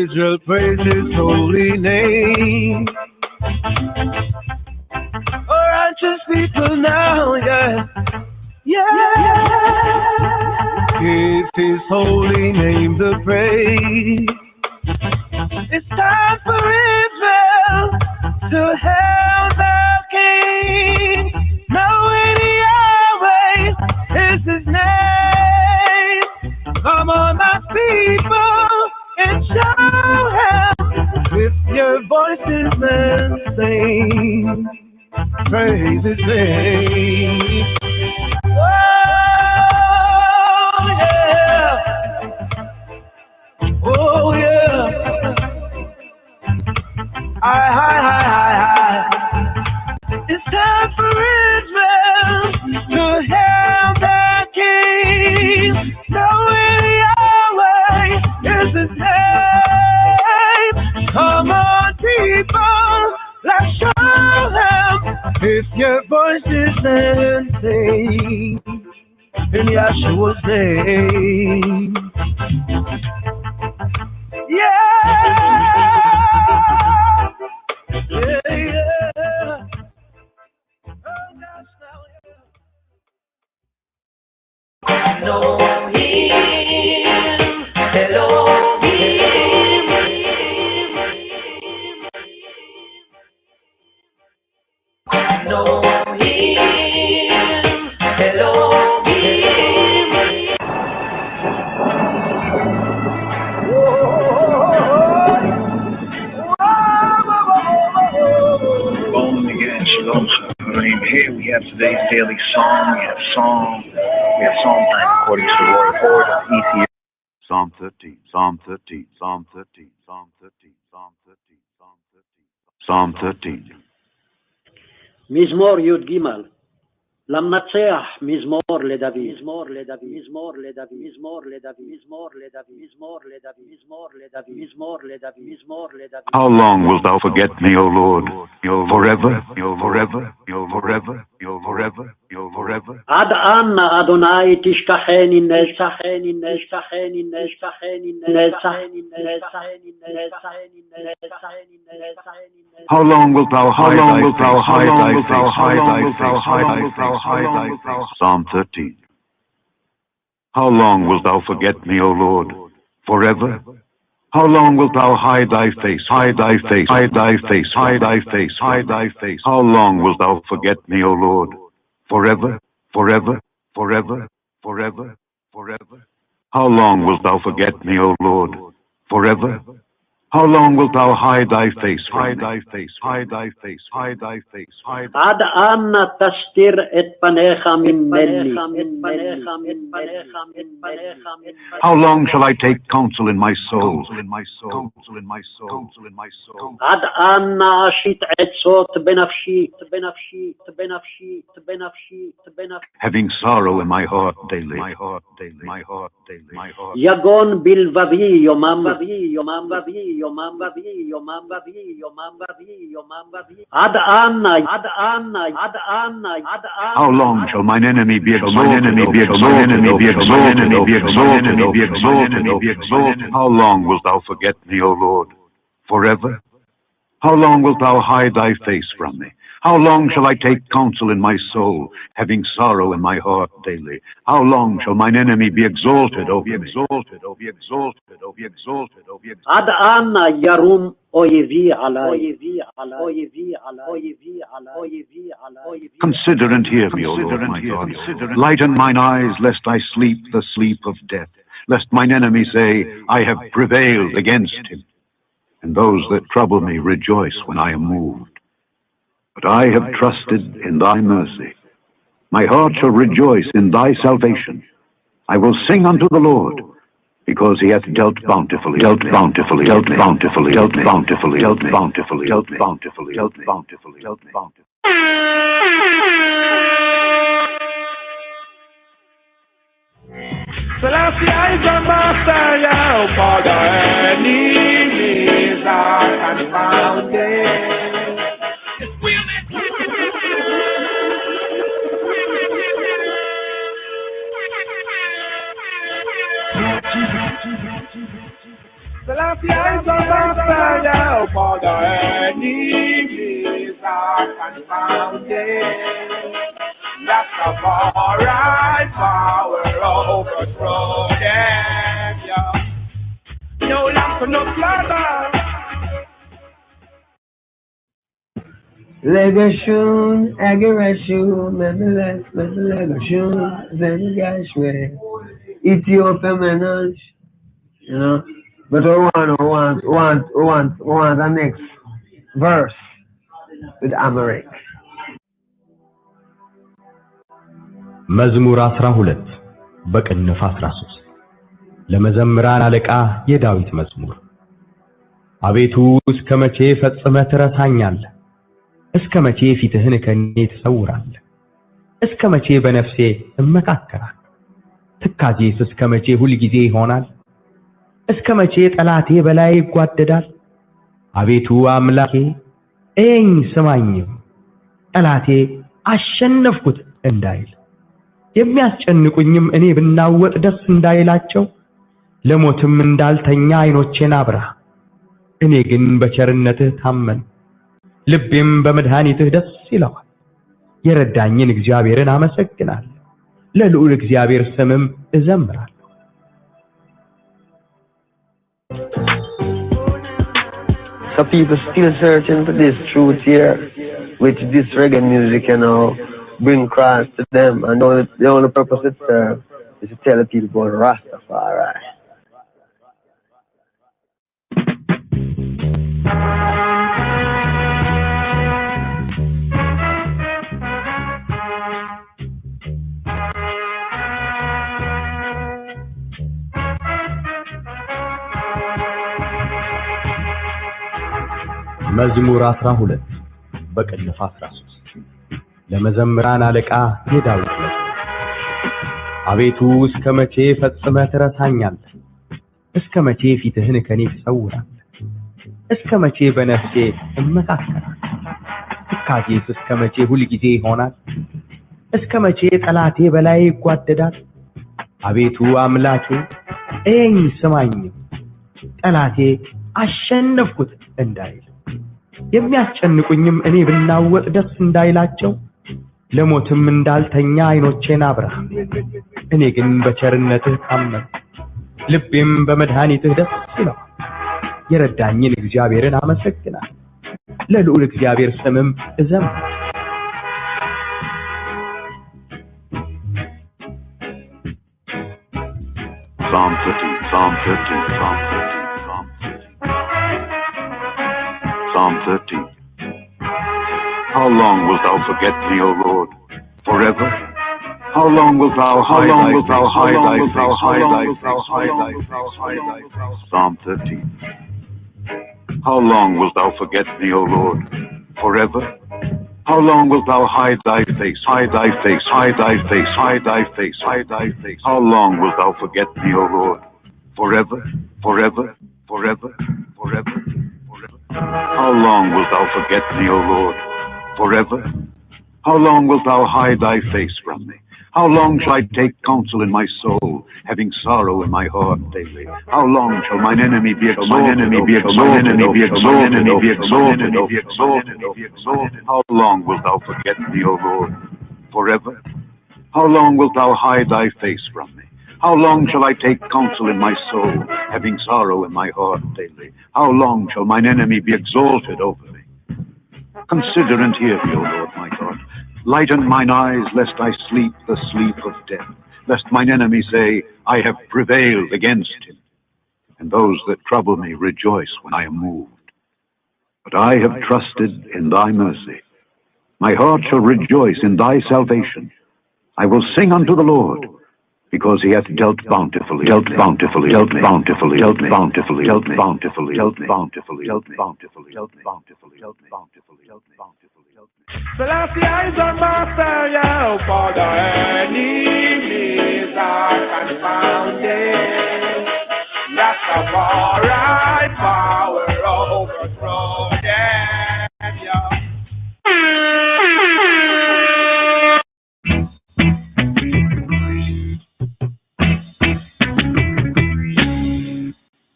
[SPEAKER 14] Israel, praise his holy name. Oh, righteous people now, yeah. Give his holy name the praise. It's time for Israel to hail the King. Knowing Yahweh is his name. Come on, my people, and show him with your voices and sing. Praise his name. Oh, yeah. Oh, yeah. It's time for Israel to hail the King. Knowing Yahweh is his name. Come on, people, let's show him. If your voices and sing in Yahshua's name.
[SPEAKER 3] Here we have today's daily psalm. We have psalm time according to the royal order of Ethiopia. Psalm 13, Psalm 13, Psalm 13, Psalm 13, Psalm 13, Psalm 13, Psalm 13.
[SPEAKER 17] מזמור י"ג למנצח מזמור לדוד מזמור לדוד מזמור לדוד מזמור לדוד מזמור לדוד מזמור לדוד מזמור לדוד מזמור לדוד מזמור לדוד.
[SPEAKER 3] How long wilt thou forget me, O Lord? Forever, forever, forever, forever, forever.
[SPEAKER 17] עד אנה אדוני תשכחני נשכחני נשכחני נשכחני נשכחני נשכחני נשכחני נשכחני נשכחני.
[SPEAKER 3] How long wilt thou hide thy face, hide thy face, hide thy face, hide thy face? Psalm 13. How long wilt thou forget me, O Lord? Forever? How long wilt thou hide thy face, hide thy face, hide thy face, hide thy face, hide thy face? How long wilt thou forget me, O Lord? Forever? Forever? Forever? Forever? Forever? How long wilt thou forget me, O Lord? Forever? How long wilt thou hide thy face, hide thy face, hide thy face, hide thy face, hide thy face?
[SPEAKER 17] עד אנה תסתיר את פניך ממני.
[SPEAKER 3] How long shall I take counsel in my soul?
[SPEAKER 17] עד אנה אשית עצות בנפשי, בנפשי, בנפשי, בנפשי, בנפשי.
[SPEAKER 3] Having sorrow in my heart daily, my heart daily, my heart daily, my heart.
[SPEAKER 17] יגון בלבבי יומם רבי, יומם רבי, יומם רבי, יומם רבי, יומם רבי, יומם רבי. עד אנה, עד אנה, עד אנה, עד אנה.
[SPEAKER 3] How long shall mine enemy be exalted? Mine enemy be exalted, enemy be exalted, enemy be exalted, enemy be exalted, enemy be exalted. How long wilt thou forget me, O Lord? Forever? How long wilt thou hide thy face from me? How long shall I take counsel in my soul, having sorrow in my heart daily? How long shall mine enemy be exalted, O be exalted, O be exalted, O be exalted, O be exalted?
[SPEAKER 17] עד אנה ירום אויבי עלי, אויבי עלי, אויבי עלי, אויבי עלי, אויבי עלי.
[SPEAKER 3] Consider and hear me, O Lord my God. Lighten mine eyes, lest I sleep the sleep of death, lest mine enemy say, I have prevailed against him. And those that trouble me rejoice when I am moved. But I have trusted in thy mercy. My heart shall rejoice in thy salvation. I will sing unto the Lord, because he hath dealt bountifully, dealt bountifully, dealt bountifully, dealt bountifully, dealt bountifully, dealt bountifully, dealt bountifully, dealt bountifully.
[SPEAKER 14] Selassie, I am master, yeah, Father, enemies are confounded. Selassie, I am
[SPEAKER 12] confounded. Rastafari power overthrow them, yeah. No lamp for no slaughter.
[SPEAKER 14] Legation, aggression, legation, then Ethiopia manage, you know. But we want the next verse with Amharic.
[SPEAKER 20] መዝሙር 12 በቅንፍ 13 ለመዘምራን አለቃ የዳዊት መዝሙር። አቤቱ እስከ መቼ ፈጽመህ ትረሳኛለህ? እስከ መቼ ፊትህን ከኔ ትሰውራለህ? እስከ መቼ በነፍሴ እመካከራለሁ? ትካዜስ እስከ መቼ ሁል ጊዜ ይሆናል? እስከ መቼ ጠላቴ በላይ ይጓደዳል? አቤቱ አምላኬ እየኝ ስማኝም፣ ጠላቴ አሸነፍኩት እንዳይል፣ የሚያስጨንቁኝም እኔ ብናወጥ ደስ እንዳይላቸው፣ ለሞትም እንዳልተኛ ዓይኖቼን አብራ። እኔ ግን በቸርነትህ ታመን፣ ልቤም በመድኃኒትህ ደስ ይለዋል። የረዳኝን እግዚአብሔርን አመሰግናለሁ፣ ለልዑል እግዚአብሔር ስምም እዘምራለሁ።
[SPEAKER 14] So people still searching for this truth here, which this reggae music, you know, bring Christ to them. And the only purpose it serves is to tell the people about Rastafari.
[SPEAKER 20] መዝሙር 12 በቅንፍ 13 ለመዘምራን አለቃ የዳዊት መዝሙር። አቤቱ እስከ መቼ ፈጽመህ ትረሳኛለህ? እስከ መቼ ፊትህን ከኔ ትሰውራለህ? እስከ መቼ በነፍሴ እመካከራለሁ? ትካዜስ እስከ መቼ ሁል ጊዜ ይሆናል? እስከ መቼ ጠላቴ በላይ ይጓደዳል? አቤቱ አምላኬ እየኝ ስማኝም፣ ጠላቴ አሸነፍኩት እንዳይል፣ የሚያስጨንቁኝም እኔ ብናወጥ ደስ እንዳይላቸው፣ ለሞትም እንዳልተኛ ዓይኖቼን አብራ። እኔ ግን በቸርነትህ ታመንኩ፣ ልቤም በመድኃኒትህ ደስ ይለዋል። የረዳኝን እግዚአብሔርን አመሰግናለሁ፣ ለልዑል እግዚአብሔር ስምም እዘምራለሁ።
[SPEAKER 3] Psalm 50, Psalm 50, Psalm 50, Psalm 50. How long wilt thou forget me, O Lord? Forever? How long wilt thou hide thy face? Psalm 50. How long wilt thou forget me, O Lord? Forever? How long wilt thou hide thy face? Hide thy face, hide thy face, hide thy face, hide thy face. How long wilt thou forget me, O Lord? Forever, forever, forever, forever, forever. How long wilt thou forget me, O Lord? Forever? How long wilt thou hide thy face from me? How long shall I take counsel in my soul, having sorrow in my heart daily? How long shall mine enemy be exalted? How long wilt thou forget me, O Lord? Forever? How long wilt thou hide thy face from me? How long shall I take counsel in my soul, having sorrow in my heart daily? How long shall mine enemy be exalted over me? Consider and hear me, O Lord my God. Lighten mine eyes, lest I sleep the sleep of death, lest mine enemy say, I have prevailed against him. And those that trouble me rejoice when I am moved. But I have trusted in thy mercy. My heart shall rejoice in thy salvation. I will sing unto the Lord, because he hath dealt bountifully, dealt bountifully, dealt bountifully, dealt bountifully, dealt bountifully, dealt bountifully, dealt bountifully, dealt bountifully, dealt bountifully, dealt bountifully, dealt bountifully.
[SPEAKER 12] Selassie eyes on master, yeah, for the enemies are confounded. Rastafari power overthrow them, yeah.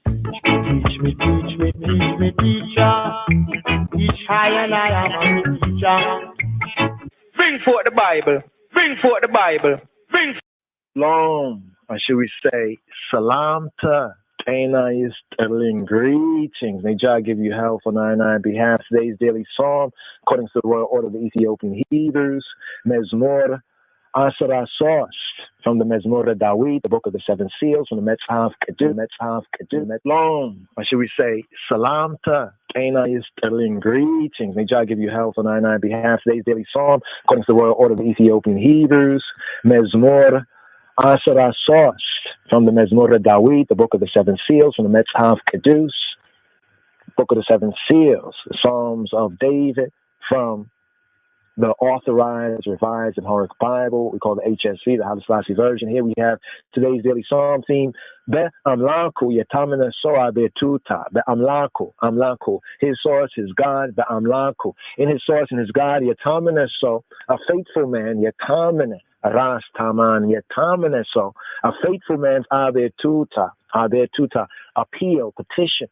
[SPEAKER 14] Teach me, teacher. Teach I and I am
[SPEAKER 5] Bring forth the Bible. Bring forth the Bible. Bring long, or should we say, salamta. Tana is sterling greetings. May Jah give you health on our behalf. Today's daily psalm, according to the royal order of the Ethiopian Hebrews, Mezmor Asara Sost, from the Mezmor Dawid, the book of the seven seals, from the Metzhav Kedu, long, or should we say, salamta. Tana is sterling greetings. May Jah give you health on our behalf. Today's daily psalm, according to the royal order of the Ethiopian Hebrews, Mezmor Asara Sost, from the Mezmor Dawid, the book of the seven seals, from the Metzhav Kedus, book of the seven seals, the Psalms of David, from the authorized, revised, and Horric Bible, we call the HSV, the Haile Selassie version. Here we have today's daily psalm theme, Be Amlaku Yatamina Soa Betuta, Be Amlaku. His source is God, Be Amlaku. In his source and his God, Yatamina So, a faithful man, Yatamina. Ras Taman Yetameneso, a faithful man's Abetuta, appeal, petition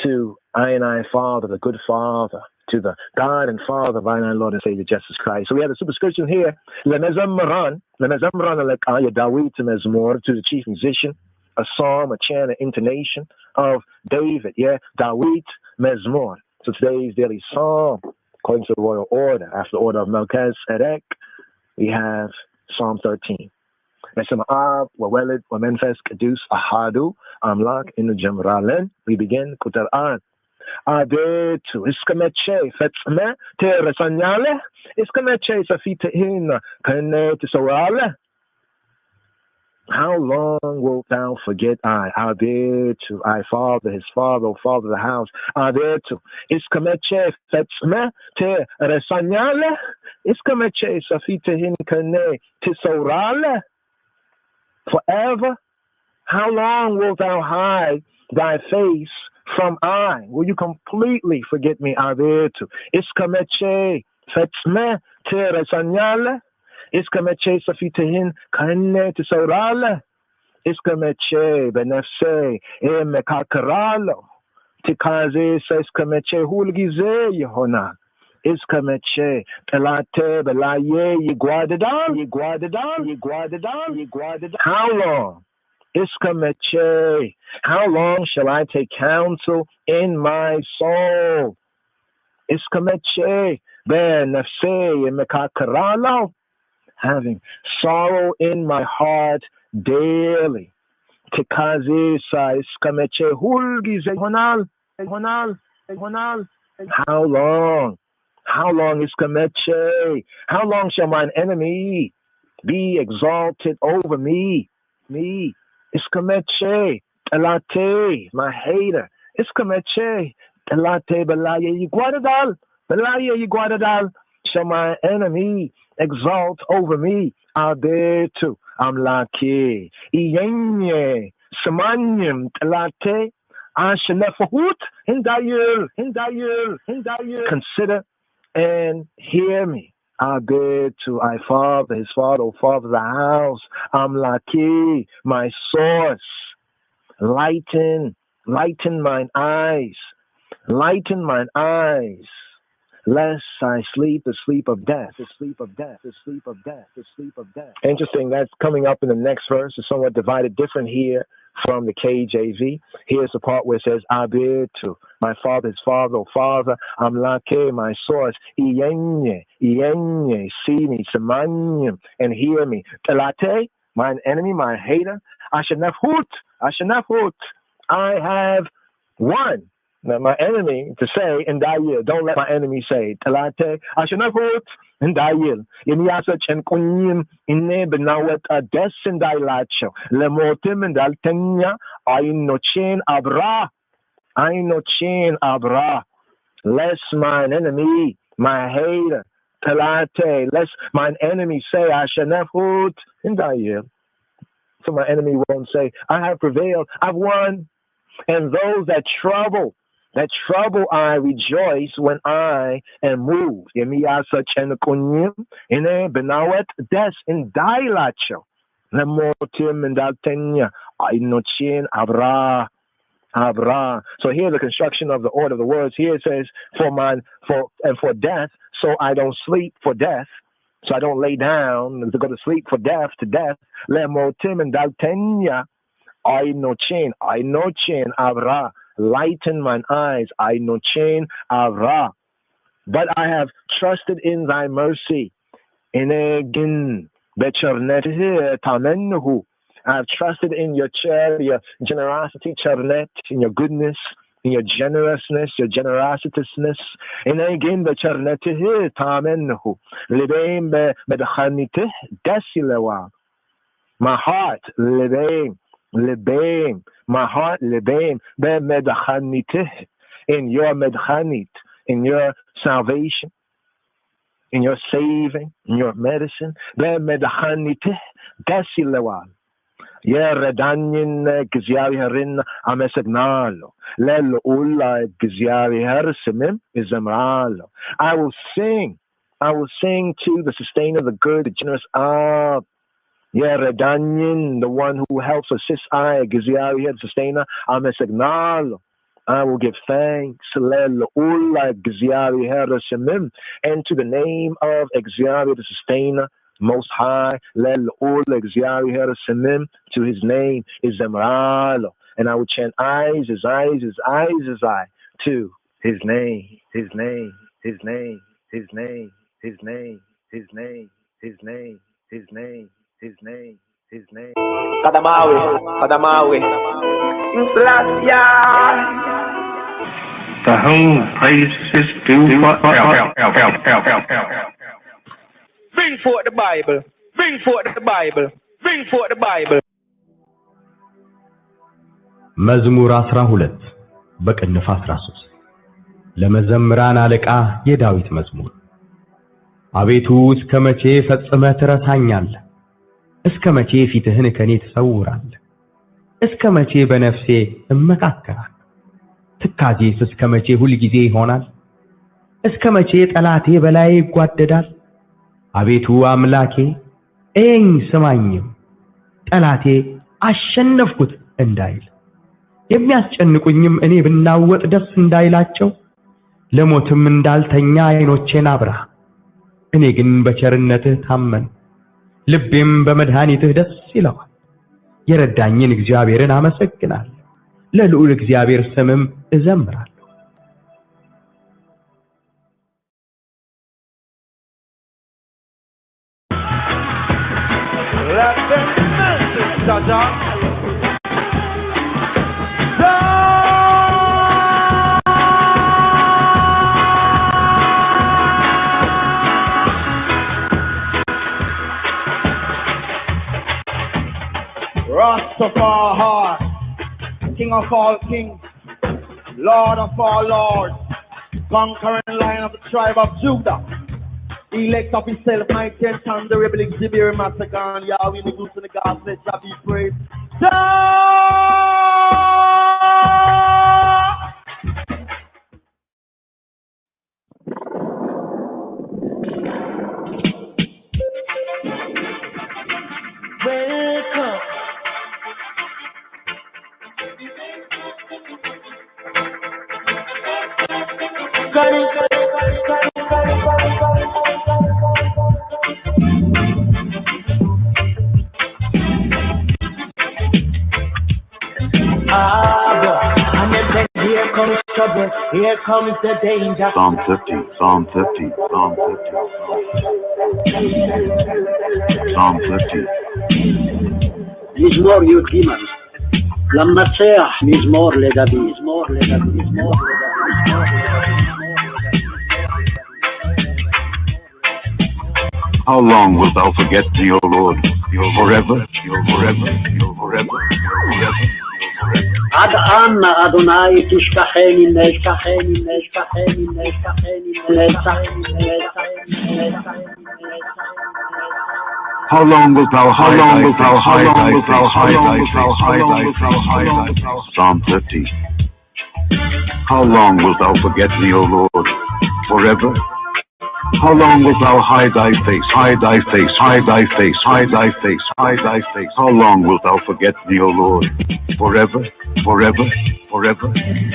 [SPEAKER 5] to I Father, the good Father, to the God and Father of our Lord and Savior Jesus Christ. So we have the superscription here, Lemezamran Alekaya Dawid to Mezmor, to the chief musician, a psalm, a chant, an intonation of David, Dawid Mezmor. So today's daily psalm, according to the royal order, after the order of Melchizedek, we have Psalm 13. Mesama'ab, Wawelid, Wamenfes, Kedus, Ahadu, Amlak, in the Jemralen. We begin Kutar'an. Adetu, Iskameche, Fetzme, Teresanyale, Iskameche, Safita in, Kane, Tisawale. How long wilt thou forget Adetu, I Father, his Father, O Father of the house. Adetu, Iskameche, Fetzme, Teresanyale, Iskameche, Safita in, Kane, Tisawale. Forever? How long wilt thou hide thy face from I? Will you completely forget me? Adetu. Iskameche fetzme teresanyale. Iskameche safitehin kane tisaurale. Iskameche benefse emekakaralo. Tikaze sa iskameche hulgize yehona. Iskameche pelate belaye yiguadadan. How long? Iskameche, how long shall I take counsel in my soul? Iskameche benefse mekakaralo, having sorrow in my heart daily. Tikaze sa iskameche hulgize honal. How long? How long is Kameche? How long shall mine enemy be exalted over me? Iskameche, Elate, my hater. Iskameche, Elate, Belaye Yiguadadal. Shall my enemy exalt over me? Adetu, Amlake, Iyenye, Samanyim, Elate, Ashanefahut, Hindayil. Consider and hear me. Adetu, I Father, his Father, O Father of the house. Amlaki, my source. Lighten mine eyes. Lest I sleep the sleep of death. Interesting, that's coming up in the next verse. It's somewhat divided different here from the KJV. Here's the part where it says, Abitu, my Father, his Father, O Father, Amlake, my source, Iyenye, see me, Samanyim, and hear me. Telate, mine enemy, my hater, Ashanefhut, I have won. Now, my enemy to say in Dayil, don't let my enemy say, Telate, Ashanefhut, in Dayil, Yeniasa Chen Kunyim, Inne Benawet Ades in Dailacho, Lemotim and Daltenya, Ainochin Abra, lest mine enemy, my hater, Telate, lest mine enemy say, Ashanefhut, in Dayil. So my enemy won't say, I have prevailed, I've won. And those that trouble I rejoice when I am moved. Yemiyasa chenukunyim ine benawet des in dailacho. Lemotim and daltenya ainochin abra.
[SPEAKER 2] Abra. So here the construction of the order of the words. Here it says, for death, so I don't sleep for death. So I don't lay down to go to sleep for death to death. Le motim and daltenya. I no chain, Abra. Lighten mine eyes, I no chain, Abra. But I have trusted in thy mercy. Inegin becharnet tamenhu. I have trusted in your charity, your generosity, charnet, in your goodness, in your generousness, your generositousness. Inegin becharnet tamenhu. Libeim bedchanite desilewa. My heart, libeim. My heart, lebeim, medchanite, in your medchanit, in your salvation, in your saving, in your medicine, medchanite, desilewa. Redanyin gziari herin amesignalo, lel ulla gziari hersimim izemralo. I will sing to the sustainer, the good, the generous of. Redanyin, the one who helps assist I, Giziari, the sustainer, Amesignal. I will give thanks, Lel-Ula Giziari Herasimim, and to the name of Giziari, the sustainer, Most High, Lel-Ula Giziari Herasimim, to his name is Zemralo. And I will chant eyes as eyes as eyes as I, to his name, his name, his name, his name, his name, his name, his name, his name. His name, his name.
[SPEAKER 5] Kadamawi.
[SPEAKER 11] The whole place is due for help.
[SPEAKER 5] Bring forth the Bible. Bring forth the Bible. Bring forth the Bible.
[SPEAKER 20] መዝሙር 12 በቅንፍ 13 ለመዘምራን አለቃ የዳዊት መዝሙር። አቤቱ እስከ መቼ ፈጽመህ ትረሳኛለህ? እስከ መቼ ፊትህን ከኔ ትሰውራለህ? እስከ መቼ በነፍሴ እመካከራለሁ? ትካዜስ እስከ መቼ ሁል ጊዜ ይሆናል? እስከ መቼ ጠላቴ በላይ ይጓደዳል? አቤቱ አምላኬ እየኝ ስማኝም፣ ጠላቴ አሸነፍኩት እንዳይል፣ የሚያስጨንቁኝም እኔ ብናወጥ ደስ እንዳይላቸው፣ ለሞትም እንዳልተኛ ዓይኖቼን አብራ። እኔ ግን በቸርነትህ ታመን፣ ልቤም በመድኃኒትህ ደስ ይለዋል። የረዳኝን እግዚአብሔርን አመሰግናለሁ፣ ለልዑል እግዚአብሔር ስምም እዘምራለሁ።
[SPEAKER 12] Rastafari, King of all kings, Lord of all lords, conquering Lion of the tribe of Judah, elect of himself, mighty and thunder, rebel exhibit, massacre, Yahweh, the goose and the God, let shall be praised.
[SPEAKER 5] Welcome. And then here comes trouble, here comes the danger.
[SPEAKER 3] Psalm 50, Psalm 50, Psalm 50. Psalm 50.
[SPEAKER 17] מזמור י"ג למנצח, מזמור לדוד, מזמור לדוד, מזמור לדוד.
[SPEAKER 3] How long wilt thou forget me, O Lord? Forever, forever, forever, forever.
[SPEAKER 17] עד אנה אדוני תשכחני, נשכחני, נשכחני, נשכחני, נשכחני.
[SPEAKER 3] How long wilt thou hide thy face? Psalm 50. How long wilt thou forget me, O Lord? Forever? How long wilt thou hide thy face, hide thy face, hide thy face, hide thy face, hide thy face? How long wilt thou forget me, O Lord? Forever, forever, forever,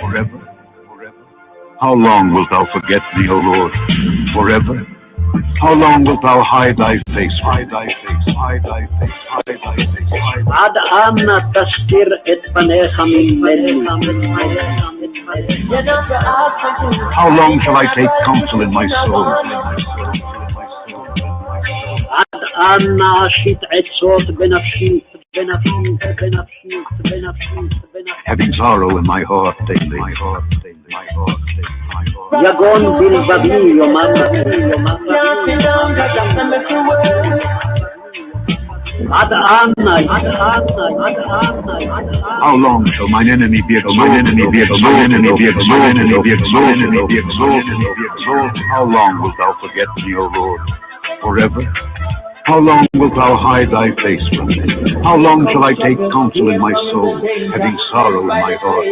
[SPEAKER 3] forever, forever. How long wilt thou forget me, O Lord? Forever. How long wilt thou hide thy face? Hide thy face, hide thy face, hide thy face, hide thy face.
[SPEAKER 17] עד אנה תסתיר את פניך ממני?
[SPEAKER 3] How long shall I take counsel in my soul?
[SPEAKER 17] עד אנה אשית עצות בנפשי, בנפשי, בנפשי, בנפשי,
[SPEAKER 3] Having sorrow in my heart daily, my heart daily, my heart daily, my heart.
[SPEAKER 17] יגון בלבבי יומם, עד אנה, עד אנה, עד אנה.
[SPEAKER 3] How long shall mine enemy be exalted? Mine enemy be exalted, mine enemy be exalted, mine enemy be exalted, mine enemy be exalted, be exalted. How long wilt thou forget me, O Lord? Forever? How long wilt thou hide thy face from me? How long shall I take counsel in my soul, having sorrow in my heart?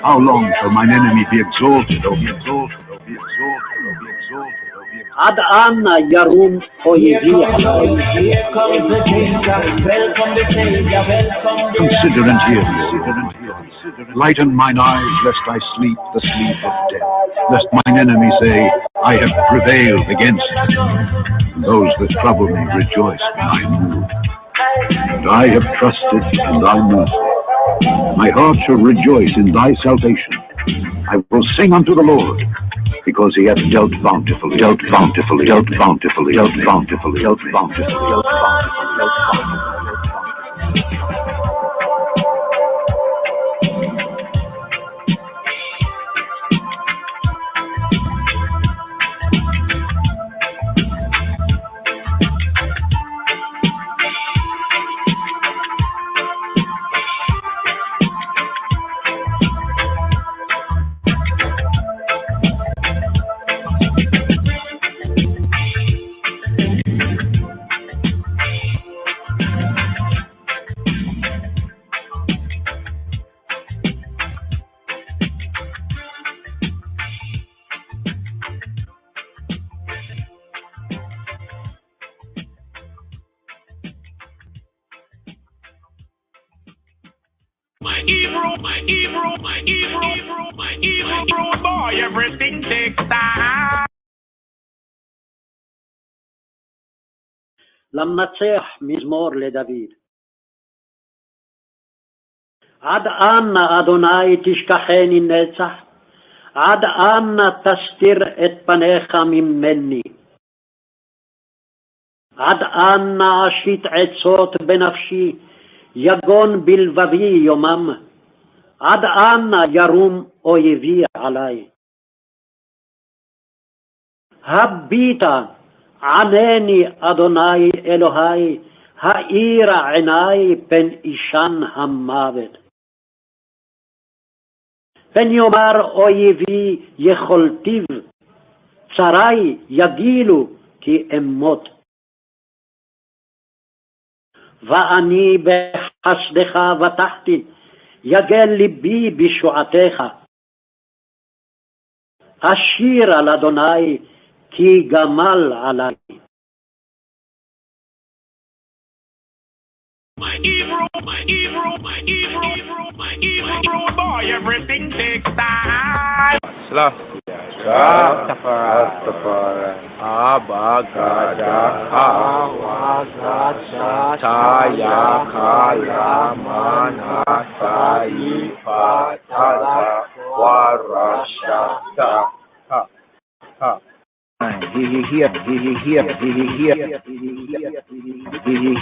[SPEAKER 3] How long shall mine enemy be exalted, O be exalted, O be exalted, O be exalted?
[SPEAKER 17] עד אנה ירום אויבי עלי?
[SPEAKER 3] Consider and hear me. Lighten mine eyes, lest I sleep the sleep of death, lest mine enemy say, I have prevailed against them. Those that trouble me rejoice when I move. And I have trusted and I move. My heart shall rejoice in thy salvation. I will sing unto the Lord, because he hath dealt bountifully, dealt bountifully, dealt bountifully, dealt bountifully, dealt bountifully, dealt bountifully, dealt bountifully.
[SPEAKER 12] Boy, everything takes time.
[SPEAKER 17] למנצח מזמור לדוד. עד אנה אדוני תשכחני נצח? עד אנה תסתיר את פניך ממני? עד אנה אשית עצות בנפשי, יגון בלבבי יומם? עד אנה ירום אויבי עלי? הביטה ענני אדוני אלוהי, האירה עיני פן אישן המוות. פן יאמר אויבי יכולתיו, צרי יגילו כי אמות. ואני בחסדך בטחתי, יגל ליבי בשועתך. אשיר על אדוני כי גמל עלי.
[SPEAKER 12] My evil boy, everything takes time.
[SPEAKER 2] Rastafari, Abagada, Awagada, Taya, Kaya, Mana, Sai, Patala, Warashata.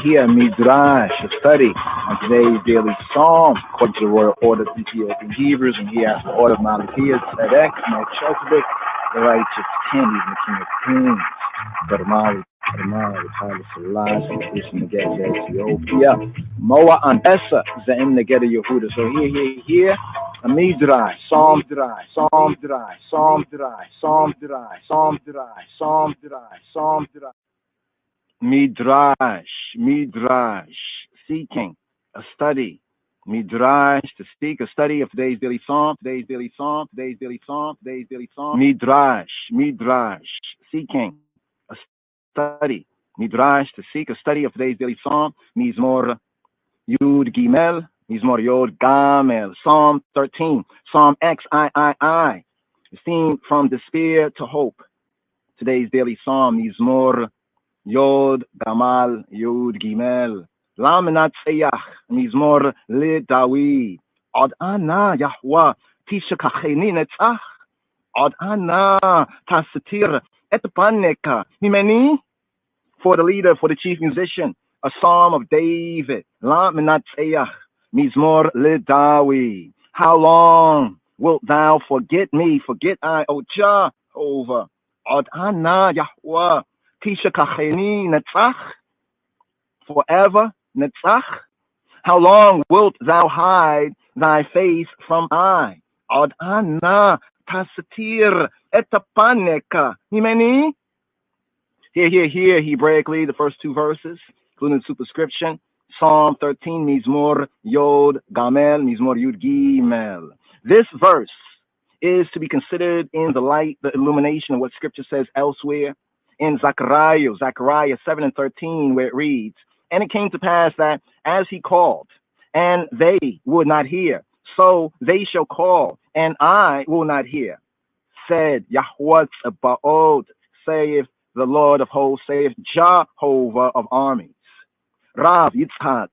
[SPEAKER 2] Here, Midrash, a study on today's daily psalm, according to the royal order of Ethiopian Hebrews, and he has the order of Malachias, Tzedek, Melchizedek, the righteous king, he's the king of kings, Barmali, Haile Selassie, Krishna Neged Ethiopia, Moa and Essa, Zaim Neged Yehuda. So here, a Midrash, Psalm Dry, Psalm Dry, Psalm Dry, Psalm Dry, Psalm Dry, Psalm Dry, Psalm Dry. Midrash, seeking, a study. Midrash, to seek, a study of today's daily psalm, today's daily psalm, today's daily psalm, today's daily psalm. Midrash, seeking, a study. Midrash, to seek, a study of today's daily psalm. Mizmor, Yud Gimel, Mizmor Yod Gamel. Psalm 13. Psalm XIII. The theme from despair to hope. Today's daily psalm, Mizmor Yod Gamal Yod Gimel. Lam Natseyach. Mizmor Le David. Od Ana Yahweh Tishakacheni Netzach. Od Ana Tasatir Et Paneka. Mimeni. For the leader, for the chief musician, a psalm of David. Lam Natseyach. Mizmor Le David. How long wilt thou forget me? Forget I, O Jehovah. Od Ana Yahweh Tishakacheni Netzach. Forever Netzach. How long wilt thou hide thy face from I? Od Ana Tasatir Etapaneka. Himeni. Here, Hebraically, the first two verses, including the superscription. Psalm 13, Mizmor Yod Gamel, Mizmor Yud Gimel. This verse is to be considered in the light, the illumination of what Scripture says elsewhere in Zechariah 7 and 13, where it reads, and it came to pass that as he called, and they would not hear, so they shall call, and I will not hear. Said Yahweh Baod, saith the Lord of hosts, saith Jehovah of armies. Rav Yitzhak,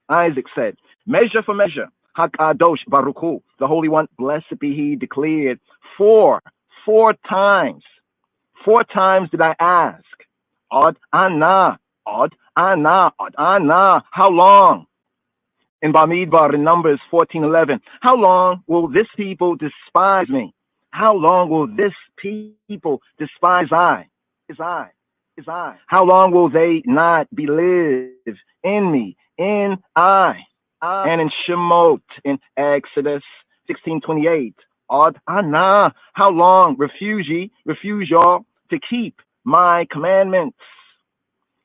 [SPEAKER 2] Isaac said, measure for measure, Hakadosh Baruch Hu, the Holy One, blessed be he, declared four times. 4 times did I ask, Od Ana, Od Ana, Od Ana, how long? In Bamidbar, in Numbers 14:11, how long will this people despise me? How long will this people despise I? Is I. How long will they not believe in me, in I? And in Shemot, in Exodus 16:28, Od Ana, how long refuse y'all to keep my commandments?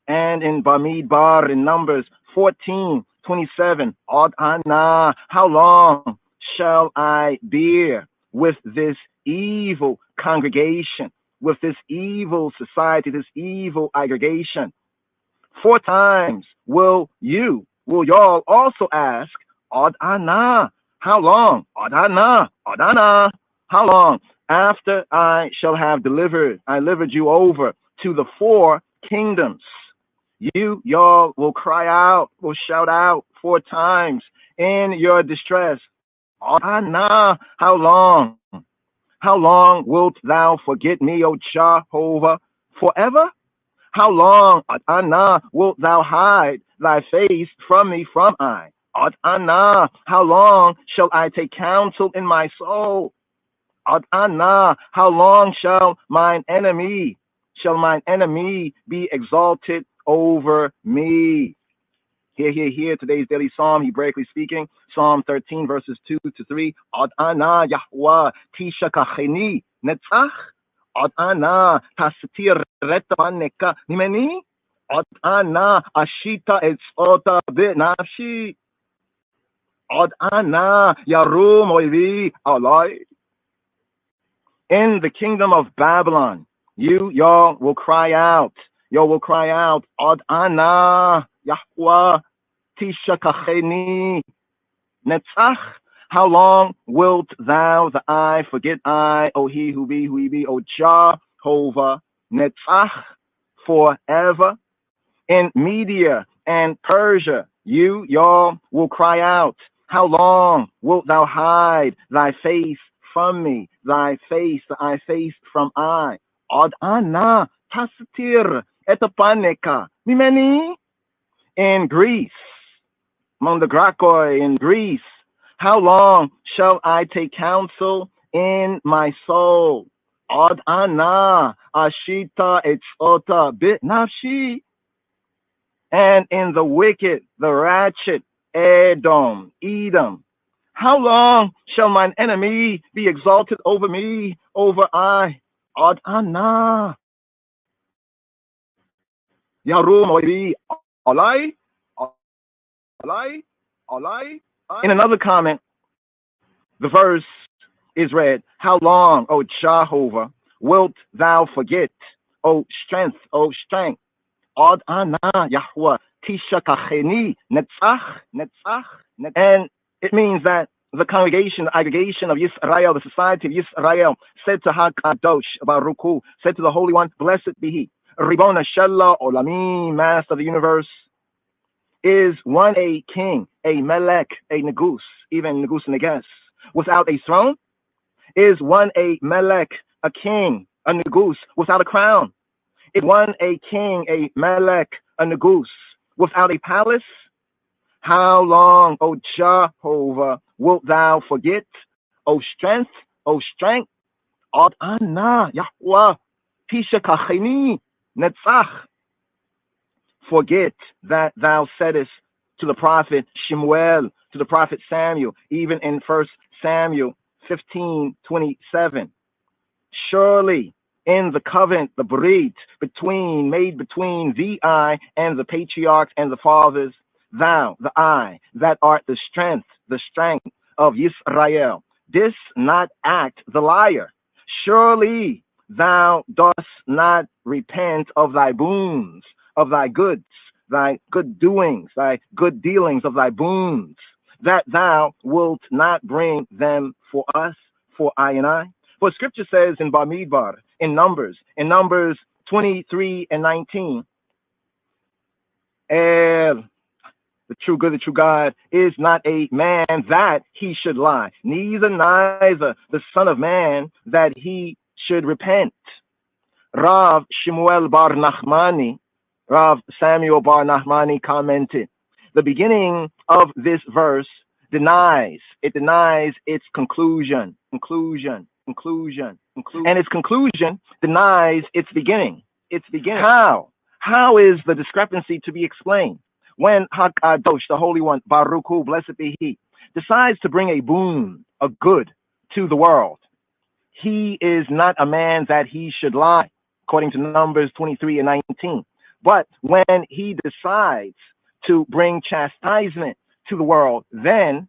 [SPEAKER 2] And in Bamidbar, in Numbers 14:27, Od Ana, how long shall I bear with this evil congregation, with this evil society, this evil aggregation? 4 times will y'all also ask, Od Ana, how long? Od Ana, Od Ana, how long? After I shall have delivered you over to the 4 kingdoms. Y'all will cry out, will shout out 4 times in your distress. Od Ana, how long? How long wilt thou forget me, O Jehovah? Forever? How long, Od Ana, wilt thou hide thy face from me, from I? Od Ana, how long shall I take counsel in my soul? Od Ana, how long shall mine enemy be exalted over me? Here, today's daily psalm, Hebraically speaking, Psalm 13, verses 2 to 3. Od Ana Yahweh Tishakacheni Netzach. Od Ana Tasatir Retapaneka Nimeni. Od Ana Ashita Etzota Benafshi. Od Ana Yarum Oivi Alai. In the kingdom of Babylon, y'all will cry out. Od Ana Yahweh Tishakacheni Netzach. How long wilt thou, the I, forget I, O he who be, O Jehovah, Netzach, forever? In Media and Persia, y'all will cry out. How long wilt thou hide thy face from me, thy face from I? Od Ana Tasatir Etapaneka Mimeni. In Greece, Mondagrakoi in Greece, how long shall I take counsel in my soul? Od Ana Ashita Etzota Bit Nafshi. And in the wicked, the ratchet, Edom, how long shall mine enemy be exalted over me, over I? Od Ana Yarum Oibi Olai. In another comment, the verse is read, how long, O Jehovah, wilt thou forget, O strength, Od Ana Yahweh Tishakacheni Netzach. And it means that the congregation, the aggregation of Yisrael, the society of Yisrael, said to HaKadosh Baruch, said to the Holy One, blessed be He, Ribona Shella Olamim, Master of the universe, is one a king, a melech, a negus, even negus neges, without a throne? Is one a melech, a king, a negus, without a crown? Is one a king, a melech, a negus, without a palace? How long, O Jehovah, wilt thou forget? O strength, Ad Anna, Yahweh, Pisha Kacheni, Netzach. Forget that thou saidest to the prophet Shemuel, to the prophet Samuel, even in 1 Samuel 15:27. Surely in the covenant, the brit, made between the I and the patriarchs and the fathers, thou, the I, that art the strength of Yisrael, didst not act the liar. Surely thou dost not repent of thy boons, of thy goods, thy good doings, thy good dealings, of thy boons, that thou wilt not bring them for us, for I and I. For scripture says in Bamidbar, in Numbers 23 and 19, the true good, the true God, is not a man that he should lie, neither the son of man that he should repent. Rav Shemuel Bar Nachmani, Rav Samuel Bar Nachmani commented, the beginning of this verse denies its conclusion. And its conclusion denies its beginning. How is the discrepancy to be explained? When HaKadosh, the Holy One, Baruch Hu, blessed be He, decides to bring a boon, a good, to the world, he is not a man that he should lie, according to Numbers 23 and 19. But when he decides to bring chastisement to the world, then,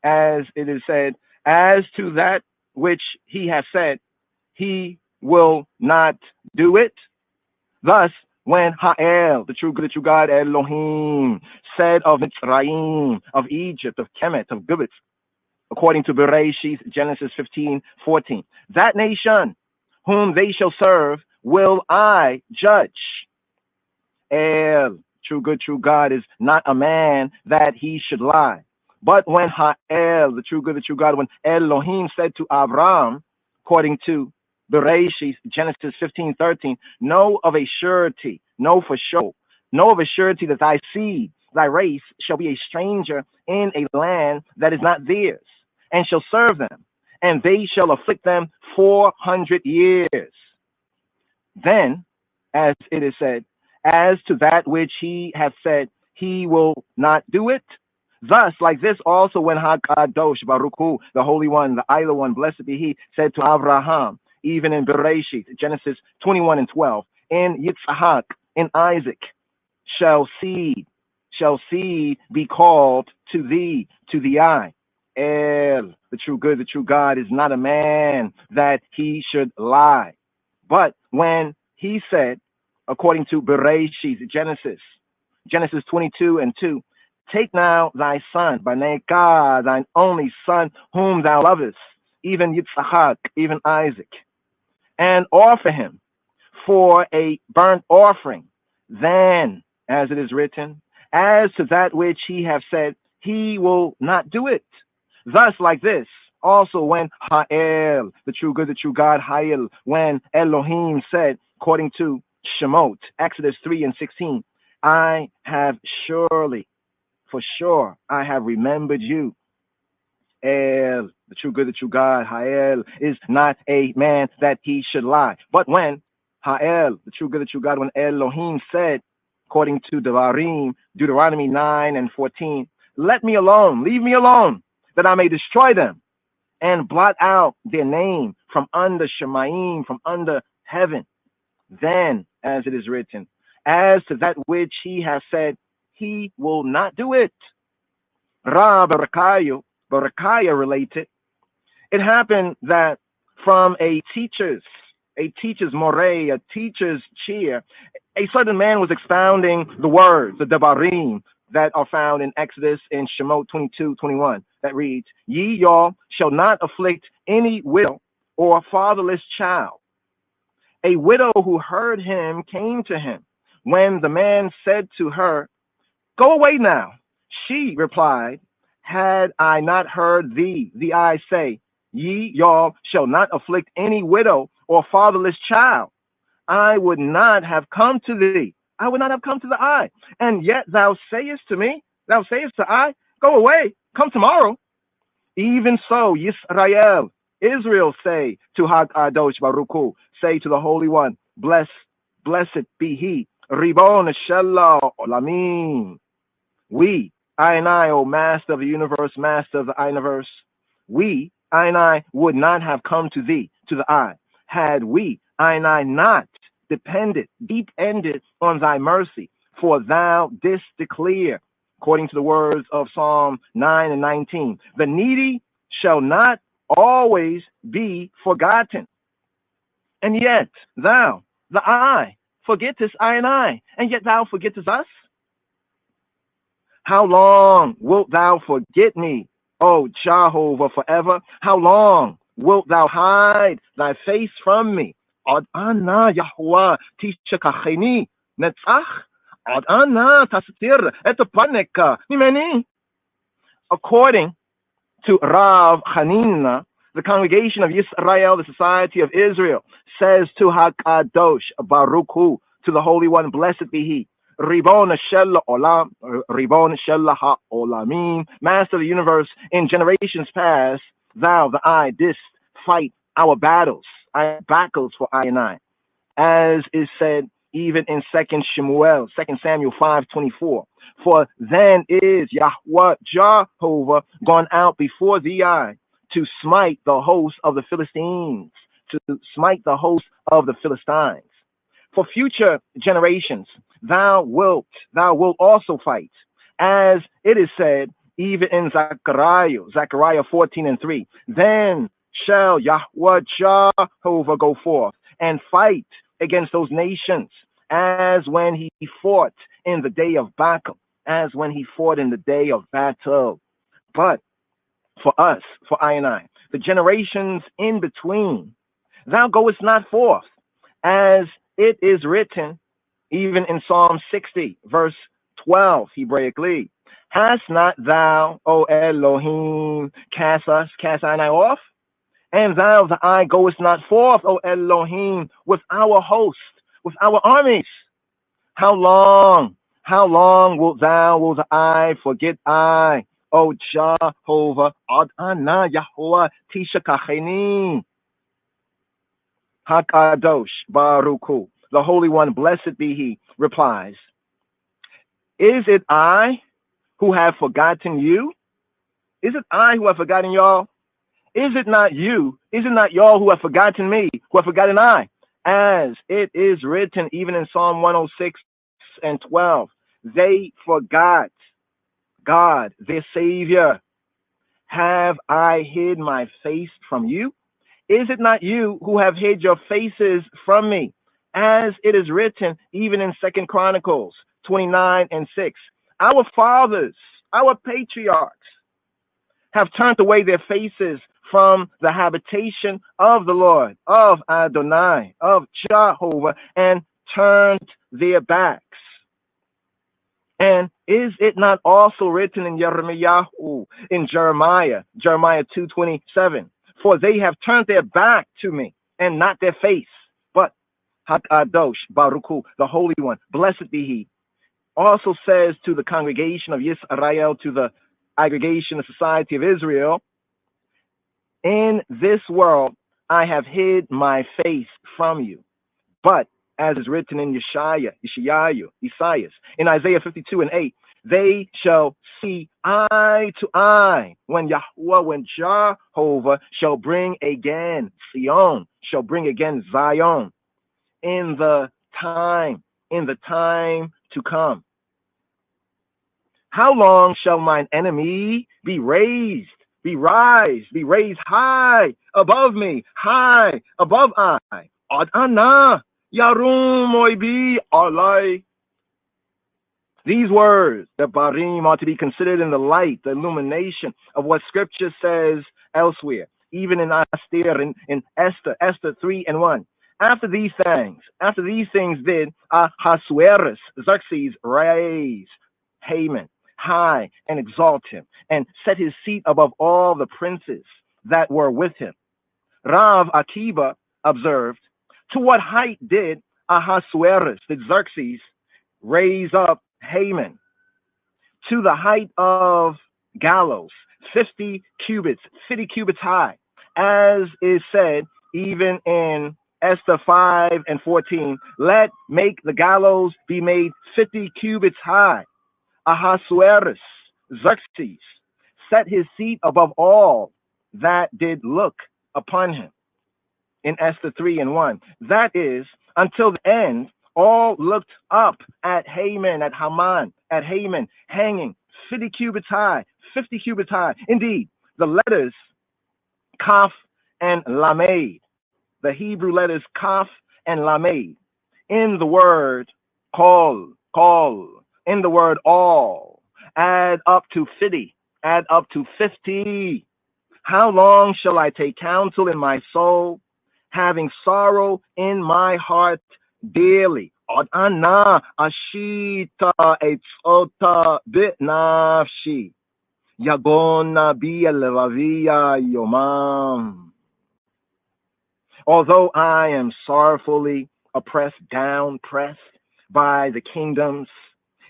[SPEAKER 2] as it is said, as to that which he has said, he will not do it. Thus, when Ha'el, the true God Elohim, said of Mitzrayim, of Egypt, of Kemet, of Gubitz, according to Bereshit, Genesis 15:14, that nation whom they shall serve will I judge. El, true God, is not a man that he should lie. But when Ha'el, the true God, when Elohim said to Abraham, according to Bereshit, Genesis 15:13, know of a surety, know for sure, know of a surety that thy seed, thy race, shall be a stranger in a land that is not theirs, and shall serve them, and they shall afflict them 400 years. Then, as it is said, as to that which he hath said, he will not do it. Thus, like this also, when HaKadosh Baruch Hu, the Holy One, the Idle One, blessed be He, said to Abraham, even in Bereshit, Genesis 21 and 12, in Yitzhak, in Isaac, shall seed be called to thee, to the eye. El, the true God, is not a man that he should lie. But when he said, according to Bereshit, Genesis 22 and 2, take now thy son, Baneka, thine only son, whom thou lovest, even Yitzhak, even Isaac, and offer him for a burnt offering. Then, as it is written, as to that which he hath said, he will not do it. Thus, like this, also when Ha'el, the true God, Ha'el, when Elohim said, according to Shemot, Exodus 3 and 16, I have surely, for sure, I have remembered you. El, the true God, Ha'el, is not a man that he should lie. But when Ha'el, the true God, when Elohim said, according to Deuteronomy 9 and 14, let me alone, leave me alone, that I may destroy them and blot out their name from under Shemaim, from under heaven. Then, as it is written, as to that which he has said, he will not do it. Barakaya related, it happened that from a teacher's moray, a teacher's chair, a certain man was expounding the words, the devarim, that are found in Exodus and Shemot 22:21 that reads, ye y'all shall not afflict any widow or fatherless child. A widow who heard him came to him. When the man said to her, go away now, she replied, had I not heard thee, the I say, ye y'all shall not afflict any widow or fatherless child, I would not have come to thee. I would not have come to the I. And yet thou sayest to me, thou sayest to I, go away, come tomorrow. Even so, Yisrael, Israel say to Hakadosh Baruch Hu, say to the Holy One, blessed be He, Ribon Shella Olamim. We, I and I, O Master of the universe, Master of the universe, we, I and I, would not have come to thee, to the I, had we, I and I, not depended, deep-ended on thy mercy, for thou didst declare, according to the words of Psalm 9 and 19, the needy shall not always be forgotten. And yet thou, the I, forgettest I and I, and yet thou forgettest us? How long wilt thou forget me, O Jehovah, forever? How long wilt thou hide thy face from me? Ad ana Yahuwah tishakacheni netzach. Ad ana tastir et paneka mimeni. According to Rav Hanina, the congregation of Yisrael, the society of Israel, says to Hakadosh Baruch Hu, to the Holy One, blessed be He, Ribon Shel Olam, Ribon Shel HaOlamim, Master of the universe, in generations past, thou, the I, didst fight our battles for I and I, as is said even in 2 Samuel 5:24. For then is Yahweh Jehovah gone out before thee I to smite the host of the Philistines, to smite the host of the Philistines. For future generations, thou wilt also fight, as it is said even in Zechariah 14:3. Then shall Yahweh Jehovah go forth and fight against those nations, as when he fought in the day of battle, as when he fought in the day of battle. But for us, for I and I, the generations in between, thou goest not forth, as it is written, even in Psalm 60, verse 12, Hebraically, hast not thou, O Elohim, cast I and I off? And thou, the I, goest not forth, O Elohim, with our host, with our armies. How long will the I forget I, O Jehovah, Ad ana Yahuwah tishakacheni. Hakadosh Baruch Hu, the Holy One, blessed be He, replies, is it I who have forgotten you? Is it I who have forgotten y'all? Is it not you? Is it not y'all who have forgotten me, who have forgotten I? As it is written even in Psalm 106:12, they forgot God, their Savior. Have I hid my face from you? Is it not you who have hid your faces from me? As it is written even in 2 Chronicles 29:6, our fathers, our patriarchs, have turned away their faces from the habitation of the Lord, of Adonai, of Jehovah, and turned their backs. And is it not also written in Jeremiah 2:27, for they have turned their back to me and not their face, but Hakadosh Baruch Hu, the Holy One, blessed be He, also says to the congregation of Yisrael, to the aggregation of society of Israel, in this world I have hid my face from you. But as is written in Isaiah, in Isaiah 52:8, they shall see eye to eye when Jehovah shall bring again Zion, Zion, in the time to come. How long shall mine enemy be raised high above me, high above I? Ad ana yarum oibi alai. These words, the barim, are to be considered in the light, the illumination of what Scripture says elsewhere, even in Esther, in Esther 3:1. After these things did Ahasuerus, Xerxes, raise Haman high and exalt him, and set his seat above all the princes that were with him. Rav Akiva observed, to what height did Ahasuerus, did Xerxes, raise up Haman? To the height of gallows, 50 cubits high, as is said even in Esther 5:14. Let make the gallows be made 50 cubits high. Ahasuerus, Xerxes, set his seat above all that did look upon him. In Esther 3:1. That is, until the end, all looked up at Haman, at Haman, at Haman, hanging 50 cubits high. Indeed, the letters Kaf and Lamed, the Hebrew letters Kaf and Lamed, in the word call, in the word all, add up to 50. How long shall I take counsel in my soul, having sorrow in my heart daily? Od ana ashita etzota bitnafshi, yagona bia levavia yomam. Although I am sorrowfully oppressed, pressed by the kingdoms,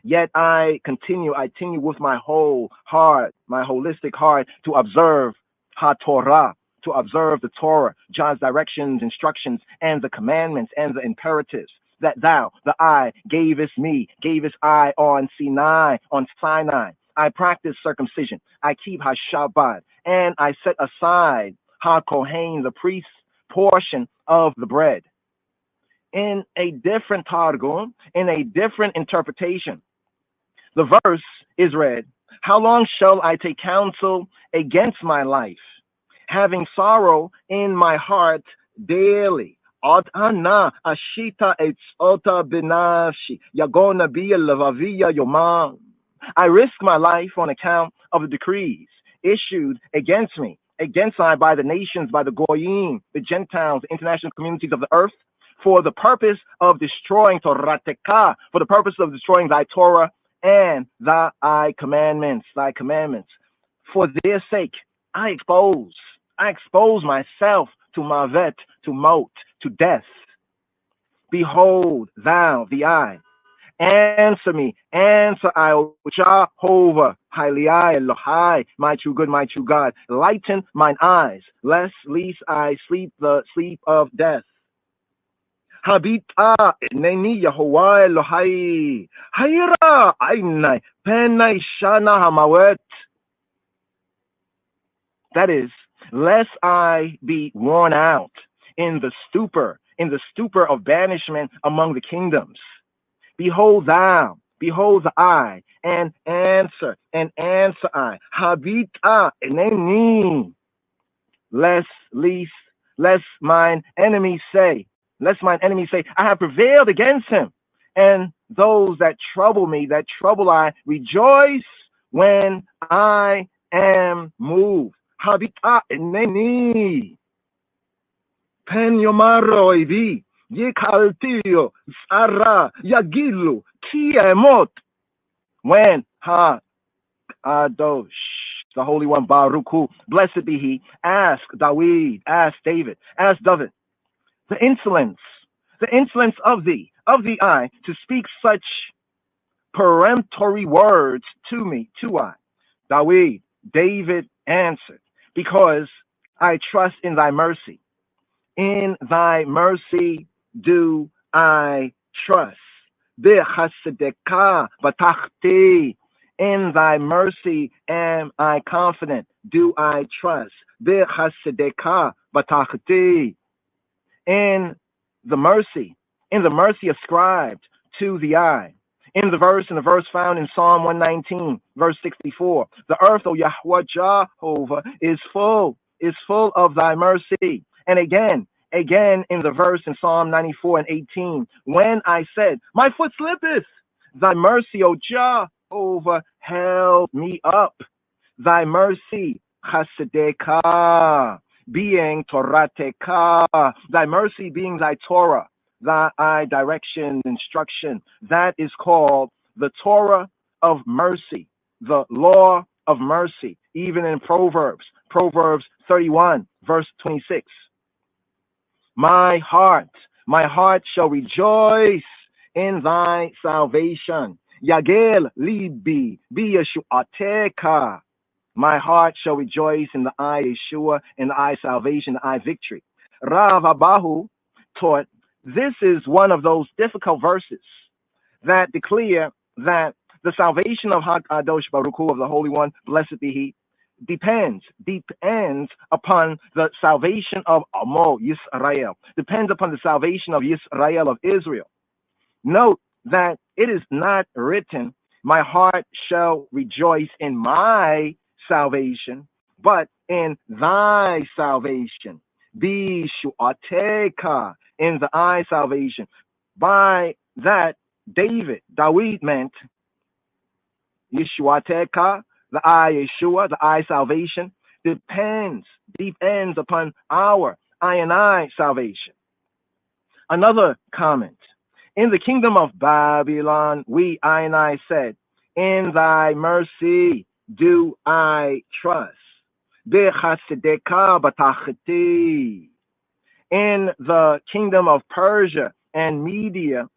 [SPEAKER 2] yet I continue with my whole heart, my holistic heart, to observe HaTorah, to observe the Torah, God's directions, instructions, and the commandments and the imperatives that thou, the I, gavest I on Sinai. I practice circumcision. I keep HaShabbat, and I set aside HaKohen, the priest's portion of the bread. In a different Targum, in a different interpretation, the verse is read, how long shall I take counsel against my life, having sorrow in my heart daily? Od ana ashita etzota binashi, yagona bia levavia yomam. I risk my life on account of the decrees issued against me, by the nations, by the Goyim, the Gentiles, the international communities of the earth, for the purpose of destroying Torateka, for the purpose of destroying thy Torah and thy commandments. For their sake, I expose myself to mavet, to mot, to death. Behold, thou, the I, answer me, I, O Jehovah, Haliai Elohai, my true good, my true God. Lighten mine eyes, lest I sleep the sleep of death. Habita neni Yahuwah Elohai, Hayra Ainai, Penai Shana Hamawet. That is, lest I be worn out in the stupor of banishment among the kingdoms. Behold thou, behold I, and answer I. Habita eneni, lest mine enemies say, I have prevailed against him. And those that trouble me, I, rejoice when I am moved. Habita eneni, pen yomaro evi, yekaltio, sara, yagilu, kiemot. When Adosh, the Holy One, Baruch Hu, blessed be he, ask David, the insolence of the I, to speak such peremptory words to me, I. David answered, because I trust in thy mercy. In thy mercy do I trust. Bechasedeka batachti. In thy mercy am I confident. Do I trust? Bechasedeka batachti. In the mercy ascribed to the I. In the verse found in Psalm 119, verse 64, the earth, O Yahweh Jehovah, is full of thy mercy. And again in the verse in Psalm 94:18, when I said, my foot slippeth, Thy mercy, O Jehovah, held me up. Thy mercy, chasedeka, being Torateka, thy mercy being thy Torah, thy direction, instruction. That is called the Torah of mercy, the law of mercy, even in Proverbs 31, verse 26. My heart shall rejoice in thy salvation. Yagel libi biyeshuateka. My heart shall rejoice in the eye Yeshua, in the eye salvation, the eye victory. Rav Abahu taught this is one of those difficult verses that declare that the salvation of Hakadosh Baruch Hu, of the Holy One, blessed be He, depends upon the salvation of Amo Yisrael, depends upon the salvation of Yisrael, of Israel. Note that it is not written, my heart shall rejoice in my salvation, but in thy salvation. Bishuateka, in the eye salvation. By that, David meant Yeshuateka, the eye Yeshua, the eye salvation, depends upon our I and I salvation. Another comment. In the kingdom of Babylon, I and I said, in thy mercy do I trust. In the kingdom of Persia and Media,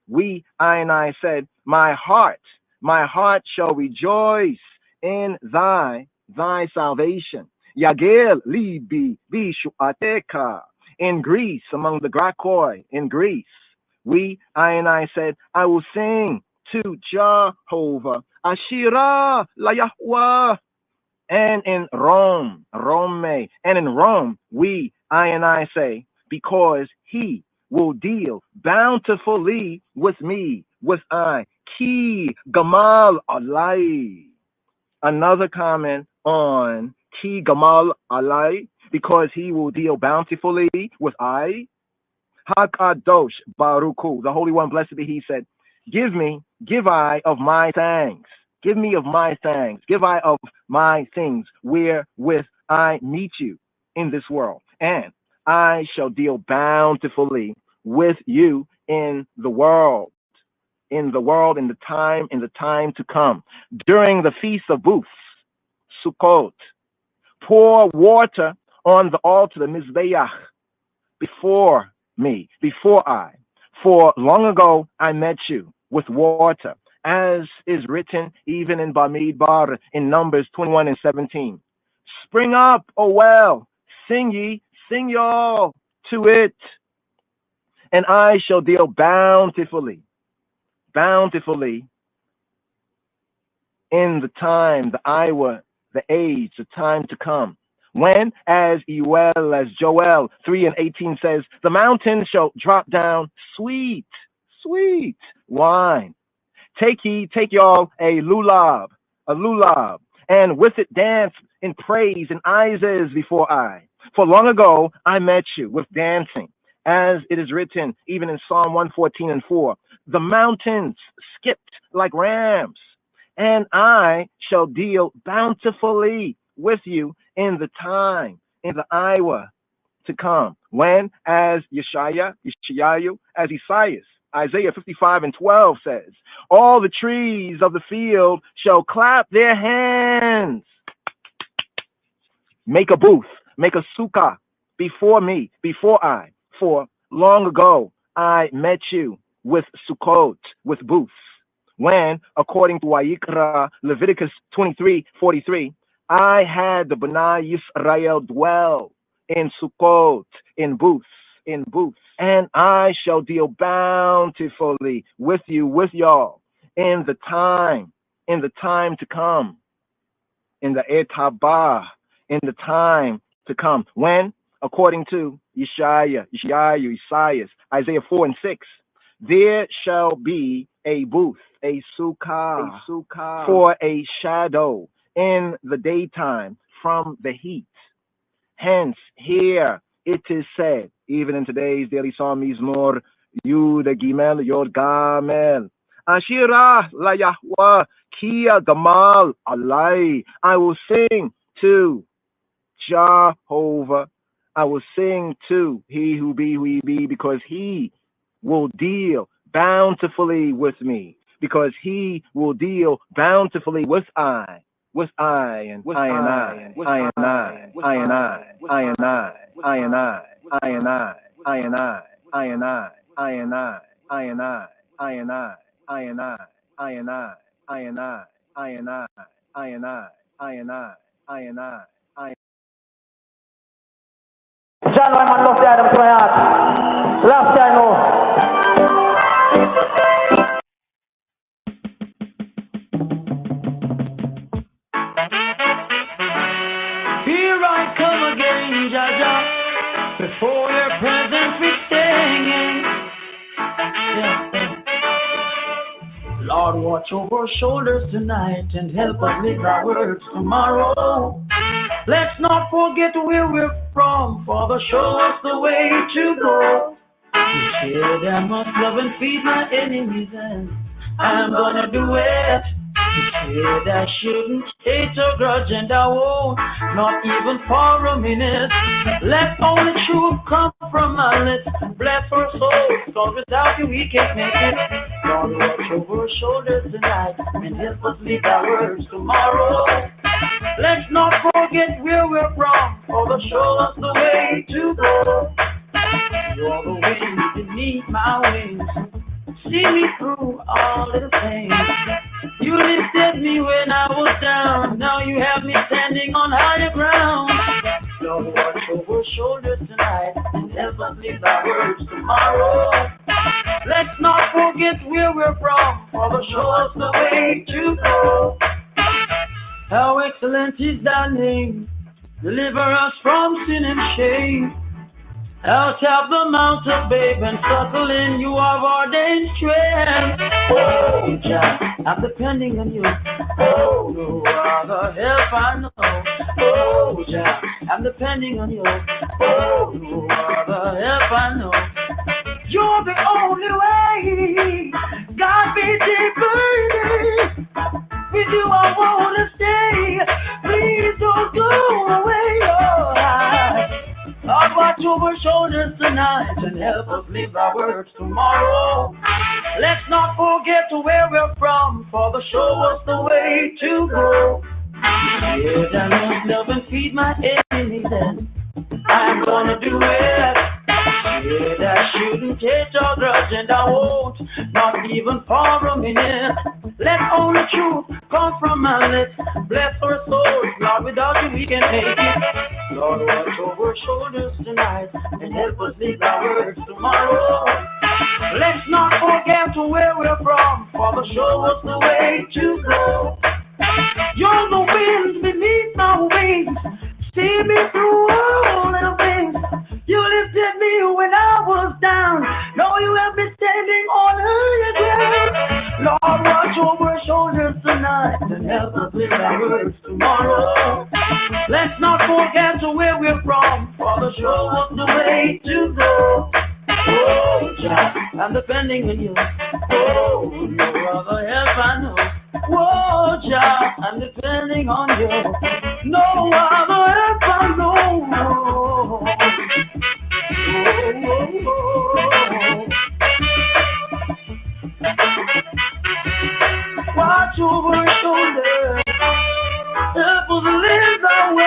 [SPEAKER 2] I and I said, my heart shall rejoice in thy salvation. Yagel libi bishuateka. In Greece, among the Grakoi in Greece, I and I said, I will sing to Jehovah, Ashira la Yahweh. And in Rome, and in Rome, I and I say, because he will deal bountifully with me, with I. Ki Gamal Alai. Another comment on Ki Gamal Alai, because he will deal bountifully with I. Hakadosh Baruch Hu, the Holy One, blessed be He, said, give I of my thanks. Give me of my thanks. Give I of my things wherewith I meet you in this world. And I shall deal bountifully with you in the world, in the time to come. During the Feast of Booths, Sukkot, pour water on the altar, the Mizbeach, before I. For long ago I met you with water, as is written even in Bamidbar in Numbers 21 and 17. Spring up, O well, sing y'all to it, and I shall deal bountifully in the time, the hour, the age, the time to come. When, as Joel 3 and 18 says, the mountains shall drop down sweet wine. Take y'all a lulav, and with it dance in praise and ises before I. For long ago I met you with dancing, as it is written even in Psalm 114 and 4. The mountains skipped like rams, and I shall deal bountifully with you in the time, in the hour to come. When, as Yeshayahu, as Isaiah 55 and 12 says, all the trees of the field shall clap their hands. Make a booth, make a sukkah before me, before I. For long ago I met you with Sukkot, with booths. When, according to Wayikra, Leviticus 23:43, I had the B'nai Yisrael dwell in Sukkot, in booths, and I shall deal bountifully with you, with y'all, in the time to come, in the etabah, in the time to come. When, according to Isaiah, Isaiah 4 and 6, there shall be a booth, a sukkah, for a shadow in the daytime from the heat. Hence, here it is said, even in today's daily psalm, Mizmor Yud Gimel Yod Gamel, Ashira la Yahweh, Kia Gamal Alai. I will sing to Jehovah. I will sing to he who be, because he will deal bountifully with me, because he will deal bountifully with I, and I, and I, and I, I, and I, I, and I, I, and I, I, and I, I, and I, I, and I, I, and I, I, and I, I, and I, I, and I, I, and I, I, and I, I, and I, I, and I, I, and I, I, and I, I, and I, I.
[SPEAKER 21] John Wyman loves the Adam to my heart. Last time now.
[SPEAKER 4] Here I come again, Jaja. Before your presence we singing. Yeah. Lord, watch over our shoulders tonight and help us live our words tomorrow. Let's not forget where we're from, Father, show us the way to go. You said I must love and feed my enemies, and I'm gonna do it. You said I shouldn't hate or grudge, and I won't, not even for a minute. Let only truth come from my lips. Bless our souls, cause without you we can't make it. Lord, watch over our shoulders tonight and help us live our words tomorrow. Let's not forget where we're from, Father, show us the way to go. You're the wind beneath my wings, see me through all little things. You lifted me when I was down, now you have me standing on higher ground. Lord, watch over our shoulders tonight and help us live our words tomorrow. Let's not forget where we're from, Father, show us the way to go. How excellent is thy name, deliver us from sin and shame. Out of the mount of babe and suckling, you have ordained strength. Oh, Jah, I'm depending on you. Oh, no other help I know. Oh, Jah, I'm depending on you. Oh, no other help I know. You're the only way. God be deeper. With you I wanna stay. Please don't go away. Oh, Lord, watch over our shoulders tonight and help us live our words tomorrow. Let's not forget where we're from, Father, show us the way to go. Yes, I must love and feed my enemies, and I'm gonna do it. Yes, I shouldn't hate or grudge, and I won't, not even for a minute. Let only truth come from my lips. Bless our souls, Lord, without you we can't make it. Lord, watch over our shoulders tonight and help us live our words tomorrow. Let's not forget where we're from, Father, show us the way to go. You're the wind beneath my wings, see me through all little things. You lifted me when I was down, now you have me standing on higher ground. Lord, watch over our shoulders tonight and help us live our words tomorrow. Let's not forget where we're from, Father, show us the way to go. Oh, Jah, I'm depending on you. Oh, no other help I know. Oh, Jah, I'm depending on you. No other help I know. Watch over our shoulders, help us live our way.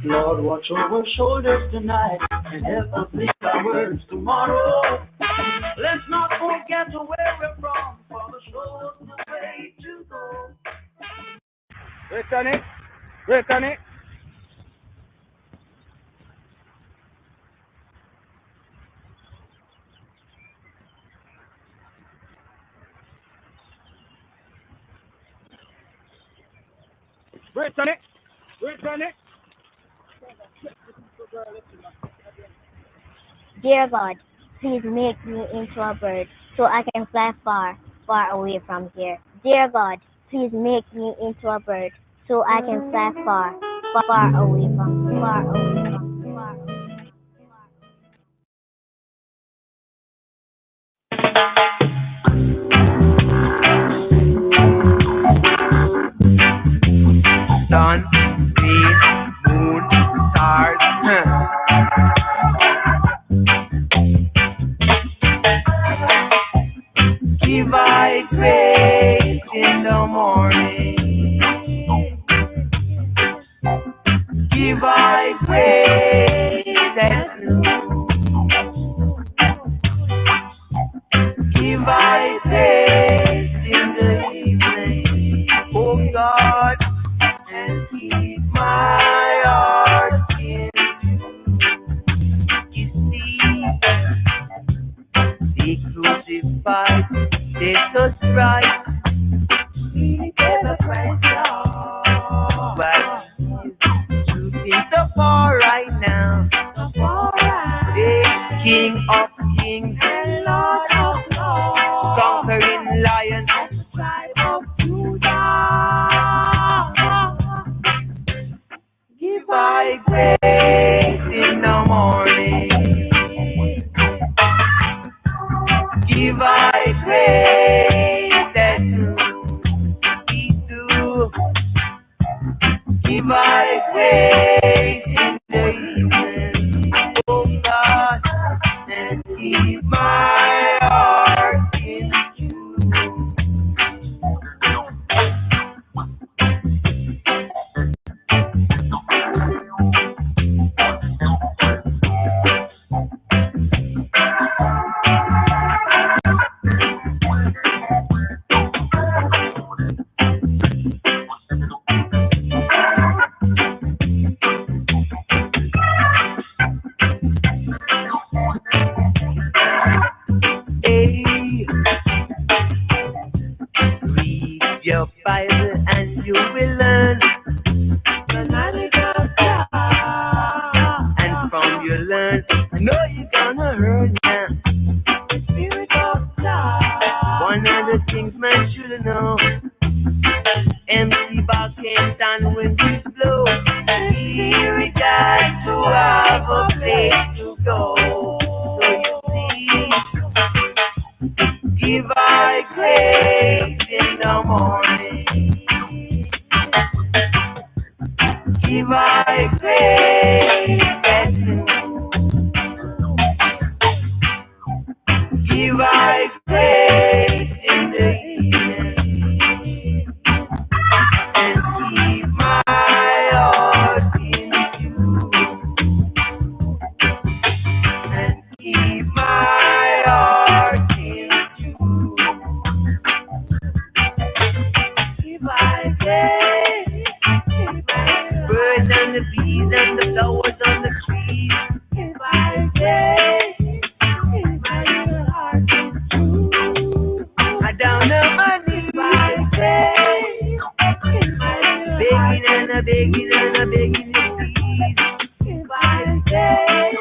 [SPEAKER 4] Lord, watch over our shoulders tonight and help us live our words tomorrow. Let's not forget where we're from, Father, show us the way to go.
[SPEAKER 5] Reckon it, reckon it. Reckon it, reckon it.
[SPEAKER 15] Dear God, please make me into a bird so I can fly far, far away from here. Dear God, please make me into a bird so I can fly far, far away from, far away from, far away.
[SPEAKER 4] Give I grace in the morning. Give I grace at noon. Give I grace in the evening. Oh God, and keep my heart in you. See, the crucified, set us right. We never Christ Lord. But you think so far right now. The King of Kings and Lord of Lords, conquering Lion of the tribe of Judah. Give I grace in the morning. Give I grace at noon. Give I grace in the evening. Oh God, and keep my heart in you. Hey, read your Bible and you will learn the knowledge of God. And from you learn, I know you're gonna learn now. The Spirit of God. One of the things man should know. Empty bag can't stand when it blows. Here we got to have a place to go. So you see, give I grace in the morning. Give I grace at noon. Give I grace in the evening. And keep my heart in you. And keep my heart in you. Give I grace. Birds and the bees and the flowers on the trees. Give I grace. Give my little heart in you. I down on my knees. Give I grace. Begging and a begging and a begging you please. Give I grace.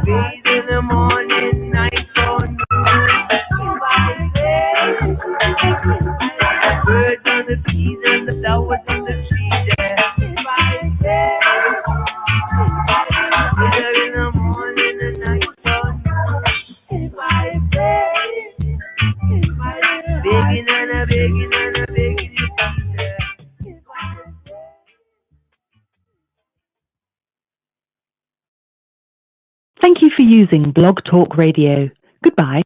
[SPEAKER 4] Days in the morning, night or noon. Give I grace. Birds on the bees and the flowers on the trees. Yeah. Give I grace. Winter in the morning and night or noon. Give I grace. Begging and a begging and a begging you please. Yeah.
[SPEAKER 7] Thank you for using Blog Talk Radio. Goodbye.